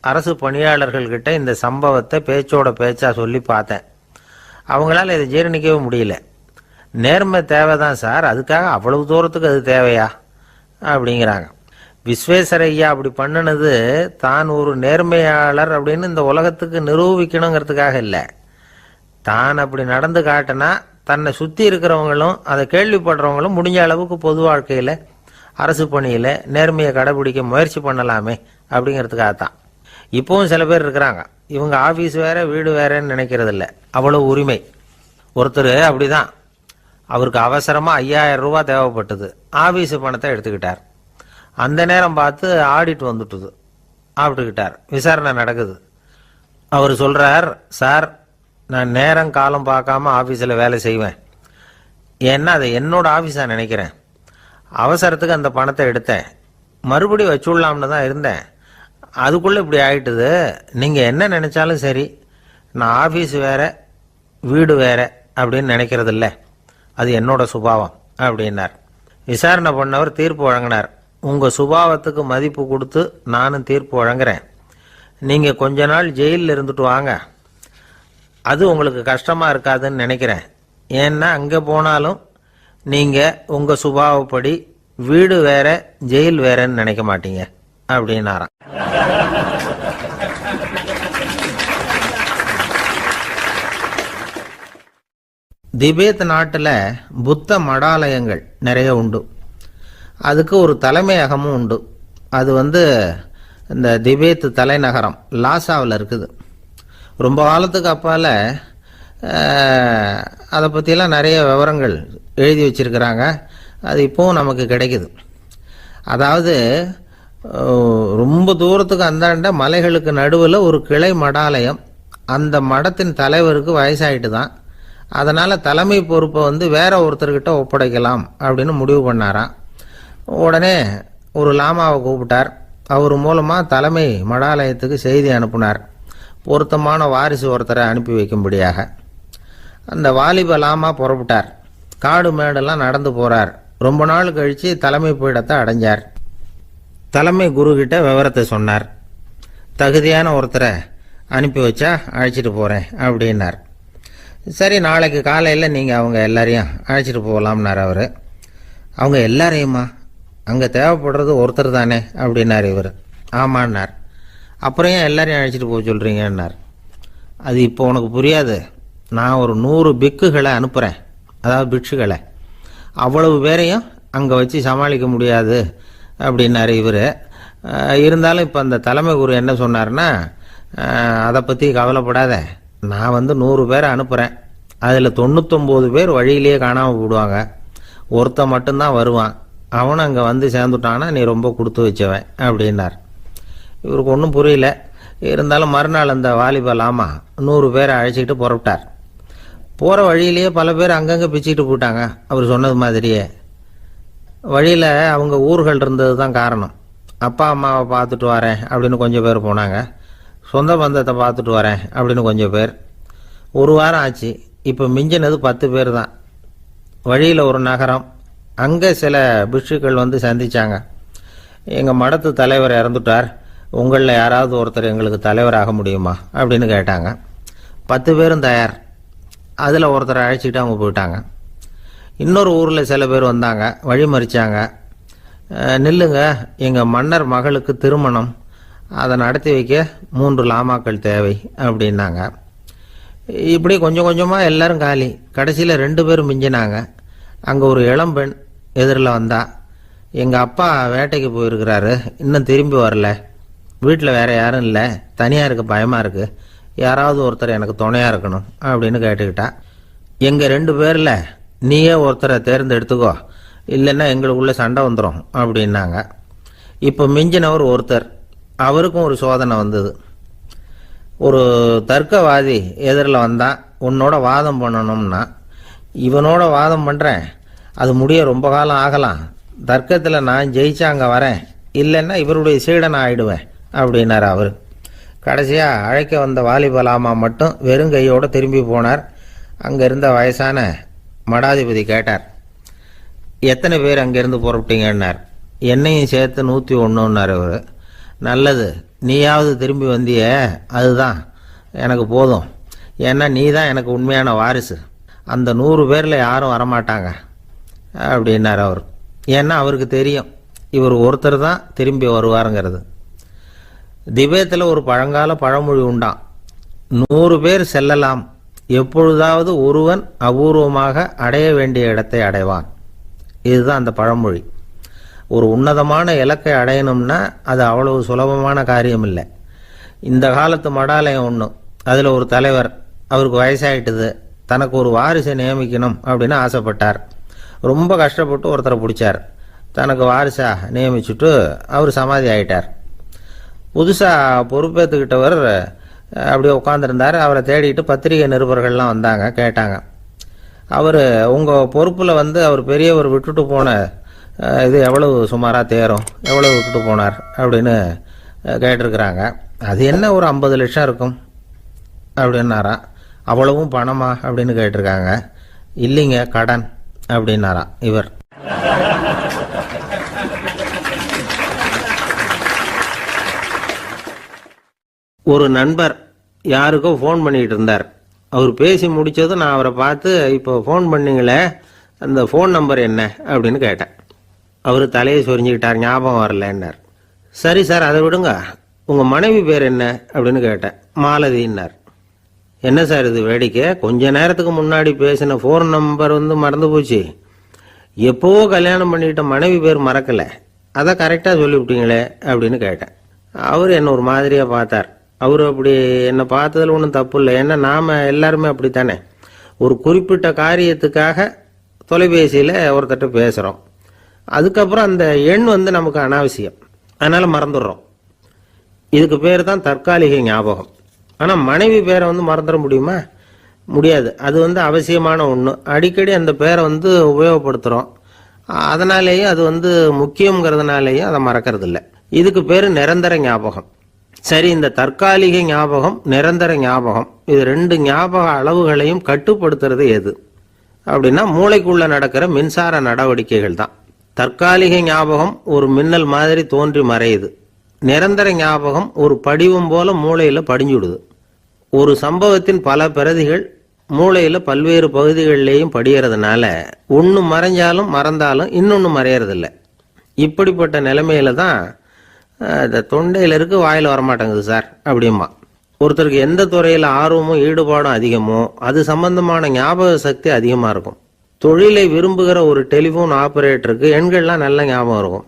அரசு பணியாளர்கள்கிட்ட இந்த சம்பவத்தை பேச்சோட பேச்சா சொல்லி பார்த்தேன். அவங்களால இதை ஜீரணிக்கவே முடியல. நேர்மை தேவைதான் சார், அதுக்காக அவ்வளவு தூரத்துக்கு அது தேவையா அப்படிங்கிறாங்க. விஸ்வேஸ்வரய்யா அப்படி பண்ணினது தான் ஒரு நேர்மையாளர் அப்படின்னு இந்த உலகத்துக்கு நிரூபிக்கணுங்கிறதுக்காக இல்லை. தான் அப்படி நடந்து காட்டினா தன்னை சுற்றி இருக்கிறவங்களும் அதை கேள்விப்படுறவங்களும் முடிஞ்ச அளவுக்கு பொது வாழ்க்கையில், அரசு பணியில் நேர்மையை கடைபிடிக்க முயற்சி பண்ணலாமே அப்படிங்கிறதுக்காகத்தான். இப்போவும் சில பேர் இருக்கிறாங்க, இவங்க ஆஃபீஸ் வேற வீடு வேறன்னு நினைக்கிறது இல்லை, அவ்வளோ உரிமை. ஒருத்தர் அப்படிதான், அவருக்கு அவசரமாக 5000 ரூபா தேவைப்பட்டது. ஆஃபீஸு பணத்தை எடுத்துக்கிட்டார். அந்த நேரம் பார்த்து ஆடிட் வந்துட்டுது. ஆப்பிட்டுக்கிட்டார். விசாரணை நடக்குது. அவர் சொல்கிறார், சார் நான் நேரம் காலம் பார்க்காம ஆஃபீஸில் வேலை செய்வேன். ஏன்னா அதை என்னோட ஆஃபீஸாக நினைக்கிறேன். அவசரத்துக்கு அந்த பணத்தை எடுத்தேன், மறுபடியும் வச்சுடலாம்னு தான் இருந்தேன். அதுக்குள்ளே இப்படி ஆயிட்டுது. நீங்கள் என்ன நினச்சாலும் சரி, நான் ஆஃபீஸ் வேற வீடு வேற அப்படின்னு நினைக்கிறது இல்லை, அது என்னோட சுபாவம் அப்படின்னார். விசாரணை பண்ணவர் தீர்ப்பு வழங்கினார். உங்கள் சுபாவத்துக்கு மதிப்பு கொடுத்து நானும் தீர்ப்பு வழங்குறேன். நீங்கள் கொஞ்ச நாள் ஜெயிலில் இருந்துட்டு வாங்க, அது உங்களுக்கு கஷ்டமாக இருக்காதுன்னு நினைக்கிறேன். ஏன்னா அங்கே போனாலும் நீங்கள் உங்கள் சுபாவப்படி வீடு வேற ஜெயில் வேறன்னு நினைக்க மாட்டீங்க அப்படின்னாராம். திபேத் நாட்டில் புத்த மடாலயங்கள் நிறைய உண்டு. அதுக்கு ஒரு தலைமையகமும் உண்டு. அது இந்த திபேத் தலைநகரம் லாசாவில் இருக்குது. ரொம்ப காலத்துக்கு அப்பால் அதை பற்றிலாம் நிறைய விவரங்கள் எழுதி வச்சிருக்கிறாங்க. அது இப்போவும் நமக்கு கிடைக்குது. அதாவது ரொம்ப தூரத்துக்கு அந்தாண்ட மலைகளுக்கு நடுவில் ஒரு கிளை மடாலயம். அந்த மடத்தின் தலைவருக்கு வயசாயிட்டு தான். அதனால் தலைமை பொறுப்பை வேற ஒருத்தர்கிட்ட ஒப்படைக்கலாம் அப்படின்னு முடிவு பண்ணாராம். உடனே ஒரு லாமாவை கூப்பிட்டார். அவர் மூலமாக தலைமை மடாலயத்துக்கு செய்தி அனுப்புனார், பொருத்தமான வாரிசு ஒருத்தரை அனுப்பி வைக்கும்படியாக. அந்த வாலிப லாமா புறப்பட்டார். காடு மேடெல்லாம் நடந்து போகிறார். ரொம்ப நாள் கழித்து தலைமை பீடத்தை அடைஞ்சார். தலைமை குருக்கிட்ட விவரத்தை சொன்னார். தகுதியான ஒருத்தரை அனுப்பி வச்சா அழைச்சிட்டு போகிறேன் அப்படின்னார். சரி, நாளைக்கு காலையில் நீங்கள் அவங்க எல்லாரையும் அழைச்சிட்டு போகலாம்னார் அவர். அவங்க எல்லாரையுமா? அங்கே தேவைப்படுறது ஒருத்தர் தானே அப்படின்னார் இவர். ஆமான்னார். அப்புறம் ஏன் எல்லாரையும் அழைச்சிட்டு போக சொல்கிறீங்கன்னார். அது இப்போ உனக்கு புரியாது. நான் ஒரு 100 பிக்குகளை அனுப்புகிறேன், அதாவது பிக்ஷுகளை. அவ்வளவு பேரையும் அங்கே வச்சு சமாளிக்க முடியாது அப்படின்னார் இவர். இருந்தாலும் இப்போ அந்த தலைமை குரு என்ன சொன்னார்னா, அதை பற்றி கவலைப்படாத, நான் 100 பேரை அனுப்புகிறேன். அதில் 99 பேர் வழியிலேயே காணாமல் போடுவாங்க, ஒருத்தன் மட்டும்தான் வருவான். அவனும் அங்கே வந்து சேர்ந்துட்டானா நீ ரொம்ப கொடுத்து வச்சவன் அப்படின்னார். இவருக்கு ஒன்றும் புரியல. இருந்தாலும் மறுநாள் அந்த வாலிபல் ஆமா 100 பேரை அழைச்சிக்கிட்டு புறப்பட்டார். போகிற வழியிலேயே பல பேர் அங்கங்கே பிச்சுக்கிட்டு போயிட்டாங்க. அவர் சொன்னது மாதிரியே வழியில் அவங்க ஊர்கள் இருந்தது தான் காரணம். அப்பா அம்மாவை பார்த்துட்டு வரேன் அப்படின்னு கொஞ்சம் பேர் போனாங்க. சொந்த பந்தத்தை பார்த்துட்டு வரேன் அப்படின்னு கொஞ்சம் பேர். ஒரு வாரம் ஆச்சு. இப்போ மிஞ்சினது 10 பேர் தான். வழியில் ஒரு நகரம். அங்கே சில பிஷுக்கள் வந்து சந்திச்சாங்க. எங்கள் மடத்து தலைவர் இறந்துட்டார், உங்களில் யாராவது ஒருத்தர் எங்களுக்கு தலைவராக முடியுமா அப்படின்னு கேட்டாங்க. 10 பேரும் தயார். அதில் ஒருத்தரை அழைச்சிட்டு அவங்க போயிட்டாங்க. இன்னொரு ஊரில் சில பேர் வந்தாங்க, வழி மறிச்சாங்க. நில்லுங்க, எங்கள் மன்னர் மகளுக்கு திருமணம், அதை நடத்தி வைக்க 3 லாமாக்கள் தேவை அப்படின்னாங்க. இப்படி கொஞ்சம் கொஞ்சமாக எல்லாரும் காலி. கடைசியில் 2 பேரும் மிஞ்சினாங்க. அங்கே ஒரு இளம்பெண் எதிரில் வந்தா, எங்கள் அப்பா வேட்டைக்கு போயிருக்கிறாரு, இன்னும் திரும்பி வரல, வீட்டில் வேற யாரும் இல்லை, தனியாக இருக்க பயமாக இருக்குது, யாராவது ஒருத்தர் எனக்கு துணையாக இருக்கணும் அப்படின்னு கேட்டுக்கிட்டா. எங்கள் 2 பேரில் நீயே ஒருத்தரை தேர்ந்தெடுத்துக்கோ, இல்லைன்னா எங்களுக்குள்ள சண்டை வந்துடும் அப்படின்னாங்க. இப்போ மிஞ்சினவர் ஒருத்தர். அவருக்கும் ஒரு சோதனை வந்தது. ஒரு தர்க்கவாதி எதிரில் வந்தான். உன்னோட வாதம் பண்ணணும்னா, இவனோட வாதம் பண்ணுறேன், அது முடிய ரொம்ப காலம் ஆகலாம், தர்க்கத்தில் நான் ஜெயிச்சா அங்கே வரேன், இல்லைன்னா இவருடைய சீடனை ஆயிடுவேன் அப்படின்னார் அவர். கடைசியாக அழைக்க வந்த வாலிபலாமா மட்டும் வெறும் கையோடு திரும்பி போனார். அங்கே இருந்த வயசான மடாதிபதி கேட்டார், எத்தனை பேர் அங்கேருந்து புறப்பட்டீங்கன்னார். என்னையும் சேர்த்து 101ன்னார் இவர். நல்லது, நீயாவது திரும்பி வந்திய, அதுதான் எனக்கு போதும், ஏன்னா நீ தான் எனக்கு உண்மையான வாரிசு, அந்த 100 பேரில் யாரும் வரமாட்டாங்க அப்படின்னார் அவர். ஏன்னா அவருக்கு தெரியும் இவர் ஒருத்தர் தான் திரும்பி வருவாருங்கிறது. திபேத்தில் ஒரு பழங்கால பழமொழி உண்டாம், 100 பேர் செல்லலாம், எப்பொழுதாவது ஒருவன் அபூர்வமாக அடைய வேண்டிய இடத்தை அடைவான். இதுதான் அந்த பழமொழி. ஒரு உன்னதமான இலக்கை அடையணும்னா அது அவ்வளவு சுலபமான காரியம் இல்லை. இந்த காலத்து மடாலயம் ஒன்று, அதில் ஒரு தலைவர், அவருக்கு வயசாயிட்டுது, தனக்கு ஒரு வாரிசை நியமிக்கணும் அப்படின்னு ஆசைப்பட்டார். ரொம்ப கஷ்டப்பட்டு ஒருத்தரை பிடிச்சார். தனக்கு வாரிசா நியமிச்சுட்டு அவர் சமாதி ஆயிட்டார். புதுசாக பொறுப்பேற்றுக்கிட்டவர் அப்படியே உட்காந்துருந்தார். அவரை தேடிட்டு பத்திரிகை நிருபர்கள்லாம் வந்தாங்க, கேட்டாங்க. அவர் உங்கள் பொறுப்பில் வந்து அவர் பெரியவர் விட்டுட்டு போன இது எவ்வளவு சுமாராக தேரும், எவ்வளவு விட்டுட்டு போனார் அப்படின்னு கேட்டிருக்கிறாங்க. அது என்ன ஒரு 50 லட்சம் இருக்கும் அப்படின்னாராம். அவ்வளவும் பணமா அப்படின்னு கேட்டிருக்காங்க. இல்லைங்க, கடன் அப்படின்னாராம் இவர். ஒரு நண்பர் யாருக்கோ ஃபோன் பண்ணிகிட்டு இருந்தார். அவர் பேசி முடித்ததும் நான் அவரை பார்த்து, இப்போ ஃபோன் பண்ணிங்களே, அந்த ஃபோன் நம்பர் என்ன அப்படின்னு கேட்டேன். அவர் தலையை சொரிஞ்சுக்கிட்டார், ஞாபகம் வரலன்னார். சரி சார், அதை விடுங்க, உங்கள் மனைவி பேர் என்ன அப்படின்னு கேட்டேன். மாலதின்னார். என்ன சார் இது வேடிக்கை, கொஞ்ச நேரத்துக்கு முன்னாடி பேசின ஃபோன் நம்பர் வந்து மறந்து போச்சு, எப்போவோ கல்யாணம் பண்ணிக்கிட்ட மனைவி பேர் மறக்கலை, அதை கரெக்டாக சொல்லிவிட்டீங்களே அப்படின்னு கேட்டேன். அவர் என்ன ஒரு மாதிரியாக பார்த்தார். அவர் அப்படி என்னை பார்த்ததில் ஒன்றும் தப்பு இல்லை, ஏன்னா நாம் எல்லாருமே அப்படித்தானே, ஒரு குறிப்பிட்ட காரியத்துக்காக தொலைபேசியில் ஒருத்தட்ட பேசுகிறோம், அதுக்கப்புறம் அந்த எண் வந்து நமக்கு அனாவசியம், அதனால் மறந்துடுறோம். இதுக்கு பேர் தான் தற்காலிக ஞாபகம். ஆனால் மனைவி பேரை வந்து மறந்துட முடியுமா? முடியாது. அது வந்து அவசியமான ஒன்று. அடிக்கடி அந்த பேரை வந்து உபயோகப்படுத்துகிறோம், அதனாலேயும் அது வந்து முக்கியங்கிறதுனாலேயும் அதை மறக்கிறது இல்லை. இதுக்கு பேர் நிரந்தர ஞாபகம். சரி, இந்த தற்காலிக ஞாபகம், நிரந்தர ஞாபகம், இது 2 ஞாபக அளவுகளையும் கட்டுப்படுத்துறது எது அப்படின்னா மூளைக்குள்ள நடக்கிற மின்சார நடவடிக்கைகள் தான். தற்காலிக ஞாபகம் ஒரு மின்னல் மாதிரி தோன்றி மறையுது. நிரந்தர ஞாபகம் ஒரு படிவம் போல மூளையில் படிஞ்சுடுது. ஒரு சம்பவத்தின் பல பிரதிகள் மூளையில் பல்வேறு பகுதிகளிலேயும் படிகிறதுனால ஒன்று மறைஞ்சாலும் மறந்தாலும் இன்னொன்று மறையறதில்லை. இப்படிப்பட்ட நிலைமையில தான் இந்த தொண்டையில் இருக்கு, வாயில் வரமாட்டேங்குது சார் அப்படிமா. ஒருத்தருக்கு எந்த துறையில் ஆர்வமும் ஈடுபாடும் அதிகமோ அது சம்பந்தமான ஞாபக சக்தி அதிகமாக இருக்கும். தொழிலை விரும்புகிற ஒரு டெலிஃபோன் ஆபரேட்டருக்கு எண்கள்லாம் நல்ல ஞாபகம் இருக்கும்.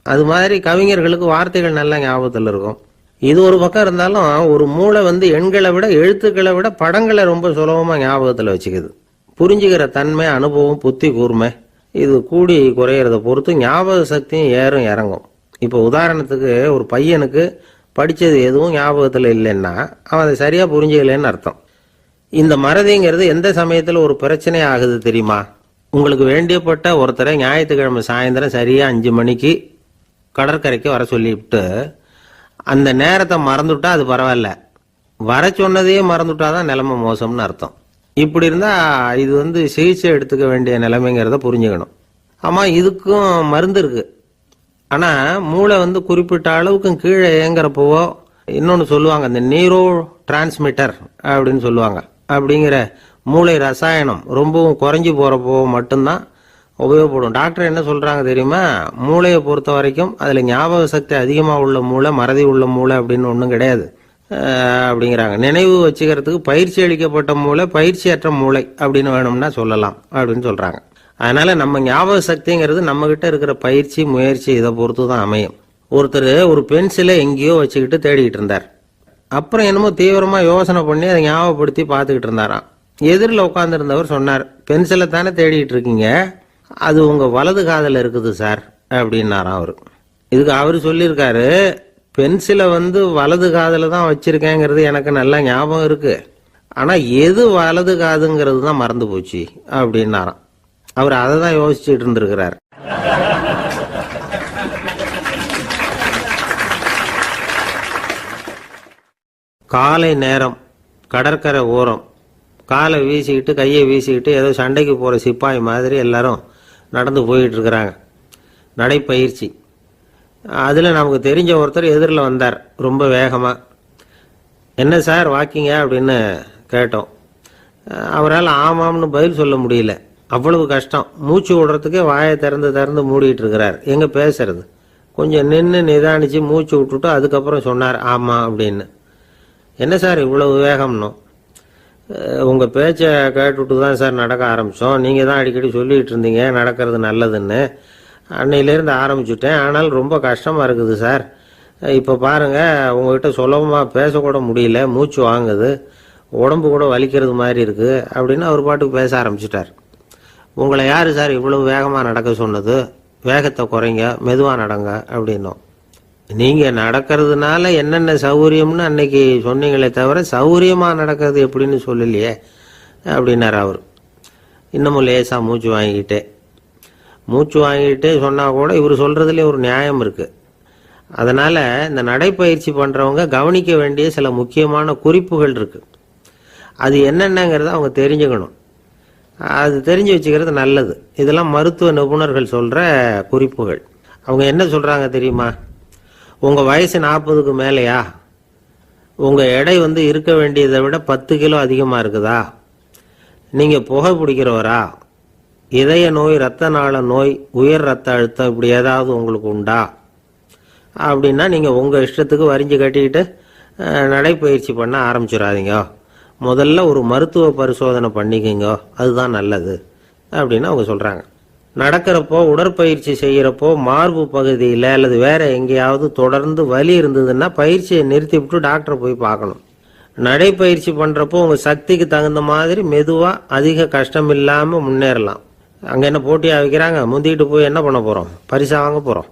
அது மாதிரி கவிஞர்களுக்கு வார்த்தைகள் நல்ல ஞாபகத்தில் இருக்கும். இது ஒரு பக்கம் இருந்தாலும் ஒரு மூளை வந்து எண்களை விட எழுத்துக்களை விட படங்களை ரொம்ப சுலபமாக ஞாபகத்தில் வச்சுக்குது. புரிஞ்சுக்கிற தன்மை, அனுபவம், புத்தி கூர்மை இது கூடி குறையிறத பொறுத்து ஞாபக சக்தியும் ஏறும் இறங்கும். இப்போ உதாரணத்துக்கு ஒரு பையனுக்கு படித்தது எதுவும் ஞாபகத்தில் இல்லைன்னா அவன் அதை சரியாக புரிஞ்சுக்கலன்னு அர்த்தம். இந்த மறதிங்கிறது எந்த சமயத்தில் ஒரு பிரச்சனை ஆகுது தெரியுமா? உங்களுக்கு வேண்டியப்பட்ட ஒருத்தரை ஞாயிற்றுக்கிழமை சாயந்தரம் சரியாக 5 மணிக்கு கடற்கரைக்கு வர சொல்லிவிட்டு அந்த நேரத்தை மறந்துவிட்டா அது பரவாயில்ல, வர சொன்னதையே மறந்துவிட்டா தான் நிலைமை மோசம்னு அர்த்தம். இப்படி இருந்தால் இது சிகிச்சை எடுத்துக்க வேண்டிய நிலைமைங்கிறத புரிஞ்சுக்கணும். ஆமாம், இதுக்கும் மருந்து இருக்கு. ஆனால் மூளை குறிப்பிட்ட அளவுக்கும் கீழே இயங்குறப்போவோ இன்னொன்று சொல்லுவாங்க, இந்த நியூரோ டிரான்ஸ்மிட்டர் அப்படின்னு சொல்லுவாங்க. அப்படிங்கிற மூளை ரசாயனம் ரொம்பவும் குறைஞ்சி போகிறப்போ மட்டும்தான் உபயோகப்படும். டாக்டர் என்ன சொல்கிறாங்க தெரியுமா? மூளையை பொறுத்த வரைக்கும் அதில் ஞாபக சக்தி அதிகமாக உள்ள மூளை, மறதி உள்ள மூளை அப்படின்னு ஒன்றும் கிடையாது அப்படிங்கிறாங்க. நினைவு வச்சுக்கிறதுக்கு பயிற்சி அளிக்கப்பட்ட மூளை, பயிற்சியற்ற மூளை அப்படின்னு வேணும்னா சொல்லலாம் அப்படின்னு சொல்கிறாங்க. அதனால நம்ம ஞாபக சக்திங்கிறது நம்ம கிட்ட இருக்கிற பயிற்சி, முயற்சி இதை பொறுத்து தான் அமையும். ஒருத்தர் ஒரு பென்சிலை எங்கேயோ வச்சுக்கிட்டு தேடிக்கிட்டு இருந்தார். அப்புறம் என்னமோ தீவிரமா யோசனை பண்ணி அதை ஞாபகப்படுத்தி பார்த்துக்கிட்டு இருந்தாராம். எதிரில் உட்காந்துருந்தவர் சொன்னார், பென்சிலை தானே தேடிட்டு இருக்கீங்க, அது உங்க வலது காதில் இருக்குது சார் அப்படின்னாராம் அவரு. இதுக்கு அவர் சொல்லியிருக்காரு, பென்சிலை வலது காதில் தான் வச்சிருக்கேங்கிறது எனக்கு நல்லா ஞாபகம் இருக்கு, ஆனா எது வலது காதுங்கிறது தான் மறந்து போச்சு அப்படின்னாராம். அவர் அதை தான் யோசிச்சுட்டு இருந்திருக்கிறார். காலை நேரம் கடற்கரை ஓரம் காலை வீசிக்கிட்டு கையை வீசிக்கிட்டு ஏதோ சண்டைக்கு போகிற சிப்பாய் மாதிரி எல்லாரும் நடந்து போயிட்டு இருக்கிறாங்க. நடைப்பயிற்சி. அதில் நமக்கு தெரிஞ்ச ஒருத்தர் எதிரில் வந்தார் ரொம்ப வேகமாக. என்ன சார் வாக்கிங்க அப்படின்னு கேட்டோம். அவரால் ஆமாம்னு பதில் சொல்ல முடியல, அவ்வளவு கஷ்டம். மூச்சு விடுறதுக்கே வாயை திறந்து மூடிட்டு இருக்கிறார். எங்கே பேசுறது? கொஞ்சம் நின்று நிதானிச்சு மூச்சு விட்டுட்டு அதுக்கப்புறம் சொன்னார் ஆமாம் அப்படின்னு. என்ன சார் இவ்வளவு வேகம்னோம்? உங்கள் பேச்சை கேட்டுவிட்டு தான் சார் நடக்க ஆரம்பித்தோம். நீங்கள் தான் அடிக்கடி சொல்லிகிட்டு இருந்தீங்க நடக்கிறது நல்லதுன்னு. அன்னையிலேருந்து ஆரம்பிச்சுட்டேன், ஆனால் ரொம்ப கஷ்டமாக இருக்குது சார். இப்போ பாருங்கள், உங்கள்கிட்ட சுலபமாக பேசக்கூட முடியல, மூச்சு வாங்குது, உடம்பு கூட வலிக்கிறது மாதிரி இருக்குது அப்படின்னு அவர் பாட்டுக்கு பேச ஆரம்பிச்சிட்டார். உங்களை யார் சார் இவ்வளவு வேகமாக நடக்க சொன்னது? வேகத்தை குறைங்க, மெதுவாக நடங்க அப்படின்னோம். நீங்கள் நடக்கிறதுனால என்னென்ன சௌகரியம்னு அன்னைக்கு சொன்னீங்களே தவிர சௌகரியமாக நடக்கிறது எப்படின்னு சொல்லலையே அப்படின்னார் அவர். இன்னமும் லேசாக மூச்சு வாங்கிக்கிட்டே சொன்னால் கூட இவர் சொல்கிறதுலேயே ஒரு நியாயம் இருக்குது. அதனால் இந்த நடைப்பயிற்சி பண்ணுறவங்க கவனிக்க வேண்டிய சில முக்கியமான குறிப்புகள் இருக்குது. அது என்னென்னங்கிறத அவங்க தெரிஞ்சுக்கணும். அது தெரிஞ்சு வச்சுக்கிறது நல்லது. இதெல்லாம் மருத்துவ நிபுணர்கள் சொல்கிற குறிப்புகள். அவங்க என்ன சொல்கிறாங்க தெரியுமா? உங்கள் வயசு 40க்கு மேலேயா? உங்கள் எடை இருக்க வேண்டியதை விட 10 கிலோ அதிகமாக இருக்குதா? நீங்கள் புகை பிடிக்கிறவரா? இதய நோய், இரத்த நாள நோய், உயர் ரத்த அழுத்தம் இப்படி ஏதாவது உங்களுக்கு உண்டா? அப்படின்னா நீங்கள் உங்கள் இஷ்டத்துக்கு வரிஞ்சு கட்டிக்கிட்டு நடைப்பயிற்சி பண்ண ஆரம்பிச்சிடாதீங்க. முதல்ல ஒரு மருத்துவ பரிசோதனை பண்ணிக்கோங்க, அதுதான் நல்லது அப்படின்னு அவங்க சொல்கிறாங்க. நடக்கிறப்போ, உடற்பயிற்சி செய்கிறப்போ மார்பு பகுதியில் அல்லது வேற எங்கேயாவது தொடர்ந்து வலி இருந்ததுன்னா பயிற்சியை நிறுத்திவிட்டு டாக்டரை போய் பார்க்கணும். நடைப்பயிற்சி பண்ணுறப்போ உங்கள் சக்திக்கு தகுந்த மாதிரி மெதுவாக அதிக கஷ்டம் இல்லாமல் முன்னேறலாம். அங்கே என்ன போட்டியாக வைக்கிறாங்க? முந்திக்கிட்டு போய் என்ன பண்ண போகிறோம்? பரிசா வாங்க போகிறோம்.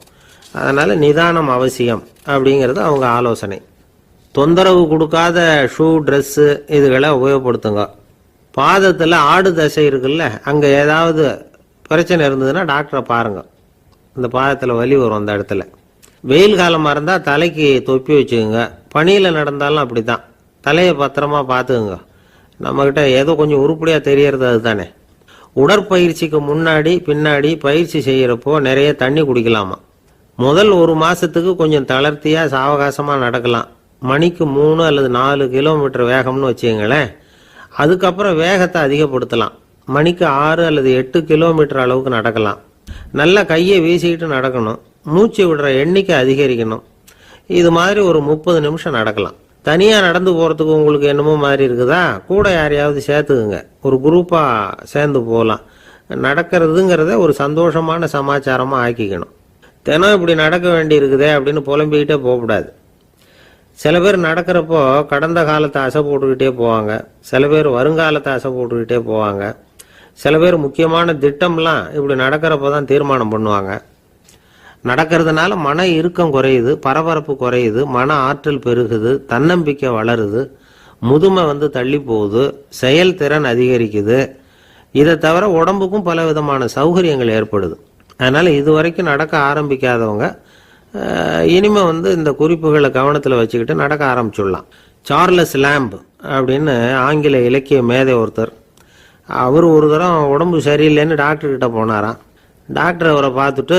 அதனால் நிதானம் அவசியம் அப்படிங்கிறது அவங்க ஆலோசனை. தொந்தரவு கொடுக்காத ஷூ, ட்ரெஸ்ஸு இதுகளை உபயோகப்படுத்துங்க. பாதத்தில் ஆடு தசை இருக்குல்ல, அங்கே ஏதாவது பிரச்சனை இருந்ததுன்னா டாக்டரை பாருங்கள். இந்த பாதத்தில் வலி வரும் அந்த இடத்துல. வெயில் காலமாக இருந்தால் தலைக்கு தொப்பி வச்சுக்கோங்க. பனியில் நடந்தாலும் அப்படி தான், தலையை பத்திரமா பார்த்துக்குங்க. நம்மக்கிட்ட ஏதோ கொஞ்சம் உருப்படியாக தெரியறது அதுதானே. உடற்பயிற்சிக்கு முன்னாடி பின்னாடி பயிற்சி செய்கிறப்போ நிறைய தண்ணி குடிக்கலாமா. முதல் 1 மாதத்துக்கு கொஞ்சம் தளர்த்தியாக சாவகாசமாக நடக்கலாம். மணிக்கு 3 அல்லது 4 கிலோமீட்டர் வேகம்னு வச்சுங்களேன். அதுக்கப்புறம் வேகத்தை அதிகப்படுத்தலாம். மணிக்கு 6 அல்லது 8 கிலோமீட்டர் அளவுக்கு நடக்கலாம். நல்லா கையை வீசிக்கிட்டு நடக்கணும். மூச்சு விடுற எண்ணிக்கை அதிகரிக்கணும். இது மாதிரி ஒரு 30 நிமிஷம் நடக்கலாம். தனியாக நடந்து போகிறதுக்கு உங்களுக்கு என்னமோ மாதிரி இருக்குதா? கூட யாரையாவது சேர்த்துக்குங்க, ஒரு குரூப்பாக சேர்ந்து போகலாம். நடக்கிறதுங்கிறத ஒரு சந்தோஷமான சமாச்சாரமாக ஆக்கிக்கணும். தினம் இப்படி நடக்க வேண்டி இருக்குதே அப்படின்னு புலம்பிக்கிட்டே போகக்கூடாது. சில பேர் நடக்கிறப்போ கடந்த காலத்தை அசை போட்டுக்கிட்டே போவாங்க, சில பேர் வருங்காலத்தை அசை போட்டுக்கிட்டே போவாங்க. சில பேர் முக்கியமான திட்டம்லாம் இப்படி நடக்கிறப்ப தான் தீர்மானம் பண்ணுவாங்க. நடக்கிறதுனால மன இறுக்கம் குறையுது, பரபரப்பு குறையுது, மன ஆற்றல் பெருகுது, தன்னம்பிக்கை வளருது, முதுமை தள்ளி போகுது, செயல்திறன் அதிகரிக்குது. இதை தவிர உடம்புக்கும் பல விதமான சௌகரியங்கள் ஏற்படுது. அதனால இதுவரைக்கும் நடக்க ஆரம்பிக்காதவங்க இனிமே இந்த குறிப்புகளை கவனத்தில் வச்சுக்கிட்டு நடக்க ஆரம்பிச்சுடலாம். சார்லஸ் லேம்ப் அப்படின்னு ஆங்கில இலக்கிய மேதை ஒருத்தர், அவர் ஒரு தரம் உடம்பு சரியில்லைன்னு டாக்டர்கிட்ட போனாராம். டாக்டர் அவரை பார்த்துட்டு,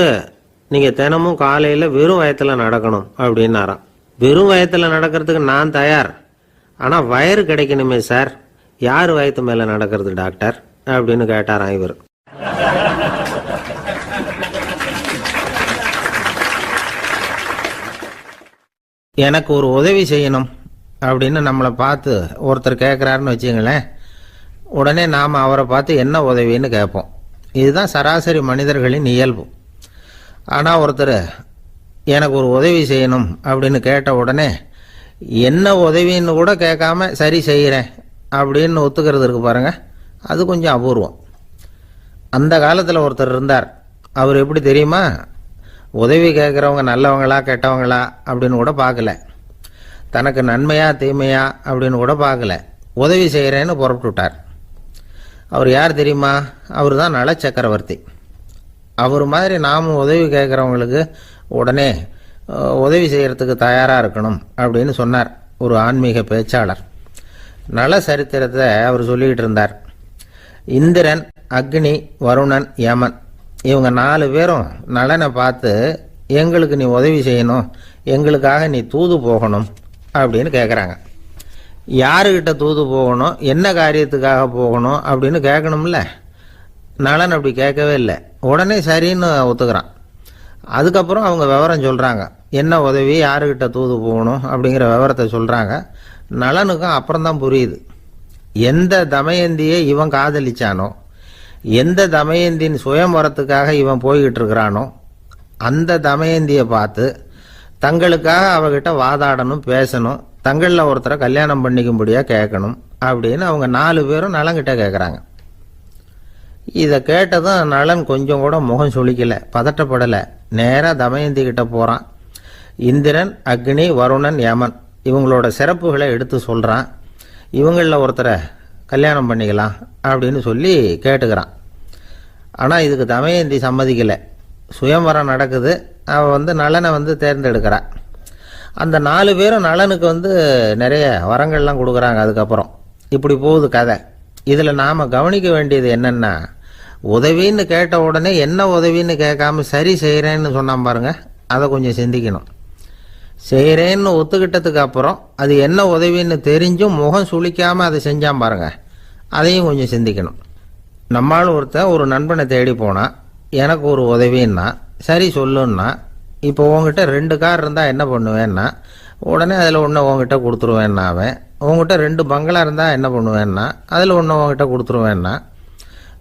நீங்கள் தினமும் காலையில் வெறும் வயத்தில் நடக்கணும் அப்படின்னாராம். வெறும் வயத்தில் நடக்கிறதுக்கு நான் தயார், ஆனால் வயிறு கிடைக்கணுமே சார், யார் வயத்து மேலே நடக்கிறது டாக்டர் அப்படின்னு கேட்டாராம் இவர். எனக்கு ஒரு உதவி செய்யணும் அப்படின்னு நம்மளை பார்த்து ஒருத்தர் கேட்குறாருன்னு வச்சுங்களேன், உடனே நாம் அவரை பார்த்து என்ன உதவின்னு கேட்போம். இதுதான் சராசரி மனிதர்களின் இயல்பு. ஆனால் ஒருத்தர் எனக்கு ஒரு உதவி செய்யணும் அப்படின்னு கேட்ட உடனே என்ன உதவின்னு கூட கேட்காம சரி செய்கிறேன் அப்படின்னு ஒத்துக்கிறது இருக்கு பாருங்க, அது கொஞ்சம் அபூர்வம். அந்த காலத்தில் ஒருத்தர் இருந்தார். அவர் எப்படி தெரியுமா, உதவி கேட்குறவங்க நல்லவங்களா கெட்டவங்களா அப்படின்னு கூட பார்க்கல, தனக்கு நன்மையா தீமையா அப்படின்னு கூட பார்க்கல, உதவி செய்கிறேன்னு புறப்பட்டு விட்டார். அவர் யார் தெரியுமா, அவர் தான் நல சக்கரவர்த்தி. அவர் மாதிரி நாமும் உதவி கேட்குறவங்களுக்கு உடனே உதவி செய்கிறதுக்கு தயாராக இருக்கணும் அப்படின்னு சொன்னார் ஒரு ஆன்மீக பேச்சாளர். நல சரித்திரத்தை அவர் சொல்லிக்கிட்டு இருந்தார். இந்திரன், அக்னி, வருணன், யமன் இவங்க 4 பேரும் நலனை பார்த்து எங்களுக்கு நீ உதவி செய்யணும், எங்களுக்காக நீ தூது போகணும் அப்படின்னு கேட்குறாங்க. யாருக்கிட்ட தூது போகணும், என்ன காரியத்துக்காக போகணும் அப்படின்னு கேட்கணும்ல. நலன் அப்படி கேட்கவே இல்லை, உடனே சரின்னு ஒத்துக்கிறான். அதுக்கப்புறம் அவங்க விவரம் சொல்கிறாங்க, என்ன உதவி, யாருக்கிட்ட தூது போகணும் அப்படிங்கிற விவரத்தை சொல்கிறாங்க. நலனுக்கும் அப்புறம்தான் புரியுது, எந்த தமயந்தியை இவன் காதலிச்சானோ, எந்த தமயந்தின் சுயம்பரத்துக்காக இவன் போய்கிட்டு இருக்கிறானோ அந்த தமயந்தியை பார்த்து தங்களுக்காக அவகிட்ட வாதாடணும், பேசணும், தங்களில் ஒருத்தரை கல்யாணம் பண்ணிக்கும்படியாக கேட்கணும் அப்படின்னு அவங்க 4 பேரும் நலன்கிட்ட கேட்குறாங்க. இதை கேட்டதும் நலன் கொஞ்சம் கூட முகம் சுளிக்கலை, பதட்டப்படலை. நேராக தமயந்தி கிட்ட போகிறான். இந்திரன், அக்னி, வருணன், யமன் இவங்களோட சிறப்புகளை எடுத்து சொல்கிறான். இவங்களில் ஒருத்தரை கல்யாணம் பண்ணிக்கலாம் அப்படின்னு சொல்லி கேட்டுக்கிறான். ஆனால் இதுக்கு தமயந்தி சம்மதிக்கலை. சுயம்வரம் நடக்குது, அவள் நலனை தேர்ந்தெடுக்கிறாள். அந்த 4 பேரும் நலனுக்கு நிறைய வரங்கள்லாம் கொடுக்குறாங்க. அதுக்கப்புறம் இப்படி போகுது கதை. இதில் நாம் கவனிக்க வேண்டியது என்னென்னா, உதவின்னு கேட்ட உடனே என்ன உதவின்னு கேட்காம சரி செய்கிறேன்னு சொன்னான் பாருங்க, அதை கொஞ்சம் சிந்திக்கணும். செய்கிறேன்னு ஒத்துக்கிட்டதுக்கு அப்புறம் அது என்ன உதவின்னு தெரிஞ்சும் முகம் சுளிக்காமல் அதை செஞ்சான் பாருங்க, அதையும் கொஞ்சம் சிந்திக்கணும். நம்மளும் ஒருத்தன் ஒரு நண்பனை தேடி போனான், எனக்கு ஒரு உதவின்னா சரி சொல்லுன்னா, இப்போ உங்ககிட்ட 2 கார் இருந்தால் என்ன பண்ணுவேன்னா, உடனே அதில் ஒன்று உங்ககிட்ட கொடுத்துருவேன்னா, அவன் உங்ககிட்ட 2 பங்களா இருந்தால் என்ன பண்ணுவேன்னா, அதில் ஒன்று உங்ககிட்ட கொடுத்துருவேன்னா,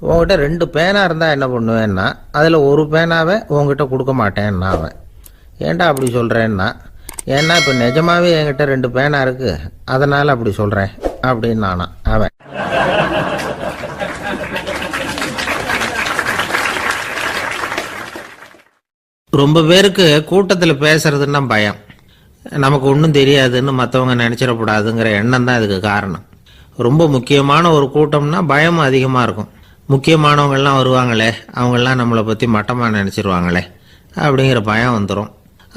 உங்ககிட்ட 2 பேனா இருந்தால் என்ன பண்ணுவேன்னா, அதில் ஒரு பேனாவை உங்ககிட்ட கொடுக்க மாட்டேன்னா அவன். ஏன்டா அப்படி சொல்கிறேன்னா, ஏன்னா இப்போ நிஜமாவே என்கிட்ட 2 பேனா இருக்குது, அதனால் அப்படி சொல்கிறேன் அப்படின்னு நானா அவன். ரொம்ப பேருக்கு கூட்டத்தில் பேசுறதுன்னா பயம். நமக்கு ஒன்றும் தெரியாதுன்னு மற்றவங்க நினச்சிடக்கூடாதுங்கிற எண்ணம் தான் இதுக்கு காரணம். ரொம்ப முக்கியமான ஒரு கூட்டம்னா பயமும் அதிகமாக இருக்கும். முக்கியமானவங்கள்லாம் வருவாங்களே, அவங்கெல்லாம் நம்மளை பற்றி மட்டமாக நினச்சிருவாங்களே அப்படிங்கிற பயம் வந்துடும்.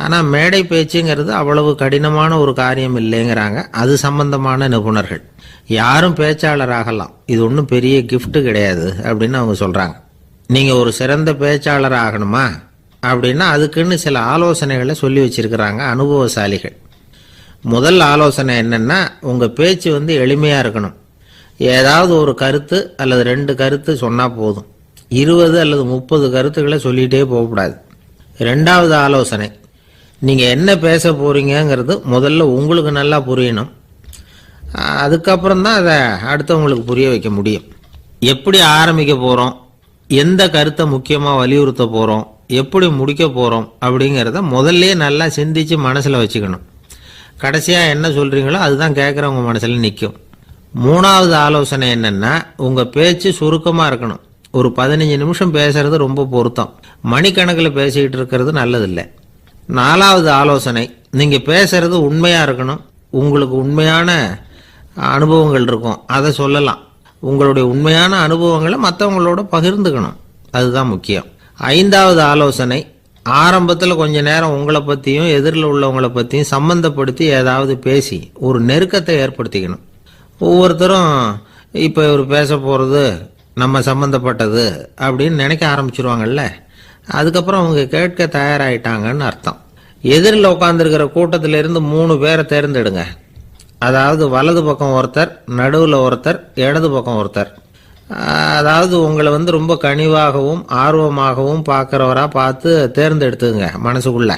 ஆனால் மேடை பேச்சுங்கிறது அவ்வளவு கடினமான ஒரு காரியம் இல்லைங்கிறாங்க அது சம்பந்தமான நிபுணர்கள். யாரும் பேச்சாளர் ஆகலாம், இது ஒன்றும் பெரிய கிஃப்ட் கிடையாது அப்படின்னு அவங்க சொல்கிறாங்க. நீங்கள் ஒரு சிறந்த பேச்சாளர் ஆகணுமா அப்படின்னா அதுக்குன்னு சில ஆலோசனைகளை சொல்லி வச்சிருக்கிறாங்க அனுபவசாலிகள். முதல் ஆலோசனை என்னன்னா, உங்கள் பேச்சு எளிமையாக இருக்கணும். ஏதாவது ஒரு கருத்து அல்லது 2 கருத்து சொன்னால் போதும். 20 அல்லது 30 கருத்துக்களை சொல்லிகிட்டே போகக்கூடாது. 2வது ஆலோசனை, நீங்கள் என்ன பேச போகிறீங்கிறது முதல்ல உங்களுக்கு நல்லா புரியணும். அதுக்கப்புறம் தான் அதை அடுத்தவங்களுக்கு புரிய வைக்க முடியும். எப்படி ஆரம்பிக்க போகிறோம், எந்த கருத்தை முக்கியமாக வலியுறுத்த போகிறோம், எப்படி முடிக்க போகிறோம் அப்படிங்கிறத முதல்ல நல்லா சிந்திச்சு மனசில் வச்சுக்கணும். கடைசியாக என்ன சொல்கிறீங்களோ அதுதான் கேட்குறவங்க மனசில் நிற்கும். 3வது ஆலோசனை என்னென்னா, உங்கள் பேச்சு சுருக்கமாக இருக்கணும். ஒரு 15 நிமிஷம் பேசுறது ரொம்ப பொருத்தம். மணிக்கணக்கில் பேசிக்கிட்டு இருக்கிறது நல்லதில்லை. 4வது ஆலோசனை, நீங்க பேசுறது உண்மையா இருக்கணும். உங்களுக்கு உண்மையான அனுபவங்கள் இருக்கும், அதை சொல்லலாம். உங்களுடைய உண்மையான அனுபவங்களை மற்றவங்களோட பகிர்ந்துக்கணும், அதுதான் முக்கியம். 5வது ஆலோசனை, ஆரம்பத்தில் கொஞ்ச நேரம் உங்களை பற்றியும் எதிரில் உள்ளவங்களை பற்றியும் சம்பந்தப்படுத்தி ஏதாவது பேசி ஒரு நெருக்கத்தை ஏற்படுத்திக்கணும். ஒவ்வொருத்தரும் இப்போ இவர் பேச போகிறது நம்ம சம்பந்தப்பட்டது அப்படின்னு நினைக்க ஆரம்பிச்சிருவாங்கல்ல, அதுக்கப்புறம் அவங்க கேட்க தயாராகிட்டாங்கன்னு அர்த்தம். எதிரில் உட்காந்துருக்கிற கூட்டத்திலிருந்து 3 பேரை தேர்ந்தெடுங்க. அதாவது வலது பக்கம் ஒருத்தர், நடுவில் ஒருத்தர், இடது பக்கம் ஒருத்தர். அதாவது உங்களை ரொம்ப கனிவாகவும் ஆர்வமாகவும் பார்க்குறவராக பார்த்து தேர்ந்தெடுத்துங்க. மனசுக்குள்ள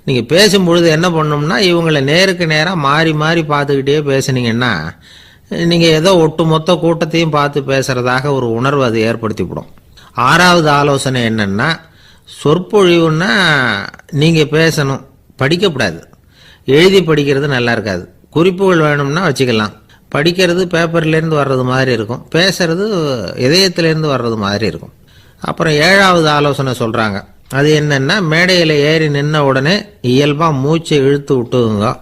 நீங்கள் பேசும்பொழுது என்ன பண்ணணும்னா, இவங்களை நேருக்கு நேராக மாறி மாறி பார்த்துக்கிட்டே பேசுனீங்கன்னா நீங்கள் ஏதோ ஒட்டுமொத்த கூட்டத்தையும் பார்த்து பேசுகிறதாக ஒரு உணர்வு அது ஏற்படுத்திவிடும். 6வது ஆலோசனை என்னென்னா, சொற்பொழிவுன்னா நீங்கள் பேசணும், படிக்கக்கூடாது. எழுதி படிக்கிறது நல்லா இருக்காது. குறிப்புகள் வேணும்னா வச்சுக்கலாம். படிக்கிறது பேப்பர்லேருந்து வர்றது மாதிரி இருக்கும், பேசுறது இதயத்திலேருந்து வர்றது மாதிரி இருக்கும். அப்புறம் 7வது ஆலோசனை சொல்கிறாங்க. அது என்னென்னா, மேடையில் ஏறி நின்ன உடனே இயல்பாக மூச்சை இழுத்து விட்டுங்க,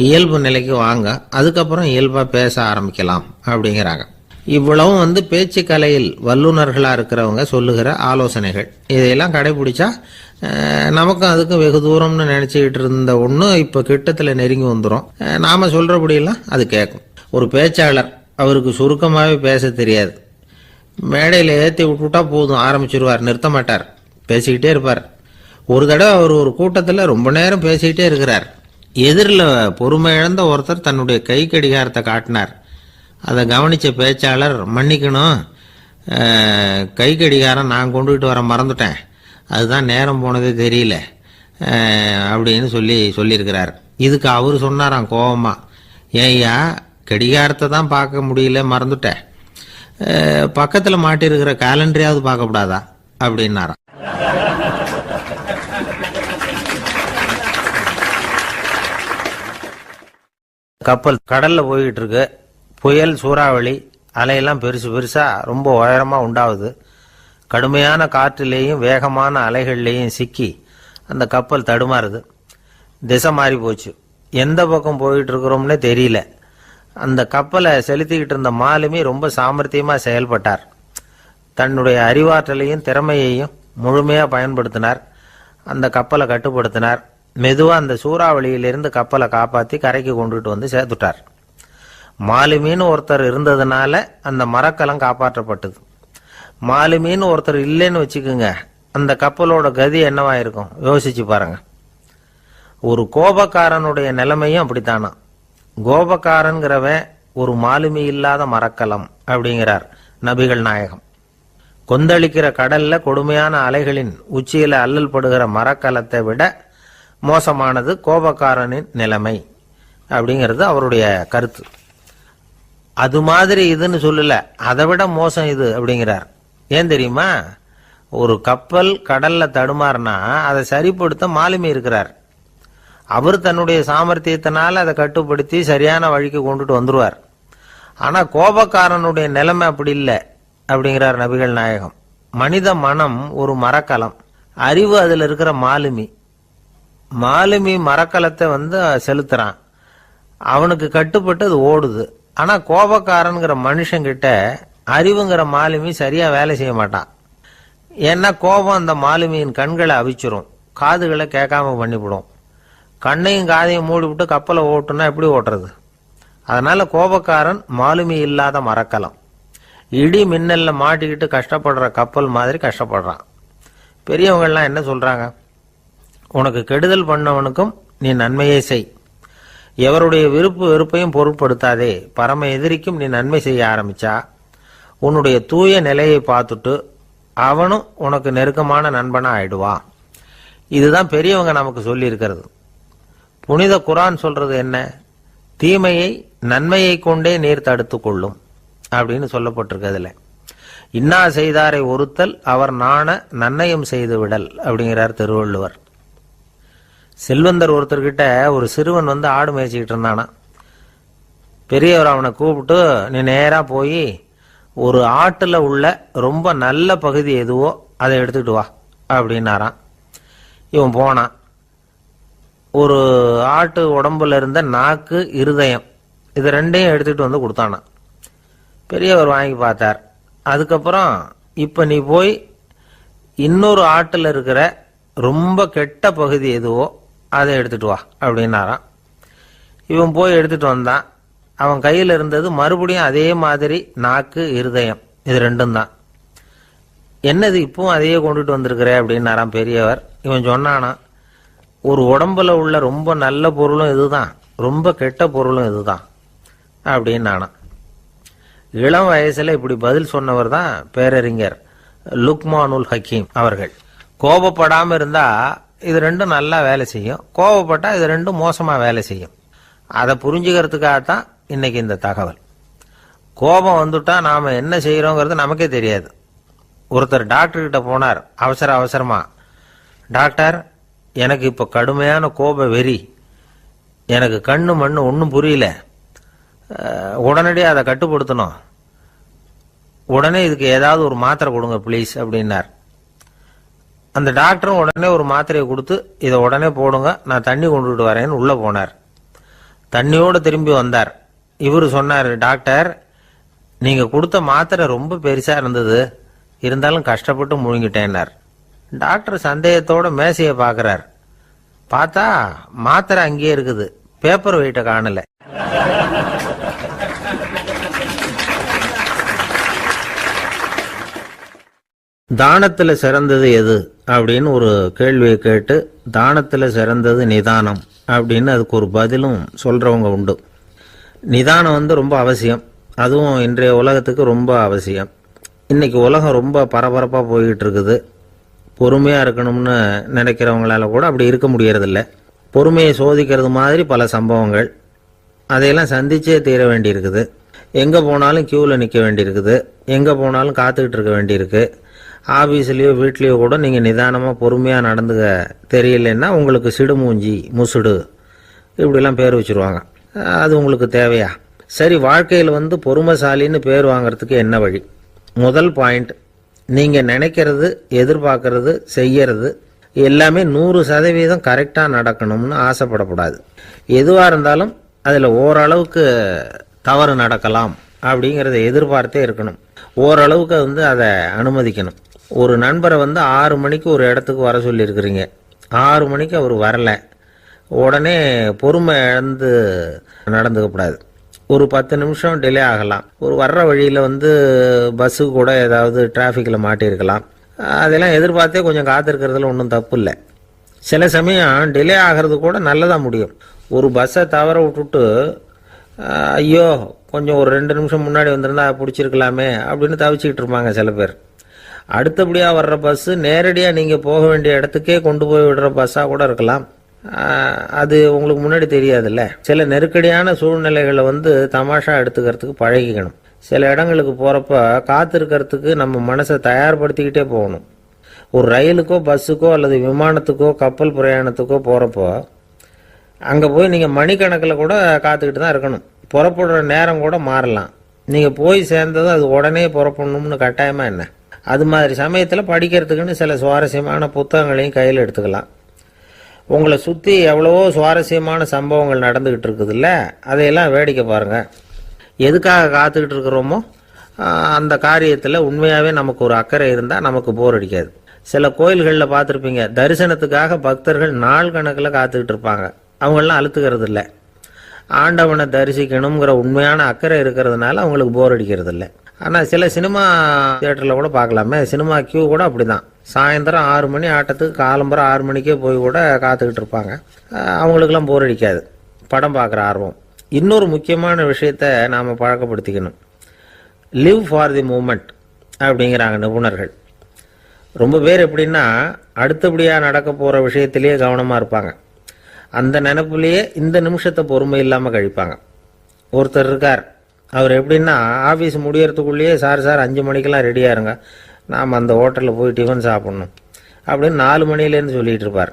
இயல்பு நிலைக்கு வாங்க, அதுக்கப்புறம் இயல்பாக பேச ஆரம்பிக்கலாம் அப்படிங்கிறாங்க. இவ்வளவும் பேச்சு கலையில் வல்லுநர்களாக இருக்கிறவங்க சொல்லுகிற ஆலோசனைகள். இதையெல்லாம் கடைபிடிச்சா நமக்கும் அதுக்கும் வெகு தூரம்னு நினச்சிக்கிட்டு இருந்த ஒன்று இப்போ கிட்டத்தில் நெருங்கி வந்துடும். நாம் சொல்கிறபடியெல்லாம் அது கேட்கும். ஒரு பேச்சாளர், அவருக்கு சுருக்கமாகவே பேச தெரியாது. மேடையில் ஏற்றி விட்டுவிட்டா போதும், ஆரம்பிச்சிருவார், நிறுத்த மாட்டார், பேசிக்கிட்டே இருப்பார். ஒரு தடவை அவர் ஒரு கூட்டத்தில் ரொம்ப நேரம் பேசிக்கிட்டே இருக்கிறார். எதிரில் பொறுமை இழந்த ஒருத்தர் தன்னுடைய கை கடிகாரத்தை காட்டினார். அதை கவனித்த பேச்சாளர், மன்னிக்கணும், கை கடிகாரம் நான் கொண்டுகிட்டு வர மறந்துட்டேன், அதுதான் நேரம் போனதே தெரியல அப்படின்னு சொல்லியிருக்கிறார். இதுக்கு அவர் சொன்னாராம் கோபமா, ஏய்யா கடிகாரத்தை தான் பார்க்க முடியல, மறந்துட்டேன், பக்கத்தில் மாட்டிருக்கிற கேலண்டரையாவது பார்க்கக்கூடாதா அப்படின்னாராம். கப்பல் கடல்ல போய்கிட்டு இருக்கு. புயல், சூறாவளி, அலையெல்லாம் பெருசு பெருசா ரொம்ப உயரமா உண்டாகுது. கடுமையான காற்றிலேயும் வேகமான அலைகள்லேயும் சிக்கி அந்த கப்பல் தடுமாறுது. திசை மாறி போச்சு. எந்த பக்கம் போயிட்டு இருக்கிறோம்னே தெரியல. அந்த கப்பலை செலுத்திக்கிட்டு இருந்த மாலுமி ரொம்ப சாமர்த்தியமா செயல்பட்டார். தன்னுடைய அறிவாற்றலையும் திறமையையும் முழுமையா பயன்படுத்தினார். அந்த கப்பலை கட்டுப்படுத்தினார். மெதுவா அந்த சூறாவளியிலிருந்து கப்பலை காப்பாற்றி கரைக்கு கொண்டுட்டு வந்து சேர்த்துட்டார். மாலுமின்னு ஒருத்தர் இருந்ததுனால அந்த மரக்கலம் காப்பாற்றப்பட்டது. மாலுமின்னு ஒருத்தர் இல்லைன்னு வச்சுக்கோங்க, அந்த கப்பலோட கதி என்னவா இருக்கும் யோசிச்சு பாருங்க. ஒரு கோபக்காரனுடைய நிலைமையும் அப்படித்தானா. கோபக்காரன்கிறவன் ஒரு மாலுமி இல்லாத மரக்கலம் அப்படிங்கிறார் நபிகள் நாயகம். கொந்தளிக்கிற கடல்ல கொடுமையான அலைகளின் உச்சியில அல்லல் படுகிற மரக்கலத்தை விட மோசமானது கோபக்காரனின் நிலைமை அப்படிங்கிறது அவருடைய கருத்து. அது மாதிரி இதுன்னு சொல்லல, அதை விட மோசம் இது அப்படிங்கிறார். ஏன் தெரியுமா? ஒரு கப்பல் கடல்ல தடுமாறினா அதை சரிப்படுத்த மாலுமி இருக்கிறார். அவர் தன்னுடைய சாமர்த்தியத்தினால அதை கட்டுப்படுத்தி சரியான வழிக்கு கொண்டுட்டு வந்துருவார். ஆனா கோபக்காரனுடைய நிலைமை அப்படி இல்லை அப்படிங்கிறார் நபிகள் நாயகம். மனித மனம் ஒரு மரக்கலம், அறிவு அதுல இருக்கிற மாலுமி. மாலுமி மரக்கலத்தை செலுத்துறான், அவனுக்கு கட்டுப்பட்டு அது ஓடுது. ஆனா கோபக்காரன்கிற மனுஷங்கிட்ட அறிவுங்கிற மாலுமி சரியா வேலை செய்ய மாட்டான். ஏன்னா கோபம் அந்த மாலுமியின் கண்களை அவிச்சிரும், காதுகளை கேட்காம பண்ணிவிடும். கண்ணையும் காதையும் மூடி விட்டு கப்பலை ஓட்டுனா எப்படி ஓட்டுறது? அதனால கோபக்காரன் மாலுமி இல்லாத மரக்கலம். இடி மின்னல்ல மாட்டிக்கிட்டு கஷ்டப்படுற கப்பல் மாதிரி கஷ்டப்படுறான். பெரியவங்கள்லாம் என்ன சொல்றாங்க? உனக்கு கெடுதல் பண்ணவனுக்கும் நீ நன்மையை செய், எவருடைய விருப்பு வெறுப்பையும் பொருட்படுத்தாதே, பரம எதிரிக்கும் நீ நன்மை செய்ய ஆரம்பிச்சா உன்னுடைய தூய நிலையை பார்த்துட்டு அவனும் உனக்கு நெருக்கமான நண்பனா ஆயிடுவான். இதுதான் பெரியவங்க நமக்கு சொல்லி இருக்கிறது. புனித குர்ஆன் சொல்றது என்ன? தீமையை நன்மையை கொண்டே நீர் தடுத்து கொள்ளும் அப்படின்னு சொல்லப்பட்டிருக்கிறதுல. இன்னா செய்தாரை ஒருத்தல் அவர் நாண நன்னயம் செய்து விடல் அப்படிங்கிறார் திருவள்ளுவர். செல்வந்தர் ஒருத்தர்கிட்ட ஒரு சிறுவன் ஆடு மேய்ச்சிக்கிட்டு இருந்தானா. பெரியவர் அவனை கூப்பிட்டு, நீ நேரா போய் ஒரு ஆட்டுல உள்ள ரொம்ப நல்ல பகுதி எதுவோ அதை எடுத்துக்கிட்டு வா அப்படின்னாராம். இவன் போனான். ஒரு ஆட்டு உடம்புல இருந்த நாக்கு, இருதயம், இது ரெண்டையும் எடுத்துட்டு வந்து கொடுத்தானான். பெரியவர் வாங்கி பார்த்தார். அதுக்கப்புறம் இப்ப நீ போய் இன்னொரு ஆட்டுல இருக்கிற ரொம்ப கெட்ட பகுதி எதுவோ அதை எடுத்துட்டு வா அப்படின்னாராம். இவன் போய் எடுத்துட்டு வந்தான். அவன் கையில் இருந்தது மறுபடியும் அதே மாதிரி நாக்கு, இருதயம், இது ரெண்டும் தான். என்னது இப்பவும் அதையே கொண்டுட்டு வந்திருக்கிற அப்படின்னாராம் பெரியவர். இவன் சொன்னானா, ஒரு உடம்புல உள்ள ரொம்ப நல்ல பொருளும் இதுதான், ரொம்ப கெட்ட பொருளும் இதுதான் அப்படின்னானா. இளம் வயசுல இப்படி பதில் சொன்னவர் தான் பேரறிஞர் லுக்மானுல் ஹக்கீம் அவர்கள். கோபப்படாம இருந்தா இது ரெண்டும் நல்லா வேலை செய்யும், கோபப்பட்டா இது ரெண்டும் மோசமா வேலை செய்யும். அதை புரிஞ்சுக்கிறதுக்காகத்தான் இன்னைக்கு இந்த தகவல். கோபம் வந்துட்டா நாம என்ன செய்யறோங்கிறது நமக்கே தெரியாது. ஒருத்தர் டாக்டர் கிட்ட போனார் அவசரமா. டாக்டர், எனக்கு இப்ப கடுமையான கோப வெறி, எனக்கு கண்ணு மண்ணு ஒன்றும் புரியல, உடனடியாக அதை கட்டுப்படுத்தணும், உடனே இதுக்கு ஏதாவது ஒரு மாத்திரை கொடுங்க ப்ளீஸ் அப்படின்னார். அந்த டாக்டரும் உடனே ஒரு மாத்திரையை கொடுத்து இதை உடனே போடுங்க, நான் தண்ணி கொண்டுட்டு வரேன்னு உள்ள போனார். தண்ணியோடு திரும்பி வந்தார். இவரு சொன்னார், டாக்டர், நீங்க கொடுத்த மாத்திரை ரொம்ப பெருசா இருந்தது, இருந்தாலும் கஷ்டப்பட்டு முழுங்கிட்டேன்னார். டாக்டர் சந்தேகத்தோட மேசையை பார்க்கிறார். பார்த்தா மாத்திரை அங்கேயே இருக்குது, பேப்பர் வெயிட்ட காணல. தானத்துல சிறந்தது எது அப்படின்னு ஒரு கேள்வியை கேட்டு, தானத்துல சிறந்தது நிதானம் அப்படின்னு அதுக்கு ஒரு பதிலும் சொல்றவங்க உண்டு. நிதானம் ரொம்ப அவசியம், அதுவும் இன்றைய உலகத்துக்கு ரொம்ப அவசியம். இன்னைக்கு உலகம் ரொம்ப பரபரப்பா போய்கிட்டு இருக்குது. பொறுமையா இருக்கணும்னு நினைக்கிறவங்களால கூட அப்படி இருக்க முடியறதில்ல. பொறுமையை சோதிக்கிறது மாதிரி பல சம்பவங்கள், அதையெல்லாம் சந்திச்சே தீர வேண்டியிருக்குது. எங்க போனாலும் கியூல நிக்க வேண்டியிருக்குது, எங்க போனாலும் காத்துக்கிட்டு இருக்க வேண்டியிருக்கு. ஆபீஸ்லயோ வீட்லயோ கூட நீங்க நிதானமா பொறுமையா நடந்துக்க தெரியலன்னா உங்களுக்கு சிடுமூஞ்சி, முசுடு இப்படிலாம் பேர் வச்சிருவாங்க. அது உங்களுக்கு தேவையா? சரி, வாழ்க்கையில் பொறுமைசாலின்னு பேர் வாங்கறதுக்கு என்ன வழி? முதல் பாயிண்ட், நீங்க நினைக்கிறது, எதிர்பார்க்கறது, செய்யறது எல்லாமே 100% கரெக்டா நடக்கணும்னு ஆசைப்படக்கூடாது. எதுவா இருந்தாலும் அதுல ஓரளவுக்கு தவறு நடக்கலாம் அப்படிங்கறத எதிர்பார்த்தே இருக்கணும். ஓரளவுக்கு அதை அனுமதிக்கணும். ஒரு நண்பரை 6 மணிக்கு ஒரு இடத்துக்கு வர சொல்லி இருக்கிறீங்க, 6 மணிக்கு அவர் வரல, உடனே பொறுமை இழந்து நடந்துக்கப்படாது. ஒரு 10 நிமிஷம் டிலே ஆகலாம். ஒரு வர்ற வழியில பஸ்ஸு கூட ஏதாவது டிராஃபிக்ல மாட்டியிருக்கலாம். அதெல்லாம் எதிர்பார்த்தே கொஞ்சம் காத்திருக்கிறதுல ஒன்றும் தப்பு இல்லை. சில சமயம் டிலே ஆகிறது கூட நல்லதா முடியும். ஒரு பஸ்ஸை தவற விட்டுட்டு, ஐயோ கொஞ்சம் ஒரு 2 நிமிஷம் முன்னாடி வந்திருந்தா பிடிச்சிருக்கலாமே அப்படின்னு தவிச்சுக்கிட்டு இருப்பாங்க சில பேர். அடுத்தபடியாக வர்ற பஸ்ஸு நேரடியாக நீங்கள் போக வேண்டிய இடத்துக்கே கொண்டு போய் விடுற பஸ்ஸாக கூட இருக்கலாம். அது உங்களுக்கு முன்னாடி தெரியாதுல்ல. சில நெருக்கடியான சூழ்நிலைகளை தமாஷா எடுத்துக்கிறதுக்கு பழகிக்கணும். சில இடங்களுக்கு போகிறப்ப காத்திருக்கிறதுக்கு நம்ம மனசை தயார்படுத்திக்கிட்டே போகணும். ஒரு ரயிலுக்கோ பஸ்ஸுக்கோ அல்லது விமானத்துக்கோ கப்பல் பிரயாணத்துக்கோ போகிறப்போ அங்கே போய் நீங்கள் மணிக்கணக்கில் கூட காத்துக்கிட்டு தான் இருக்கணும். புறப்படுற நேரம் கூட மாறலாம். நீங்கள் போய் சேர்ந்ததும் அது உடனே புறப்படணும்னு கட்டாயமாக என்ன? அது மாதிரி சமயத்தில் படிக்கிறதுக்குன்னு சில சுவாரஸ்யமான புத்தகங்களையும் கையில் எடுத்துக்கலாம். உங்களை சுற்றி எவ்வளவோ சுவாரஸ்யமான சம்பவங்கள் நடந்துக்கிட்டு இருக்குதுல்ல, அதையெல்லாம் வேடிக்கை பாருங்கள். எதுக்காக காத்துக்கிட்டு இருக்கிறோமோ அந்த காரியத்தில் உண்மையாகவே நமக்கு ஒரு அக்கறை இருந்தால் நமக்கு போர் அடிக்காது. சில கோயில்களில் பார்த்துருப்பீங்க, தரிசனத்துக்காக பக்தர்கள் நாள் கணக்கில் காத்துக்கிட்டு இருப்பாங்க. அவங்களெலாம் அழுத்துக்கிறது இல்லை. ஆண்டவனை தரிசிக்கணுங்கிற உண்மையான அக்கறை இருக்கிறதுனால அவங்களுக்கு போர் அடிக்கிறது இல்லை. ஆனால் சில சினிமா தியேட்டரில் கூட பார்க்கலாமே, சினிமா கியூ கூட அப்படி தான். சாயந்தரம் 6 மணி ஆட்டத்துக்கு காலம்பரம் 6 மணிக்கே போய் கூட காத்துக்கிட்டு இருப்பாங்க. அவங்களுக்கெல்லாம் போர் அடிக்காது, படம் பார்க்குற ஆர்வம். இன்னொரு முக்கியமான விஷயத்த நாம் பழக்கப்படுத்திக்கணும். லிவ் ஃபார் தி மூமெண்ட் அப்படிங்கிறாங்க நிபுணர்கள். ரொம்ப பேர் எப்படின்னா அடுத்தபடியாக நடக்க போகிற விஷயத்திலேயே கவனமாக இருப்பாங்க. அந்த நினைப்புலேயே இந்த நிமிஷத்தை பொறுமை இல்லாமல் கழிப்பாங்க. ஒருத்தர் இருக்கார், அவர் எப்படின்னா ஆஃபீஸ் முடியறதுக்குள்ளேயே சார் 5 மணிக்கெல்லாம் ரெடியாக இருங்க, நாம் அந்த ஹோட்டலில் போய் டிஃபன் சாப்பிட்ணும் அப்படின்னு 4 மணிலேருந்து சொல்லிகிட்டு இருப்பார்.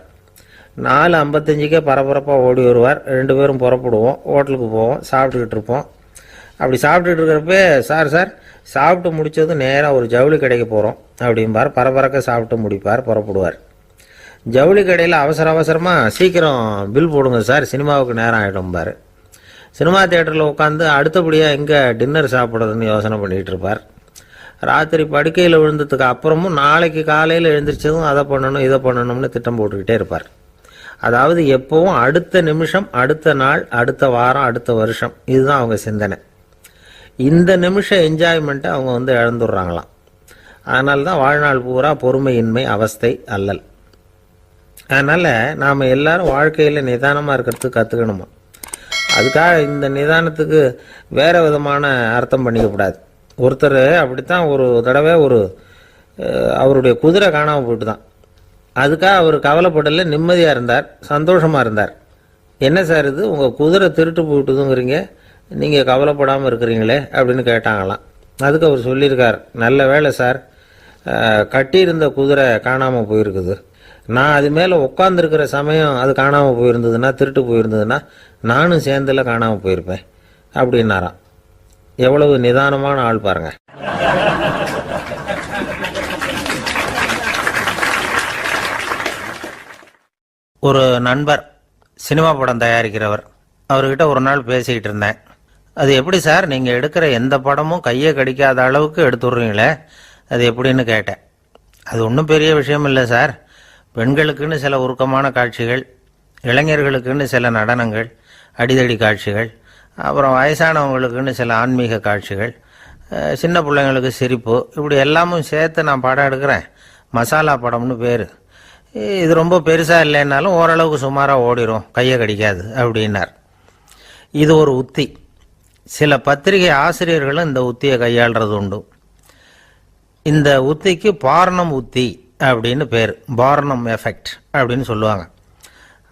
4:55 பரபரப்பாக ஓடி வருவார். 2 பேரும் புறப்படுவோம், ஹோட்டலுக்கு போவோம், சாப்பிட்டுக்கிட்டு இருப்போம். அப்படி சாப்பிட்டுட்டு இருக்கிறப்ப, சார் சார் சாப்பிட்டு முடித்ததும் நேராக ஒரு ஜவுளி கடைக்கு போகிறோம் அப்படிம்பார். பரபரக்க சாப்பிட்டு முடிப்பார், புறப்படுவார். ஜவுளி கடையில் அவசர அவசரமாக சீக்கிரம் பில் போடுங்க சார், சினிமாவுக்கு நேரம் ஆகிடும்பார். சினிமா தியேட்டரில் உட்காந்து அடுத்தபடியாக எங்கே டின்னர் சாப்பிட்றதுன்னு யோசனை பண்ணிகிட்டு இருப்பார். ராத்திரி படுக்கையில் விழுந்ததுக்கு அப்புறமும் நாளைக்கு காலையில் எழுந்திரிச்சதும் அதை பண்ணணும் இதை பண்ணணும்னு திட்டம் போட்டுக்கிட்டே இருப்பார். அதாவது எப்போவும் அடுத்த நிமிஷம், அடுத்த நாள், அடுத்த வாரம், அடுத்த வருஷம், இதுதான் அவங்க சிந்தனை. இந்த நிமிஷம் என்ஜாய்மெண்ட்டை அவங்க இழந்துடுறாங்களாம். அதனால தான் வாழ்நாள் பூரா பொறுமையின்மை, அவஸ்தை, அல்லல். அதனால் நாம் எல்லாரும் வாழ்க்கையில் நிதானமாக இருக்கிறதுக்கு கற்றுக்கணுமா. அதுக்காக இந்த நிதானத்துக்கு வேறு விதமான அர்த்தம் பண்ணிக்கக்கூடாது. ஒருத்தர் அப்படித்தான் ஒரு தடவை அவருடைய குதிரை காணாமல் போயிட்டு தான். அதுக்காக அவர் கவலைப்படலை, நிம்மதியாக இருந்தார், சந்தோஷமாக இருந்தார். என்ன சார் இது, உங்கள் குதிரை திருட்டு போயிட்டுதுங்கிறீங்க, நீங்கள் கவலைப்படாமல் இருக்கிறீங்களே அப்படின்னு கேட்டாங்களாம். அதுக்கு அவர் சொல்லியிருக்கார், நல்ல வேளை சார், கட்டியிருந்த குதிரை காணாமல் போயிருக்குது. நான் அது மேலே உட்காந்துருக்கிற சமயம் அது காணாமல் போயிருந்ததுன்னா, திருட்டு போயிருந்ததுன்னா நானும் சேர்ந்தில் காணாமல் போயிருப்பேன் அப்படின்னாராம். எவ்வளவு நிதானமான ஆள் பாருங்க. ஒரு நண்பர், சினிமா படம் தயாரிக்கிறவர், அவர்கிட்ட ஒரு நாள் பேசிக்கிட்டு இருந்தேன். அது எப்படி சார், நீங்கள் எடுக்கிற எந்த படமும் கையை கடிக்காத அளவுக்கு எடுத்துடுறீங்களே, அது எப்படின்னு கேட்டேன். அது ஒன்றும் பெரிய விஷயம் இல்லை சார். பெண்களுக்குன்னு சில உருக்கமான காட்சிகள், இளைஞர்களுக்குன்னு சில நடனங்கள், அடிதடி காட்சிகள், அப்புறம் வயசானவங்களுக்குன்னு சில ஆன்மீக காட்சிகள், சின்ன பிள்ளைங்களுக்கு சிரிப்பு, இப்படி எல்லாமும் சேர்த்து நான் படம் எடுக்கிறேன். மசாலா படம்னு பேர். இது ரொம்ப பெருசாக இல்லைன்னாலும் ஓரளவுக்கு சுமாராக ஓடிடும், கையை கடிக்காது அப்படின்னார். இது ஒரு உத்தி. சில பத்திரிகை ஆசிரியர்களும் இந்த உத்தியை கையாளுறது உண்டு. இந்த உத்திக்கு பார்னம் உத்தி அப்படின்னு பேர். பார்னம் எஃபெக்ட் அப்படின்னு சொல்லுவாங்க.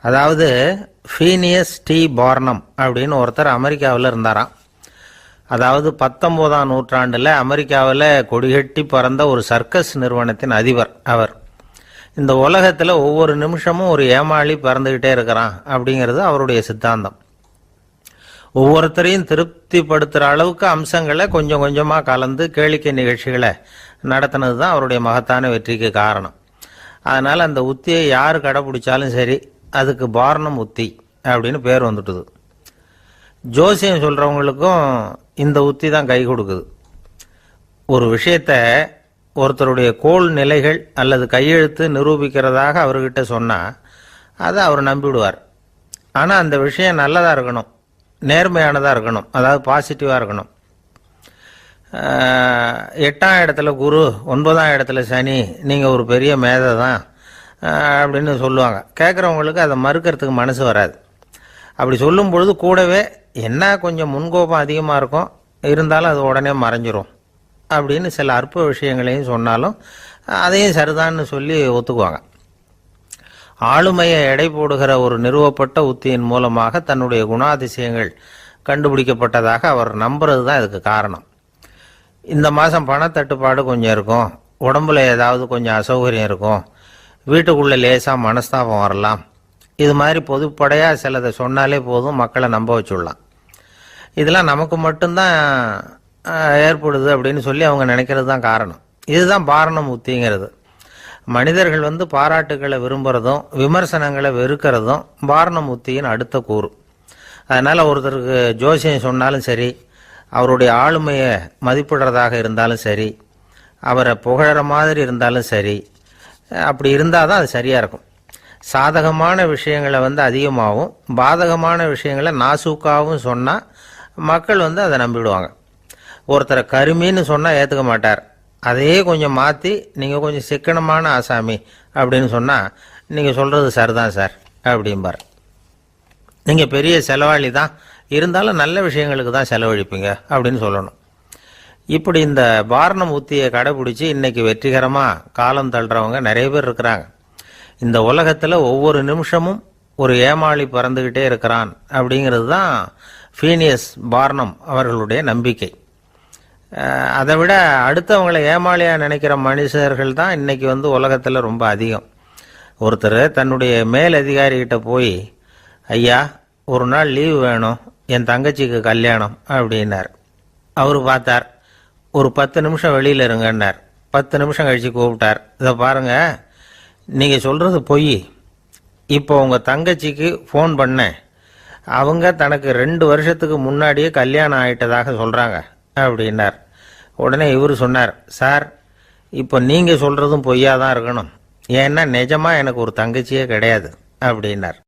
அதாவது ஃபீனியஸ் டி பார்னம் அப்படின்னு ஒருத்தர் அமெரிக்காவில் இருந்தாராம். அதாவது 19ஆம் நூற்றாண்டில் அமெரிக்காவில் கொடிகட்டி பறந்த ஒரு சர்க்கஸ் நிறுவனத்தின் அதிபர் அவர். இந்த உலகத்தில் ஒவ்வொரு நிமிஷமும் ஒரு ஏமாளி பறந்துக்கிட்டே இருக்கிறான் அப்படிங்கிறது அவருடைய சித்தாந்தம். ஒவ்வொருத்தரையும் திருப்திப்படுத்துகிற அளவுக்கு அம்சங்களை கொஞ்சம் கொஞ்சமாக கலந்து கேளிக்கை நிகழ்ச்சிகளை நடத்தினது தான் அவருடைய மகத்தான வெற்றிக்கு காரணம். அதனால் அந்த உத்தியை யார் கடைப்பிடிச்சாலும் சரி, அதுக்கு பார்னம் உத்தி அப்படின்னு பேர் வந்துட்டுது. ஜோசியம் சொல்கிறவங்களுக்கும் இந்த உத்தி தான் கை கொடுக்குது. ஒரு விஷயத்தை ஒருத்தருடைய கோள் நிலைகள் அல்லது கையெழுத்து நிரூபிக்கிறதாக அவர்கிட்ட சொன்னால் அதை அவர் நம்பிவிடுவார். ஆனால் அந்த விஷயம் நல்லதாக இருக்கணும், நேர்மையானதாக இருக்கணும், அதாவது பாசிட்டிவாக இருக்கணும். 8ஆம் இடத்துல குரு, 9ஆம் இடத்துல சனி, நீங்கள் ஒரு பெரிய மேதை தான் அப்படின்னு சொல்லுவாங்க. கேட்குறவங்களுக்கு அதை மறுக்கிறதுக்கு மனசு வராது. அப்படி சொல்லும் பொழுது கூடவே என்ன கொஞ்சம் முன்கோபம் அதிகமாக இருக்கும், இருந்தாலும் அது உடனே மறைஞ்சிரும் அப்படின்னு சில அற்ப விஷயங்களையும் சொன்னாலும் அதையும் சரிதான்னு சொல்லி ஒத்துக்குவாங்க. ஆளுமையை எடை போடுகிற ஒரு நிறுவப்பட்ட உத்தியின் மூலமாக தன்னுடைய குணாதிசயங்கள் கண்டுபிடிக்கப்பட்டதாக அவர் நம்புறது தான் இதுக்கு காரணம். இந்த மாதம் பணத்தட்டுப்பாடு கொஞ்சம் இருக்கும், உடம்புல ஏதாவது கொஞ்சம் அசௌகரியம் இருக்கும், வீட்டுக்குள்ளே லேசாக மனஸ்தாபம் வரலாம், இது மாதிரி பொதுப்படையாக சிலதை சொன்னாலே போதும், மக்களை நம்ப வச்சுடலாம். இதெல்லாம் நமக்கு மட்டும்தான் ஏற்படுது அப்படின்னு சொல்லி அவங்க நினைக்கிறது தான் காரணம். இதுதான் பார்னம் உத்திங்கிறது. மனிதர்கள் பாராட்டுகளை விரும்புகிறதும் விமர்சனங்களை வெறுக்கிறதும் பார்னம் உத்தியின் அடுத்த கூறு. அதனால் ஒருத்தருக்கு ஜோசியம் சொன்னாலும் சரி, அவருடைய ஆளுமையை மதிப்பிடுறதாக இருந்தாலும் சரி, அவரை புகழற மாதிரி இருந்தாலும் சரி, அப்படி இருந்தால் தான் அது சரியாக இருக்கும். சாதகமான விஷயங்களை அதிகமாகவும் பாதகமான விஷயங்களை நாசூக்காகவும் சொன்னால் மக்கள் அதை நம்பிடுவாங்க. ஒருத்தரை கருமின்னு சொன்னால் ஏற்றுக்க மாட்டார். அதையே கொஞ்சம் மாற்றி நீங்கள் கொஞ்சம் சிக்கனமான ஆசாமி அப்படின்னு சொன்னால் நீங்கள் சொல்கிறது சரிதான் சார் அப்படிம்பார். நீங்கள் பெரிய செலவாளி தான், இருந்தாலும் நல்ல விஷயங்களுக்கு தான் செலவழிப்பீங்க அப்படின்னு சொல்லணும். இப்படி இந்த பார்னம் உத்தியை கடைபிடிச்சி இன்னைக்கு வெற்றிகரமாக காலம் தள்ளுறவங்க நிறைய பேர் இருக்கிறாங்க. இந்த உலகத்தில் ஒவ்வொரு நிமிஷமும் ஒரு ஏமாளி பறந்துக்கிட்டே இருக்கிறான் அப்படிங்கிறது தான் ஃபீனியஸ் பார்னம் அவர்களுடைய நம்பிக்கை. அதை விட அடுத்தவங்களை ஏமாளியாக நினைக்கிற மனுஷர்கள் தான் இன்னைக்கு உலகத்தில் ரொம்ப அதிகம். ஒருத்தர் தன்னுடைய மேல் அதிகாரிகிட்ட போய், ஐயா ஒரு நாள் லீவு வேணும், என் தங்கச்சிக்கு கல்யாணம் அப்படின்னார். அவர் பார்த்தார். ஒரு 10 நிமிஷம் வெளியில் இருங்கன்னார். 10 நிமிஷம் கழித்து கூப்பிட்டார். இதை பாருங்க, நீங்கள் சொல்கிறது பொய். இப்போ உங்கள் தங்கச்சிக்கு ஃபோன் பண்ணேன். அவங்க தனக்கு 2 வருஷத்துக்கு முன்னாடியே கல்யாணம் ஆயிட்டதாக சொல்கிறாங்க அப்படின்னார். உடனே இவர் சொன்னார், சார் இப்போ நீங்கள் சொல்கிறதும் பொய்யா தான் இருக்கணும். ஏன்னா நிஜமாக எனக்கு ஒரு தங்கச்சியே கிடையாது அப்படின்னார்.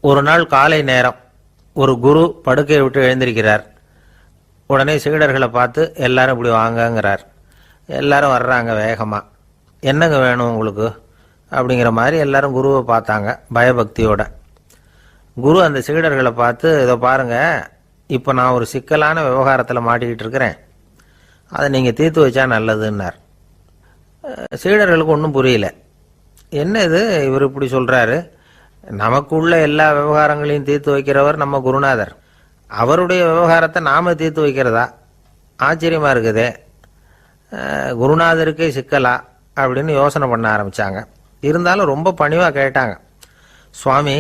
ஒரு நாள் காலை நேரம் ஒரு குரு படுக்கையை விட்டு எழுந்திருக்கிறார். உடனே சீடர்களை பார்த்து எல்லாரும் இப்படி வாங்கங்கிறார். எல்லாரும் வர்றாங்க வேகமாக. என்னங்க வேணும் உங்களுக்கு அப்படிங்கிற மாதிரி எல்லாரும் குருவை பார்த்தாங்க பயபக்தியோட. குரு அந்த சீடர்களை பார்த்து, இதை பாருங்க, இப்போ நான் ஒரு சிக்கலான விவகாரத்தில் மாட்டிக்கிட்டு இருக்கிறேன், அதை நீங்கள் தீர்த்து வச்சா நல்லதுன்னார். சீடர்களுக்கு ஒன்றும் புரியல. என்ன இது இவர் இப்படி சொல்கிறாரு? நமக்குள்ள எல்லா விவகாரங்களையும் தீர்த்து வைக்கிறவர் நம்ம குருநாதர். அவருடைய விவகாரத்தை நாம் தீர்த்து வைக்கிறதா? ஆச்சரியமாக இருக்குதே, குருநாதருக்கே சிக்கலா அப்படின்னு யோசனை பண்ண ஆரம்பித்தாங்க. இருந்தாலும் ரொம்ப பணிவாக கேட்டாங்க, சுவாமி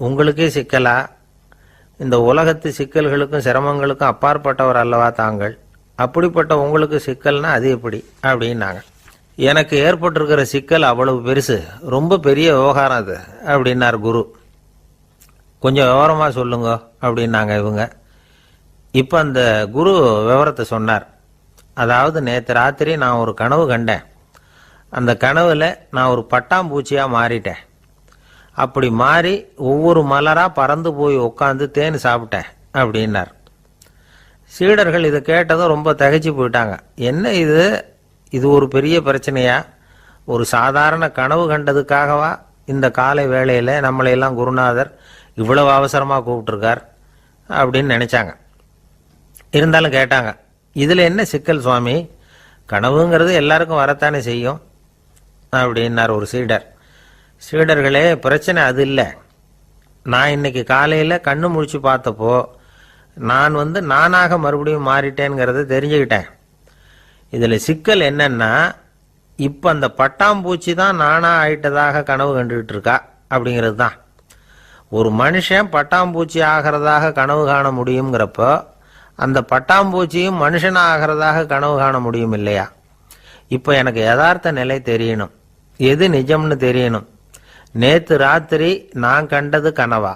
உங்களுக்கே சிக்கலா? இந்த உலகத்து சிக்கல்களுக்கும் சிரமங்களுக்கும் அப்பாற்பட்டவர் அல்லவா தாங்கள்? அப்படிப்பட்ட உங்களுக்கு சிக்கல்னா அது எப்படி அப்படின்னாங்க. எனக்கு ஏற்பட்டிருக்கிற சிக்கல் அவ்வளவு பெருசு, ரொம்ப பெரிய விவகாரம் அது அப்படின்னார் குரு. கொஞ்சம் விவரமாக சொல்லுங்க அப்படின்னாங்க இவங்க. இப்போ அந்த குரு விவரத்தை சொன்னார். அதாவது நேற்று ராத்திரி நான் ஒரு கனவு கண்டேன். அந்த கனவில் நான் ஒரு பட்டாம்பூச்சியாக மாறிட்டேன். அப்படி மாறி ஒவ்வொரு மலராக பறந்து போய் உட்காந்து தேன் சாப்பிட்டேன் அப்படின்னார். சீடர்கள் இதை கேட்டதும் ரொம்ப திகைச்சு போயிட்டாங்க. என்ன இது, இது ஒரு பெரிய பிரச்சனையா? ஒரு சாதாரண கனவு கண்டதுக்காகவா இந்த காலை வேளையில் நம்மளையெல்லாம் குருநாதர் இவ்வளவு அவசரமாக கூப்பிட்டுருக்கார் அப்படின்னு நினச்சாங்க. இருந்தாலும் கேட்டாங்க, இதில் என்ன சிக்கல் சுவாமி? கனவுங்கிறது எல்லாருக்கும் வரத்தானே செய்யும் அப்படின்னார் ஒரு சீடர். சீடர்களே, பிரச்சனை அது இல்லை. நான் இன்னைக்கு காலையில் கண்ணு முழிச்சு பார்த்தப்போ நான் நானாக மறுபடியும் மாறிட்டேங்கிறத தெரிஞ்சுக்கிட்டேன். இதில் சிக்கல் என்னன்னா, இப்போ அந்த பட்டாம்பூச்சி தான் நானாக ஆயிட்டதாக கனவு கண்டுகிட்டு இருக்கா அப்படிங்கிறது தான். ஒரு மனுஷன் பட்டாம்பூச்சி ஆகிறதாக கனவு காண முடியுங்கிறப்போ அந்த பட்டாம்பூச்சியும் மனுஷனாக ஆகிறதாக கனவு காண முடியும் இல்லையா? இப்போ எனக்கு யதார்த்த நிலை தெரியணும், எது நிஜம்னு தெரியணும். நேற்று ராத்திரி நான் கண்டது கனவா,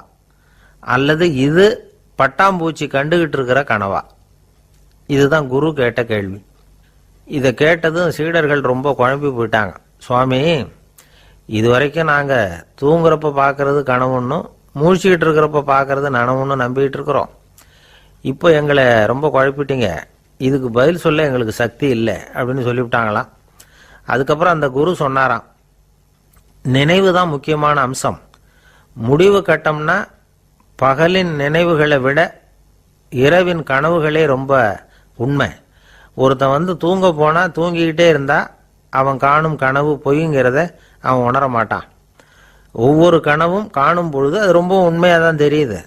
அல்லது இது பட்டாம்பூச்சி கண்டுகிட்டு இருக்கிற கனவா? இதுதான் குரு கேட்ட கேள்வி. இதை கேட்டதும் சீடர்கள் ரொம்ப குழம்பி போயிட்டாங்க. சுவாமி, இது வரைக்கும் நாங்கள் தூங்குறப்ப பார்க்கறது கனவுன்னும் மூழ்கிக்கிட்டு இருக்கிறப்ப பார்க்கறது நனவுன்னு நம்பிக்கிட்டு இருக்கிறோம். இப்போ எங்களை ரொம்ப குழப்பிட்டீங்க, இதுக்கு பதில் சொல்ல எங்களுக்கு சக்தி இல்லை அப்படின்னு சொல்லிவிட்டாங்களாம். அதுக்கப்புறம் அந்த குரு சொன்னாராம், நினைவு தான் முக்கியமான அம்சம். முடிவு கட்டம்னா பகலின் நினைவுகளை விட இரவின் கனவுகளே ரொம்ப உண்மை. ஒருத்தன் தூங்க போனால் தூங்கிக்கிட்டே இருந்தால் அவன் காணும் கனவு பொய்ங்கிறத அவன் உணர மாட்டான். ஒவ்வொரு கனவும் காணும் பொழுது அது ரொம்ப உண்மையாக தான் தெரியுது.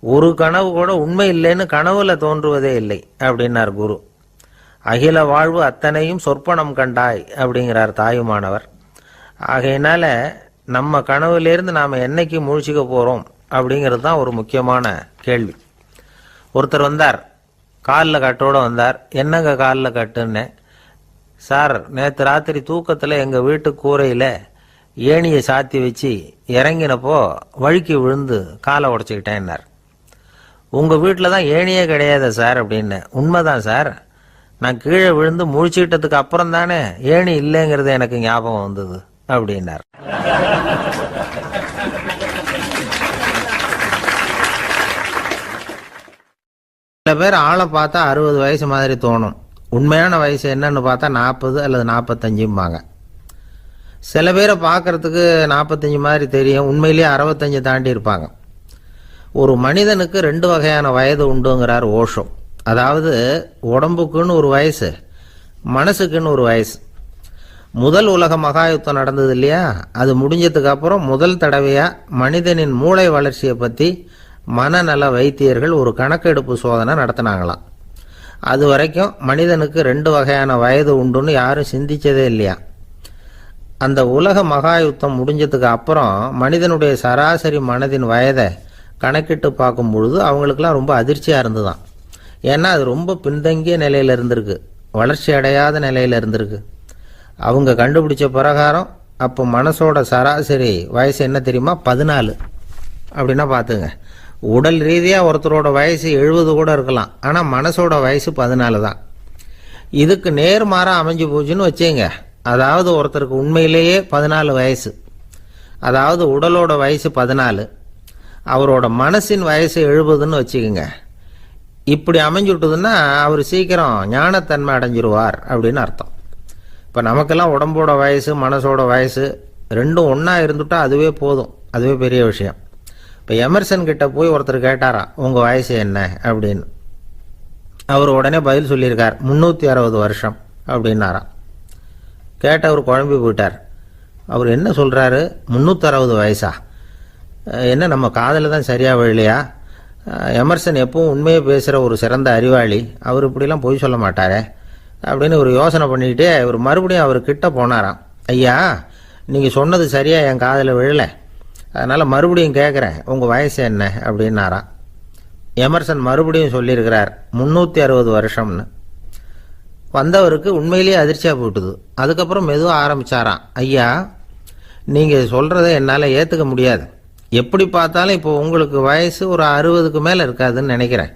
ஒரு கனவு கூட உண்மை இல்லைன்னு கனவுல தோன்றுவதே இல்லை அப்படின்னார் குரு. அகில வாழ்வு அத்தனையும் சொற்பனம் கண்டாய் அப்படிங்கிறார் தாயுமானவர். ஆகையினால நம்ம கனவுலேருந்து நாம் என்னைக்கு முழிச்சிக்க போகிறோம் அப்படிங்கிறது தான் ஒரு முக்கியமான கேள்வி. ஒருத்தர் வந்தார், காலில் கட்டோடு வந்தார். என்னங்க காலில் கட்டுன்னு? சார், நேற்று ராத்திரி தூக்கத்தில் எங்கள் வீட்டு கூரையில் ஏணியை சாத்தி வச்சு இறங்கினப்போ வழுக்கி விழுந்து காலை உடச்சிக்கிட்டேன்னார். உங்கள் வீட்டில் தான் ஏணியே கிடையாது சார் அப்படின்னு. உண்மைதான் சார், நான் கீழே விழுந்து முழிச்சுக்கிட்டதுக்கு அப்புறம் தானே ஏணி இல்லைங்கிறது எனக்கு ஞாபகம் வந்தது அப்படின்னார். சில பேர் ஆளை பார்த்தா 60 வயசு மாதிரி தோணும். உண்மையான வயசு என்னன்னு பார்த்தா 40 அல்லது 45 சில பேரை பார்க்கறதுக்கு 45 மாதிரி தெரியும், உண்மையிலேயே 65 தாண்டி இருப்பாங்க. ஒரு மனிதனுக்கு 2 வகையான வயது உண்டுங்கிறார் ஓஷோ. அதாவது உடம்புக்குன்னு ஒரு வயசு, மனசுக்குன்னு ஒரு வயசு. முதல் உலக மகாயுத்தம் நடந்தது இல்லையா, அது முடிஞ்சதுக்கு அப்புறம் முதல் தடவையா மனிதனின் மூளை வளர்ச்சியை பற்றி மனநல வைத்தியர்கள் ஒரு கணக்கெடுப்பு சோதனை நடத்தினாங்களாம். அது வரைக்கும் மனிதனுக்கு 2 வகையான வயது உண்டுன்னு யாரும் சிந்திச்சதே இல்லையா. அந்த உலக மகா யுத்தம் முடிஞ்சதுக்கு அப்புறம் மனிதனுடைய சராசரி மனதின் வயதை கணக்கிட்டு பார்க்கும் பொழுது அவங்களுக்கெல்லாம் ரொம்ப அதிர்ச்சியாக இருந்துதான். ஏன்னா அது ரொம்ப பின்தங்கிய நிலையில் இருந்திருக்கு, வளர்ச்சி அடையாத நிலையில் இருந்திருக்கு. அவங்க கண்டுபிடிச்ச பிரகாரம் அப்போ மனசோட சராசரி வயசு என்ன தெரியுமா? 14. அப்படின்னா பார்த்துங்க, உடல் ரீதியாக ஒருத்தரோட வயசு 70 கூட இருக்கலாம், ஆனால் மனசோட வயசு 14 தான். இதுக்கு நேர்மாறாக அமைஞ்சு போச்சுன்னு வச்சுங்க. அதாவது ஒருத்தருக்கு உண்மையிலேயே 14 வயசு, அதாவது உடலோட வயசு 14, அவரோட மனசின் வயசு 70ன்னு வச்சுக்கோங்க. இப்படி அமைஞ்சுட்டுதுன்னா அவர் சீக்கிரம் ஞானத்தன்மை அடைஞ்சிருவார் அப்படின்னு அர்த்தம். இப்போ நமக்கெல்லாம் உடம்போட வயசு மனசோட வயசு ரெண்டும் ஒன்றா இருந்துட்டா அதுவே போதும், அதுவே பெரிய விஷயம். இப்போ எமர்சன் கிட்ட போய் ஒருத்தர் கேட்டாராம், உங்கள் வயசு என்ன அப்படின்னு. அவர் உடனே பதில் சொல்லியிருக்கார், 360 வருஷம் அப்படின்னாராம். கேட்டவர் குழம்பி போயிட்டார். அவர் என்ன சொல்கிறாரு, 360 வயசா? என்ன நம்ம காதில் தான் சரியாக விழலையா? எமர்சன் எப்பவும் உண்மையை பேசுகிற ஒரு சிறந்த அறிவாளி, அவர் இப்படிலாம் பொய் சொல்ல மாட்டாரே அப்படின்னு ஒரு யோசனை பண்ணிக்கிட்டே இவர் மறுபடியும் அவர் கிட்ட போனாராம். ஐயா, நீங்கள் சொன்னது சரியாக என் காதில் விழலை, அதனால் மறுபடியும் கேட்குறேன், உங்கள் வயசு என்ன அப்படின்னாராம். எமர்சன் மறுபடியும் சொல்லியிருக்கிறார், 360 வருஷம்னு. வந்தவருக்கு உண்மையிலேயே அதிர்ச்சியாக போட்டுது. அதுக்கப்புறம் மெதுவாக ஆரம்பித்தாராம், ஐயா நீங்கள் சொல்கிறத என்னால் ஏற்றுக்க முடியாது, எப்படி பார்த்தாலும் இப்போ உங்களுக்கு வயசு ஒரு 60க்கு மேலே இருக்காதுன்னு நினைக்கிறேன்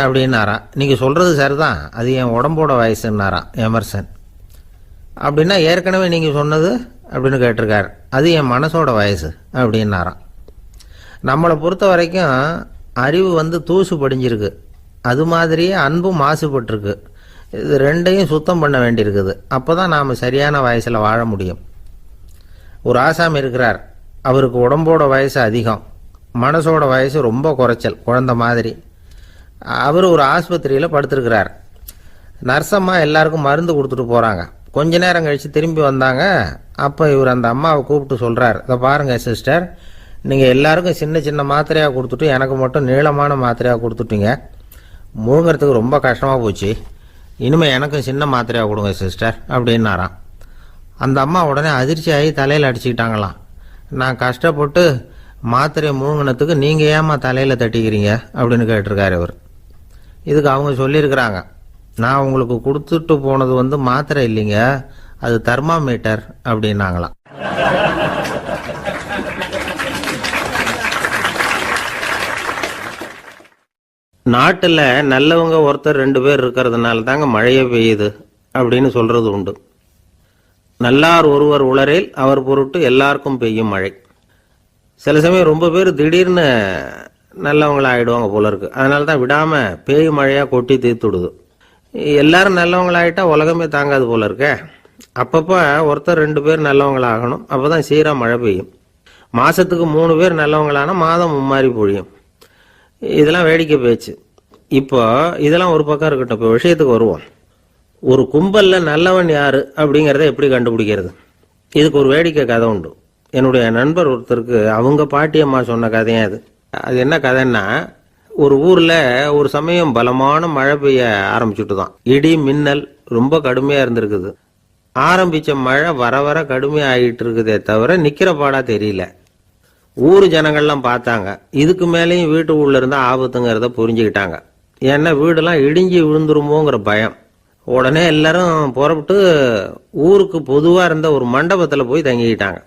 அப்படின்னாராம். நீங்கள் சொல்கிறது சரிதான், அது என் உடம்போட வயசுன்னாராம் எமர்சன். அப்படின்னா ஏற்கனவே நீங்கள் சொன்னது அப்படின்னு கேட்டிருக்கார், அது என் மனசோட வயசு அப்படின்னாராம். நம்மளை பொறுத்த வரைக்கும் அறிவு தூசு படிஞ்சிருக்கு, அது மாதிரியே அன்பும் மாசுபட்டிருக்கு. இது ரெண்டையும் சுத்தம் பண்ண வேண்டியிருக்குது, அப்போ தான் நாம் சரியான வயசில் வாழ முடியும். ஒரு ஆசாமி இருக்கிறார், அவருக்கு உடம்போட வயசு அதிகம், மனசோட வயசு ரொம்ப குறைச்சல், குழந்த மாதிரி. அவர் ஒரு ஆஸ்பத்திரியில் படுத்திருக்கிறார். நர்ஸம்மா எல்லாருக்கும் மருந்து கொடுத்துட்டு போகிறாங்க. கொஞ்ச நேரம் கழித்து திரும்பி வந்தாங்க. அப்போ இவர் அந்த அம்மாவை கூப்பிட்டு சொல்கிறார், இதை பாருங்கள் சிஸ்டர், நீங்கள் எல்லாருக்கும் சின்ன சின்ன மாத்திரையாக கொடுத்துட்டு எனக்கு மட்டும் நீளமான மாத்திரையாக கொடுத்துட்டீங்க, முழுங்கிறதுக்கு ரொம்ப கஷ்டமாக போச்சு, இனிமேல் எனக்கும் சின்ன மாத்திரையாக கொடுங்க சிஸ்டர் அப்படின்னாராம். அந்த அம்மா உடனே அதிர்ச்சியாகி தலையில் அடிச்சுக்கிட்டாங்களாம். நான் கஷ்டப்பட்டு மாத்திரையை முழுங்கினத்துக்கு நீங்கள் ஏமா தலையில் தட்டிக்கிறீங்க அப்படின்னு கேட்டிருக்காரு இவர். இதுக்கு அவங்க சொல்லியிருக்கிறாங்க, நான் உங்களுக்கு கொடுத்துட்டு போனது மாத்திரை இல்லைங்க, அது தெர்மாமீட்டர் அப்படின்னாங்களாம். நாட்டில் நல்லவங்க ஒருத்தர் 2 பேர் இருக்கிறதுனால தாங்க மழையே பெய்யுது அப்படின்னு சொல்றது உண்டு. நல்லார் ஒருவர் உளரேல் அவர் பொருட்டு எல்லாருக்கும் பெய்யும் மழை. சில சமயம் ரொம்ப பேர் திடீர்னு நல்லவங்களா ஆயிடுவாங்க போல இருக்கு, அதனால தான் விடாம பேய் மழையா கொட்டி தீர்த்துடுது. எல்லாரும் நல்லவங்களாயிட்டா உலகமே தாங்காது போல இருக்க. அப்பப்போ ஒருத்தர் 2 பேர் நல்லவங்களாகணும், அப்பதான் சீரா மழை பெய்யும். மாசத்துக்கு 3 பேர் நல்லவங்களானா மாதம் மும்மாரி பொழியும். இதெல்லாம் வேடிக்கை பேச்சு. இப்போ இதெல்லாம் ஒரு பக்கம் இருக்கட்டும், இப்போ விஷயத்துக்கு வருவோம். ஒரு கும்பல்ல நல்லவன் யாரு அப்படிங்கிறத எப்படி கண்டுபிடிக்கிறது? இதுக்கு ஒரு வேடிக்கை கதை உண்டு. என்னுடைய நண்பர் ஒருத்தருக்கு அவங்க பாட்டியம்மா சொன்ன கதையா அது. அது என்ன கதைன்னா, ஒரு ஊர்ல ஒரு சமயம் பலமான மழை பெய்ய ஆரம்பிச்சுட்டு தான், இடி மின்னல் ரொம்ப கடுமையா இருந்திருக்குது. ஆரம்பிச்ச மழை வர வர கடுமையா ஆகிட்டு இருக்குதே தவிர நிக்கிற பாடா தெரியல. ஊர் ஜனங்கள்லாம் பார்த்தாங்க, இதுக்கு மேலேயும் வீட்டு உள்ள இருந்தா ஆபத்துங்கிறத புரிஞ்சுக்கிட்டாங்க. ஏன்னா வீடெல்லாம் இடிஞ்சு விழுந்துருமோங்கிற பயம். உடனே எல்லாரும் புறப்பட்டு ஊருக்கு பொதுவா இருந்த ஒரு மண்டபத்துல போய் தங்கிக்கிட்டாங்க.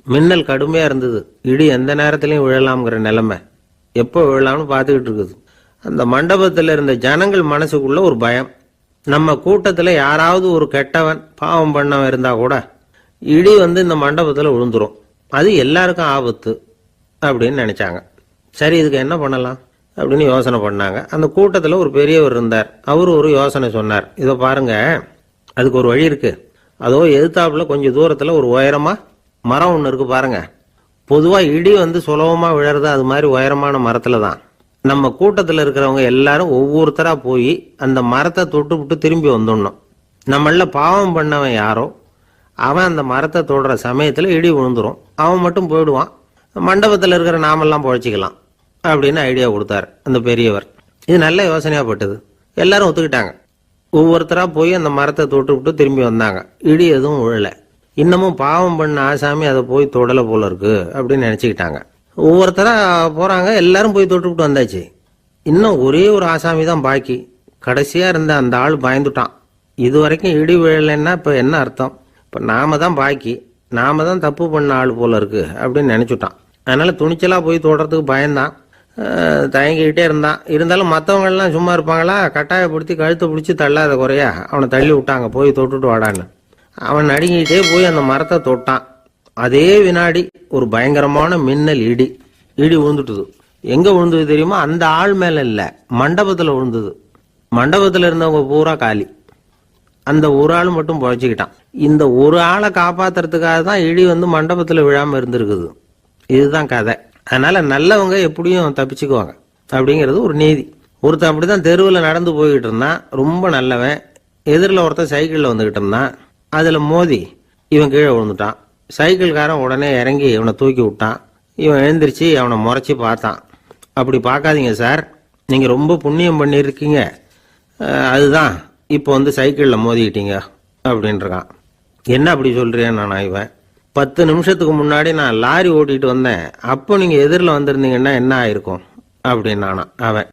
மின்னல் கடுமையா இருந்தது, இடி எந்த நேரத்திலையும் விழலாம்ங்கிற நிலைமை, எப்போ விழலாம்னு பார்த்துக்கிட்டு இருக்குது. அந்த மண்டபத்தில் இருந்த ஜனங்கள் மனசுக்குள்ள ஒரு பயம், நம்ம கூட்டத்தில் யாராவது ஒரு கெட்டவன் பாவம் பண்ணவன் இருந்தா கூட இடி இந்த மண்டபத்தில் விழுந்துரும், அது எல்லாருக்கும் ஆபத்து அப்படின்னு நினைச்சாங்க. சரி, இதுக்கு என்ன பண்ணலாம் அப்படின்னு யோசனை பண்ணாங்க. அந்த கூட்டத்தில் ஒரு பெரியவர் இருந்தார், அவரு ஒரு யோசனை சொன்னார். இதை பாருங்க, அதுக்கு ஒரு வழி இருக்கு. அதோ எதிர்த்தாப்புல கொஞ்சம் தூரத்தில் ஒரு உயரமா மரம் ஒன்று இருக்கு பாருங்க. பொதுவா இடி சுலபமா விழறது அது மாதிரி உயரமான மரத்துல தான். நம்ம கூட்டத்தில் இருக்கிறவங்க எல்லாரும் ஒவ்வொருத்தரா போய் அந்த மரத்தை தொட்டு விட்டு திரும்பி வந்துடணும். நம்மள பாவம் பண்ணவன் யாரோ அவன் அந்த மரத்தை தொடுற சமயத்துல இடி விழுந்துரும், அவன் மட்டும் போயிடுவான், மண்டபத்தில் இருக்கிற நாமெல்லாம் பொழைச்சிக்கலாம் அப்படின்னு ஐடியா கொடுத்தாரு அந்த பெரியவர். இது நல்ல யோசனையா பட்டது. எல்லாரும் ஒத்துக்கிட்டாங்க. ஒவ்வொருத்தரா போய் அந்த மரத்தை தொட்டு விட்டு திரும்பி வந்தாங்க. இடி எதுவும் விழல. இன்னமும் பாவம் பண்ண ஆசாமி அதை போய் தொடலை போல இருக்கு அப்படின்னு நினைச்சுக்கிட்டாங்க. ஒவ்வொருத்தரா போறாங்க, எல்லாரும் போய் தொட்டுக்கிட்டு வந்தாச்சு. இன்னும் ஒரே ஒரு ஆசாமி தான் பாக்கி. கடைசியா இருந்த அந்த ஆள் பயந்துட்டான். இது வரைக்கும் இடி விழலைன்னா இப்ப என்ன அர்த்தம்? இப்ப நாம தான் பாக்கி, நாம தான் தப்பு பண்ண ஆள் போல இருக்கு அப்படின்னு நினைச்சுட்டான். அதனால துணிச்சலா போய் தொடறதுக்கு பயந்தான், தயங்கிக்கிட்டே இருந்தான். இருந்தாலும் மற்றவங்க எல்லாம் சும்மா இருப்பாங்களா? கட்டாயப்படுத்தி கழுத்தை பிடிச்சி தள்ளாத குறையா அவனை தள்ளி விட்டாங்க, போய் தொட்டுட்டு வாடான்னு. அவன் நடுங்கிட்டே போய் அந்த மரத்தை தொட்டான். அதே வினாடி ஒரு பயங்கரமான மின்னல் இடி விழுந்துட்டுது. எங்க விழுந்தது தெரியுமா? அந்த ஆள் மேல இல்ல, மண்டபத்துல விழுந்தது. மண்டபத்துல இருந்தவங்க பூரா காலி. அந்த ஒரு ஆள் மட்டும் புழைச்சிக்கிட்டான். இந்த ஒரு ஆளை காப்பாத்துறதுக்காக தான் இடி மண்டபத்துல விழாம இருந்திருக்குது. இதுதான் கதை. அதனால நல்லவங்க எப்படியும் தப்பிச்சுக்குவாங்க அப்படிங்கிறது ஒரு நீதி. ஒருத்தன் அப்படிதான் தெருவில் நடந்து போய்கிட்டு இருந்தான், ரொம்ப நல்லவன். எதிரில் ஒருத்தன் சைக்கிளில் வந்துகிட்டு இருந்தான். அதுல மோதி இவன் கீழே விழுந்துட்டான். சைக்கிள்காரன் உடனே இறங்கி இவனை தூக்கி விட்டான். இவன் எழுந்திரிச்சு அவனை முறைச்சி பார்த்தான். அப்படி பார்க்காதீங்க சார், நீங்க ரொம்ப புண்ணியம் பண்ணியிருக்கீங்க, அதுதான் இப்போ சைக்கிளில் மோதிக்கிட்டீங்க அப்படின்றான். என்ன அப்படி சொல்றேன் நான்? இவன் 10 நிமிஷத்துக்கு முன்னாடி நான் லாரி ஓட்டிட்டு வந்தேன், அப்போ நீங்க எதிரில் வந்திருந்தீங்கன்னா என்ன ஆயிருக்கும் அப்படின்னானா அவன்.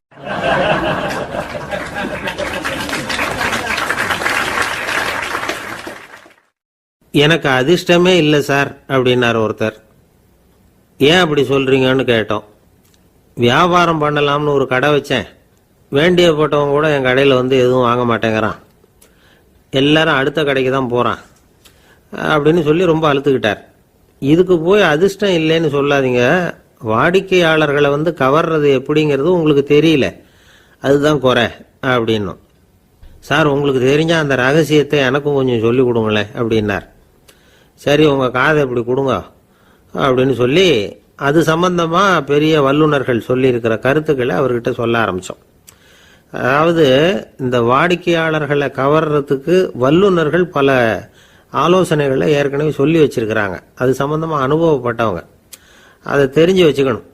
எனக்கு அதிர்ஷ்டமே இல்லை சார் அப்படின்னாரு ஒருத்தர். ஏன் அப்படி சொல்றீங்கன்னு கேட்டோம். வியாபாரம் பண்ணலாம்னு ஒரு கடை வச்சேன், வேண்டியப்பட்டவங்க கூட என் கடையில் எதுவும் வாங்க மாட்டேங்கிறான், எல்லாரும் அடுத்த கடைக்கு தான் போறான் அப்படின்னு சொல்லி ரொம்ப அழுத்துக்கிட்டார். இதுக்கு போய் அதிர்ஷ்டம் இல்லைன்னு சொல்லாதீங்க, வாடிக்கையாளர்களை கவர்றது எப்படிங்கிறது உங்களுக்கு தெரியல, அதுதான் குறை அப்படின்னும். சார் உங்களுக்கு தெரிஞ்ச அந்த ரகசியத்தை எனக்கும் கொஞ்சம் சொல்லி கொடுங்களேன் அப்படின்னார். சரி உங்க காதை இப்படி கொடுங்க அப்படின்னு சொல்லி அது சம்பந்தமா பெரிய வல்லுநர்கள் சொல்லி இருக்கிற கருத்துக்களை அவர்கிட்ட சொல்ல ஆரம்பிச்சோம். அதாவது இந்த வாடிக்கையாளர்களை கவர்றதுக்கு வல்லுநர்கள் பல ஆலோசனைகளை ஏற்கனவே சொல்லி வச்சிருக்கிறாங்க. அது சம்பந்தமா அனுபவப்பட்டவங்க, அதை தெரிஞ்சு வச்சுக்கணும்.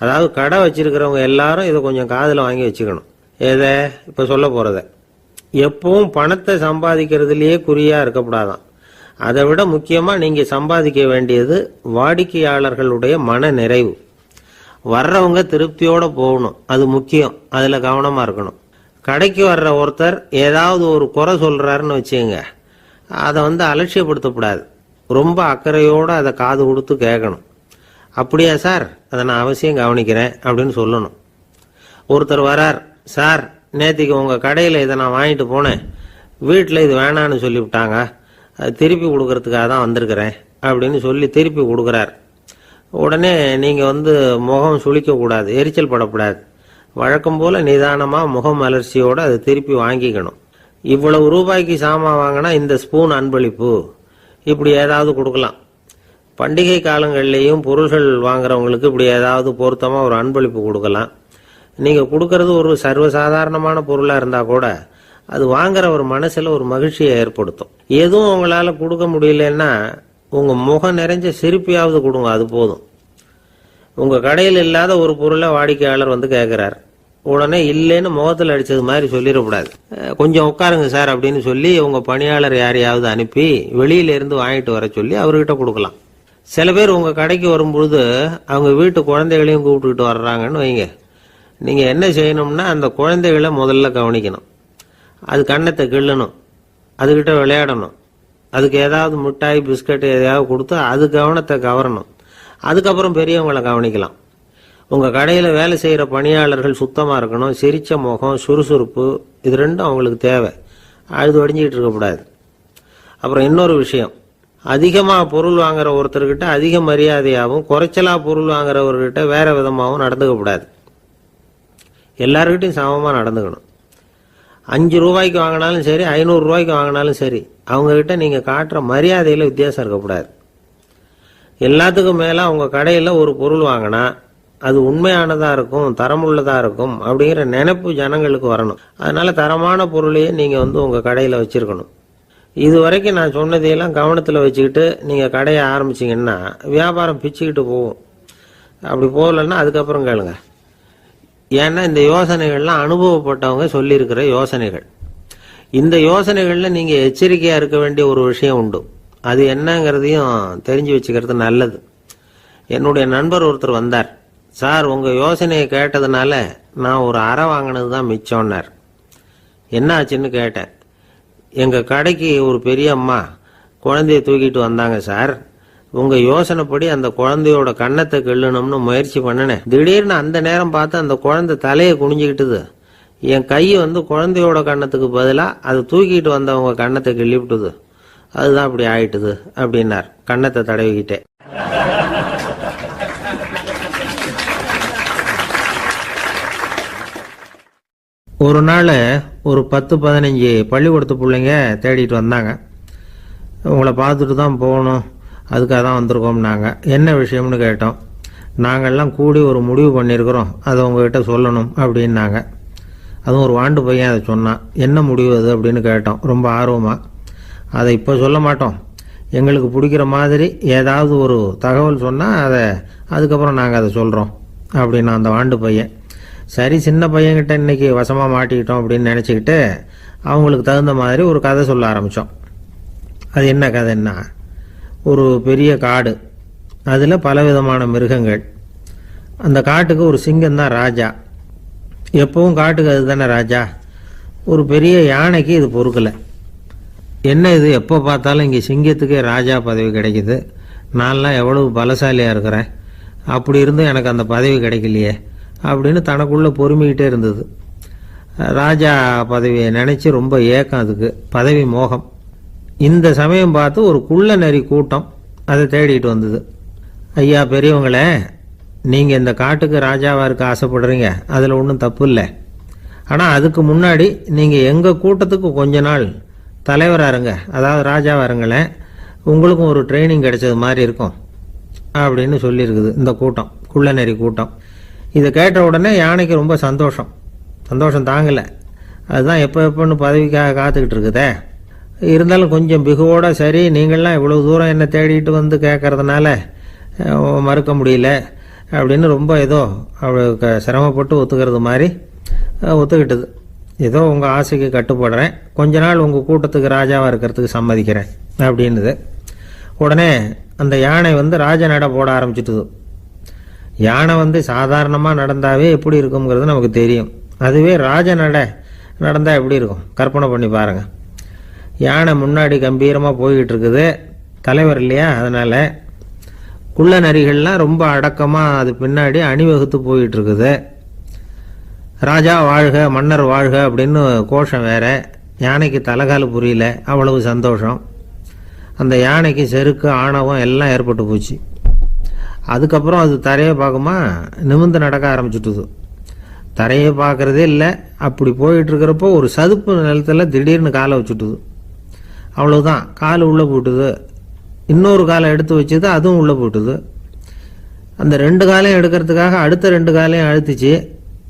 அதாவது கடை வச்சிருக்கிறவங்க எல்லாரும் இதை கொஞ்சம் காதில் வாங்கி வச்சுக்கணும். எதை இப்ப சொல்ல போறத. எப்பவும் பணத்தை சம்பாதிக்கிறதுலயே குறியா இருக்கக்கூடாதான். அதை விட முக்கியமா நீங்க சம்பாதிக்க வேண்டியது வாடிக்கையாளர்களுடைய மன நிறைவு. வர்றவங்க திருப்தியோட போகணும், அது முக்கியம். அதுல கவனமா இருக்கணும். கடைக்கு வர்ற ஒருத்தர் ஏதாவது ஒரு குறை சொல்றாருன்னு வச்சுங்க, அதை அலட்சியப்படுத்தக்கூடாது. ரொம்ப அக்கறையோட அதை காது கொடுத்து கேட்கணும். அப்படியா சார், அதை நான் அவசியம் கவனிக்கிறேன் அப்படின்னு சொல்லணும். ஒருத்தர் வரார், சார் நேத்திக்கு உங்க கடையில் இதை நான் வாங்கிட்டு போனேன், வீட்டில் இது வேணான்னு சொல்லிவிட்டாங்க, அது திருப்பி கொடுக்கறதுக்காக தான் வந்திருக்கிறேன் அப்படின்னு சொல்லி திருப்பி கொடுக்குறார். உடனே நீங்க முகம் சுளிக்க கூடாது, எரிச்சல் படக்கூடாது. வழக்கம் போல நிதானமா முகம் அலர்ச்சியோட அதை திருப்பி வாங்கிக்கணும். இவ்வளவு ரூபாய்க்கு சாமான் வாங்கினா இந்த ஸ்பூன் அன்பளிப்பு, இப்படி ஏதாவது கொடுக்கலாம். பண்டிகை காலங்கள்லேயும் பொருள்கள் வாங்குறவங்களுக்கு இப்படி ஏதாவது பொருத்தமா ஒரு அன்பளிப்பு கொடுக்கலாம். நீங்க கொடுக்கறது ஒரு சர்வசாதாரணமான பொருளா இருந்தா கூட அது வாங்குற ஒரு மனசுல ஒரு மகிழ்ச்சியை ஏற்படுத்தும். எதுவும் உங்களால கொடுக்க முடியலன்னா உங்க முகம் நிறைஞ்ச சிரிப்பையாவது கொடுங்க, அது போதும். உங்க கடையில் இல்லாத ஒரு பொருளை வாடிக்கையாளர் கேட்கிறார், உடனே இல்லைன்னு முகத்தில் அடிச்சது மாதிரி சொல்லிடக்கூடாது. கொஞ்சம் உட்காருங்க சார் அப்படின்னு சொல்லி உங்க பணியாளர் யாரையாவது அனுப்பி வெளியில இருந்து வாங்கிட்டு வர சொல்லி அவர்கிட்ட கொடுக்கலாம். சில பேர் உங்க கடைக்கு வரும்பொழுது அவங்க வீட்டு குழந்தைகளையும் கூப்பிட்டுக்கிட்டு வர்றாங்கன்னு வைங்க. நீங்க என்ன செய்யணும்னா அந்த குழந்தைகளை முதல்ல கவனிக்கணும். அது கண்ணத்தை கிள்ளணும், அதுகிட்ட விளையாடணும், அதுக்கு ஏதாவது மிட்டாய் பிஸ்கட் எதையாவது கொடுத்து அது கவனத்தை கவரணும். அதுக்கப்புறம் பெரியவங்களை கவனிக்கலாம். உங்க கடையில வேலை செய்யற பணியாளர்கள் சுத்தமா இருக்கணும், சிரிச்ச முகம், சுறுசுறுப்பு, இது ரெண்டும் அவங்களுக்கு தேவை. அழுது வடிஞ்சிக்கிட்டு இருக்கக்கூடாது. அப்புறம் இன்னொரு விஷயம், அதிகமா பொருள் வாங்குற ஒருத்தர்கிட்ட அதிக மரியாதையாகவும் குறைச்சலா பொருள் வாங்குறவர்கிட்ட வேற விதமாகவும் நடந்துக்க கூடாது. எல்லாருக்கிட்டையும் சமமா நடந்துக்கணும். 5 ரூபாய்க்கு வாங்கினாலும் சரி, 500 ரூபாய்க்கு வாங்கினாலும் சரி, அவங்க கிட்ட நீங்க காட்டுற மரியாதையில வித்தியாசம் இருக்கக்கூடாது. எல்லாத்துக்கும் மேல உங்க கடையில ஒரு பொருள் வாங்கினா அது உண்மையானதா இருக்கும், தரமுள்ளதா இருக்கும் அப்படிங்கிற நினைப்பு ஜனங்களுக்கு வரணும். அதனால தரமான பொருளையே நீங்க உங்க கடையில வச்சிருக்கணும். இது வரைக்கும் நான் சொன்னதையெல்லாம் கவனத்துல வச்சுக்கிட்டு நீங்க கடையை ஆரம்பிச்சீங்கன்னா வியாபாரம் பிச்சுக்கிட்டு போகும். அப்படி போகலன்னா அதுக்கப்புறம் கேளுங்க. ஏன்னா இந்த யோசனைகள்லாம் அனுபவப்பட்டவங்க சொல்லியிருக்கிற யோசனைகள். இந்த யோசனைகள்ல நீங்க எச்சரிக்கையா இருக்க வேண்டிய ஒரு விஷயம் உண்டு. அது என்னங்கிறதையும் தெரிஞ்சு வச்சுக்கிறது நல்லது. என்னுடைய நண்பர் ஒருத்தர் வந்தார். சார், உங்கள் யோசனையை கேட்டதுனால நான் ஒரு அறை வாங்கினது தான் மிச்சம்னார். என்ன ஆச்சுன்னு கேட்டேன். எங்கள் கடைக்கு ஒரு பெரிய அம்மா குழந்தைய தூக்கிட்டு வந்தாங்க சார். உங்கள் யோசனைப்படி அந்த குழந்தையோட கன்னத்தை கிள்ளணும்னு முயற்சி பண்ணினேன். திடீர்னு அந்த நேரம் பார்த்து அந்த குழந்தை தலையை குனிஞ்சிக்கிட்டுது. என் கை குழந்தையோட கன்னத்துக்கு பதிலாக அது தூக்கிட்டு வந்தவங்க கன்னத்தை கிள்ளி விட்டுது. அதுதான் அப்படி ஆயிட்டுது அப்படின்னார், கன்னத்தை தடவிக்கிட்டே. ஒரு நாள் ஒரு 10-15 பள்ளிக்கூடத்து பிள்ளைங்க தேடிட்டு வந்தாங்க. உங்களை பார்த்துட்டு தான் போகணும், அதுக்காக தான் வந்திருக்கோம்னாங்க. என்ன விஷயம்னு கேட்டோம். நாங்கள்லாம் கூடி ஒரு முடிவு பண்ணியிருக்கிறோம், அதை உங்ககிட்ட சொல்லணும் அப்படின்னாங்க. அதுவும் ஒரு வாண்டு பையன் அதை சொன்னான். என்ன முடிவு அது அப்படின்னு கேட்டோம் ரொம்ப ஆர்வமாக. அதை இப்போ சொல்ல மாட்டோம், எங்களுக்கு பிடிக்கிற மாதிரி ஏதாவது ஒரு தகவல் சொன்னால் அதுக்கப்புறம் நாங்கள் அதை சொல்கிறோம் அப்படின்னா அந்த வாண்டு பையன். சரி, சின்ன பையன்கிட்ட இன்னைக்கு வசமாக மாட்டிக்கிட்டோம் அப்படின்னு நினச்சிக்கிட்டு அவங்களுக்கு தகுந்த மாதிரி ஒரு கதை சொல்ல ஆரம்பித்தோம். அது என்ன கதைன்னா, ஒரு பெரிய காடு, அதில் பலவிதமான மிருகங்கள். அந்த காட்டுக்கு ஒரு சிங்கம் தான் ராஜா. எப்பவும் காட்டுக்கு அது தானே ராஜா. ஒரு பெரிய யானைக்கு இது பொறுக்கலை. என்ன இது, எப்போ பார்த்தாலும் இங்கே சிங்கத்துக்கே ராஜா பதவி கிடைக்குது, நான்லாம் எவ்வளவு பலசாலியாக இருக்கிறேன், அப்படி இருந்தும் எனக்கு அந்த பதவி கிடைக்கலையே அப்படின்னு தனக்குள்ளே பொறுமிக்கிட்டே இருந்தது. ராஜா பதவியை நினச்சி ரொம்ப ஏக்கம், அதுக்கு பதவி மோகம். இந்த சமயம் பார்த்து ஒரு குள்ள நரி கூட்டம் அதை தேடிட்டு வந்தது. ஐயா பெரியவங்களே, நீங்கள் இந்த காட்டுக்கு ராஜாவாக இருக்க ஆசைப்படுறீங்க, அதில் ஒன்றும் தப்பு இல்லை. ஆனால் அதுக்கு முன்னாடி நீங்கள் எங்கள் கூட்டத்துக்கு கொஞ்ச நாள் தலைவராக இருங்க, அதாவது ராஜாவாக இருங்களேன், உங்களுக்கும் ஒரு ட்ரைனிங் கிடைச்சது மாதிரி இருக்கும் அப்படின்னு சொல்லியிருக்குது இந்த கூட்டம், குள்ள நரி கூட்டம். இதை கேட்ட உடனே யானைக்கு ரொம்ப சந்தோஷம் தாங்கலை. அதுதான் எப்போன்னு பதவிக்காக காத்துக்கிட்டு இருக்குதே. இருந்தாலும் கொஞ்சம் பிகுவோட, சரி நீங்கள்லாம் இவ்வளோ தூரம் என்னை தேடிட்டு வந்து கேட்கறதுனால மறுக்க முடியல அப்படின்னு ரொம்ப ஏதோ அவளுக்கு சிரமப்பட்டு ஒத்துக்கிறது மாதிரி ஒத்துக்கிட்டது. ஏதோ உங்கள் ஆசைக்கு கட்டுப்படுறேன், கொஞ்ச நாள் உங்கள் கூட்டத்துக்கு ராஜாவாக இருக்கிறதுக்கு சம்மதிக்கிறேன் அப்படின்னுது. உடனே அந்த யானை ராஜ நட போட ஆரம்பிச்சிட்டுது. யானை சாதாரணமாக நடந்தாவே எப்படி இருக்குங்கிறது நமக்கு தெரியும். அதுவே ராஜ நடந்தால் எப்படி இருக்கும் கற்பனை பண்ணி பாருங்கள். யானை முன்னாடி கம்பீரமாக போய்கிட்டு இருக்குது, தலைவர் இல்லையா, அதனால் குள்ள நரிகள்லாம் ரொம்ப அடக்கமாக அது பின்னாடி அணிவகுத்து போயிட்டு இருக்குது. ராஜா வாழ்க, மன்னர் வாழ்க அப்படின்னு கோஷம் வேற. யானைக்கு தலைகால புரியல, அவ்வளவு சந்தோஷம். அந்த யானைக்கு செருக்கு, ஆணவம் எல்லாம் ஏற்பட்டு போச்சு. அதுக்கப்புறம் அது தரையை பார்க்குமா, நிமிர்ந்து நடக்க ஆரம்பிச்சுட்டுது. தரையை பார்க்கறதே இல்லை. அப்படி போயிட்டு இருக்கிறப்போ ஒரு சதுப்பு நிலத்தில் திடீர்னு காலை வச்சுட்டுது. அவ்வளவுதான், கால் உள்ளே போட்டுது. இன்னொரு காலை எடுத்து வச்சுது, அதுவும் உள்ளே போட்டுது. அந்த 2 காலையும் எடுக்கிறதுக்காக அடுத்த 2 காலையும் அழுத்திச்சு,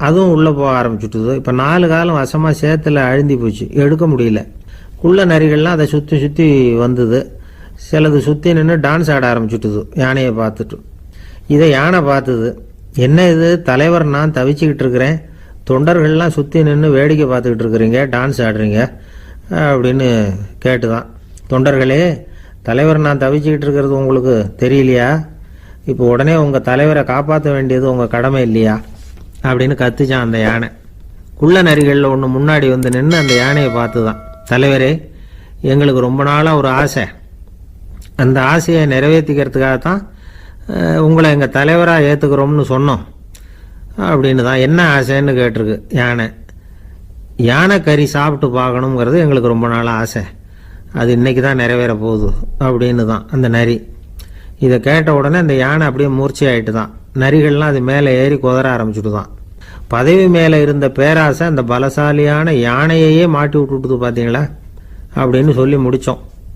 அதுவும் உள்ளே போக ஆரம்பிச்சுட்டுது. இப்போ 4 காலம் வசமாக சேத்துல அழுந்தி போச்சு, எடுக்க முடியல. குள்ள நரிகள்லாம் அதை சுற்றி சுற்றி வந்தது. சிலது சுற்றி நின்று டான்ஸ் ஆட ஆரம்பிச்சுட்டுது யானையை பார்த்துட்டு. இதை யானை பார்த்தது. என்ன இது, தலைவர் நான் தவிச்சுக்கிட்டு இருக்கிறேன், தொண்டர்கள்லாம் சுற்றி நின்று வேடிக்கை பார்த்துக்கிட்டு இருக்கிறீங்க, டான்ஸ் ஆடுறீங்க அப்படின்னு கேட்டுதான். தொண்டர்களே, தலைவர் நான் தவிச்சுக்கிட்டு இருக்கிறது உங்களுக்கு தெரியலையா? இப்போ உடனே உங்கள் தலைவரை காப்பாற்ற வேண்டியது உங்கள் கடமை இல்லையா அப்படின்னு கத்துச்சான் அந்த யானை. குள்ள நரிகளில் ஒன்று முன்னாடி நின்று அந்த யானையை பார்த்து தான், தலைவரே எங்களுக்கு ரொம்ப நாளாக ஒரு ஆசை, அந்த ஆசையை நிறைவேற்றிக்கிறதுக்காகத்தான் உங்களை எங்கள் தலைவராக ஏற்றுக்கிறோம்னு சொன்னோம் அப்படின்னு தான். என்ன ஆசைன்னு கேட்டிருக்கு யானை. யானை கறி சாப்பிட்டு பார்க்கணுங்கிறது எங்களுக்கு ரொம்ப நாள் ஆசை, அது இன்னைக்கு தான் நிறைவேற போகுது அப்படின்னு தான் அந்த நரி. இதை கேட்ட உடனே அந்த யானை அப்படியே மூர்ச்சி ஆகிட்டு தான். நரிகள்லாம் அது மேலே ஏறி குதற ஆரம்பிச்சுட்டு தான். பதவி மேலே இருந்த பேராசை அந்த பலசாலியான யானையையே மாட்டி விட்டுட்டுது பார்த்தீங்களா அப்படின்னு சொல்லி முடித்தோம்.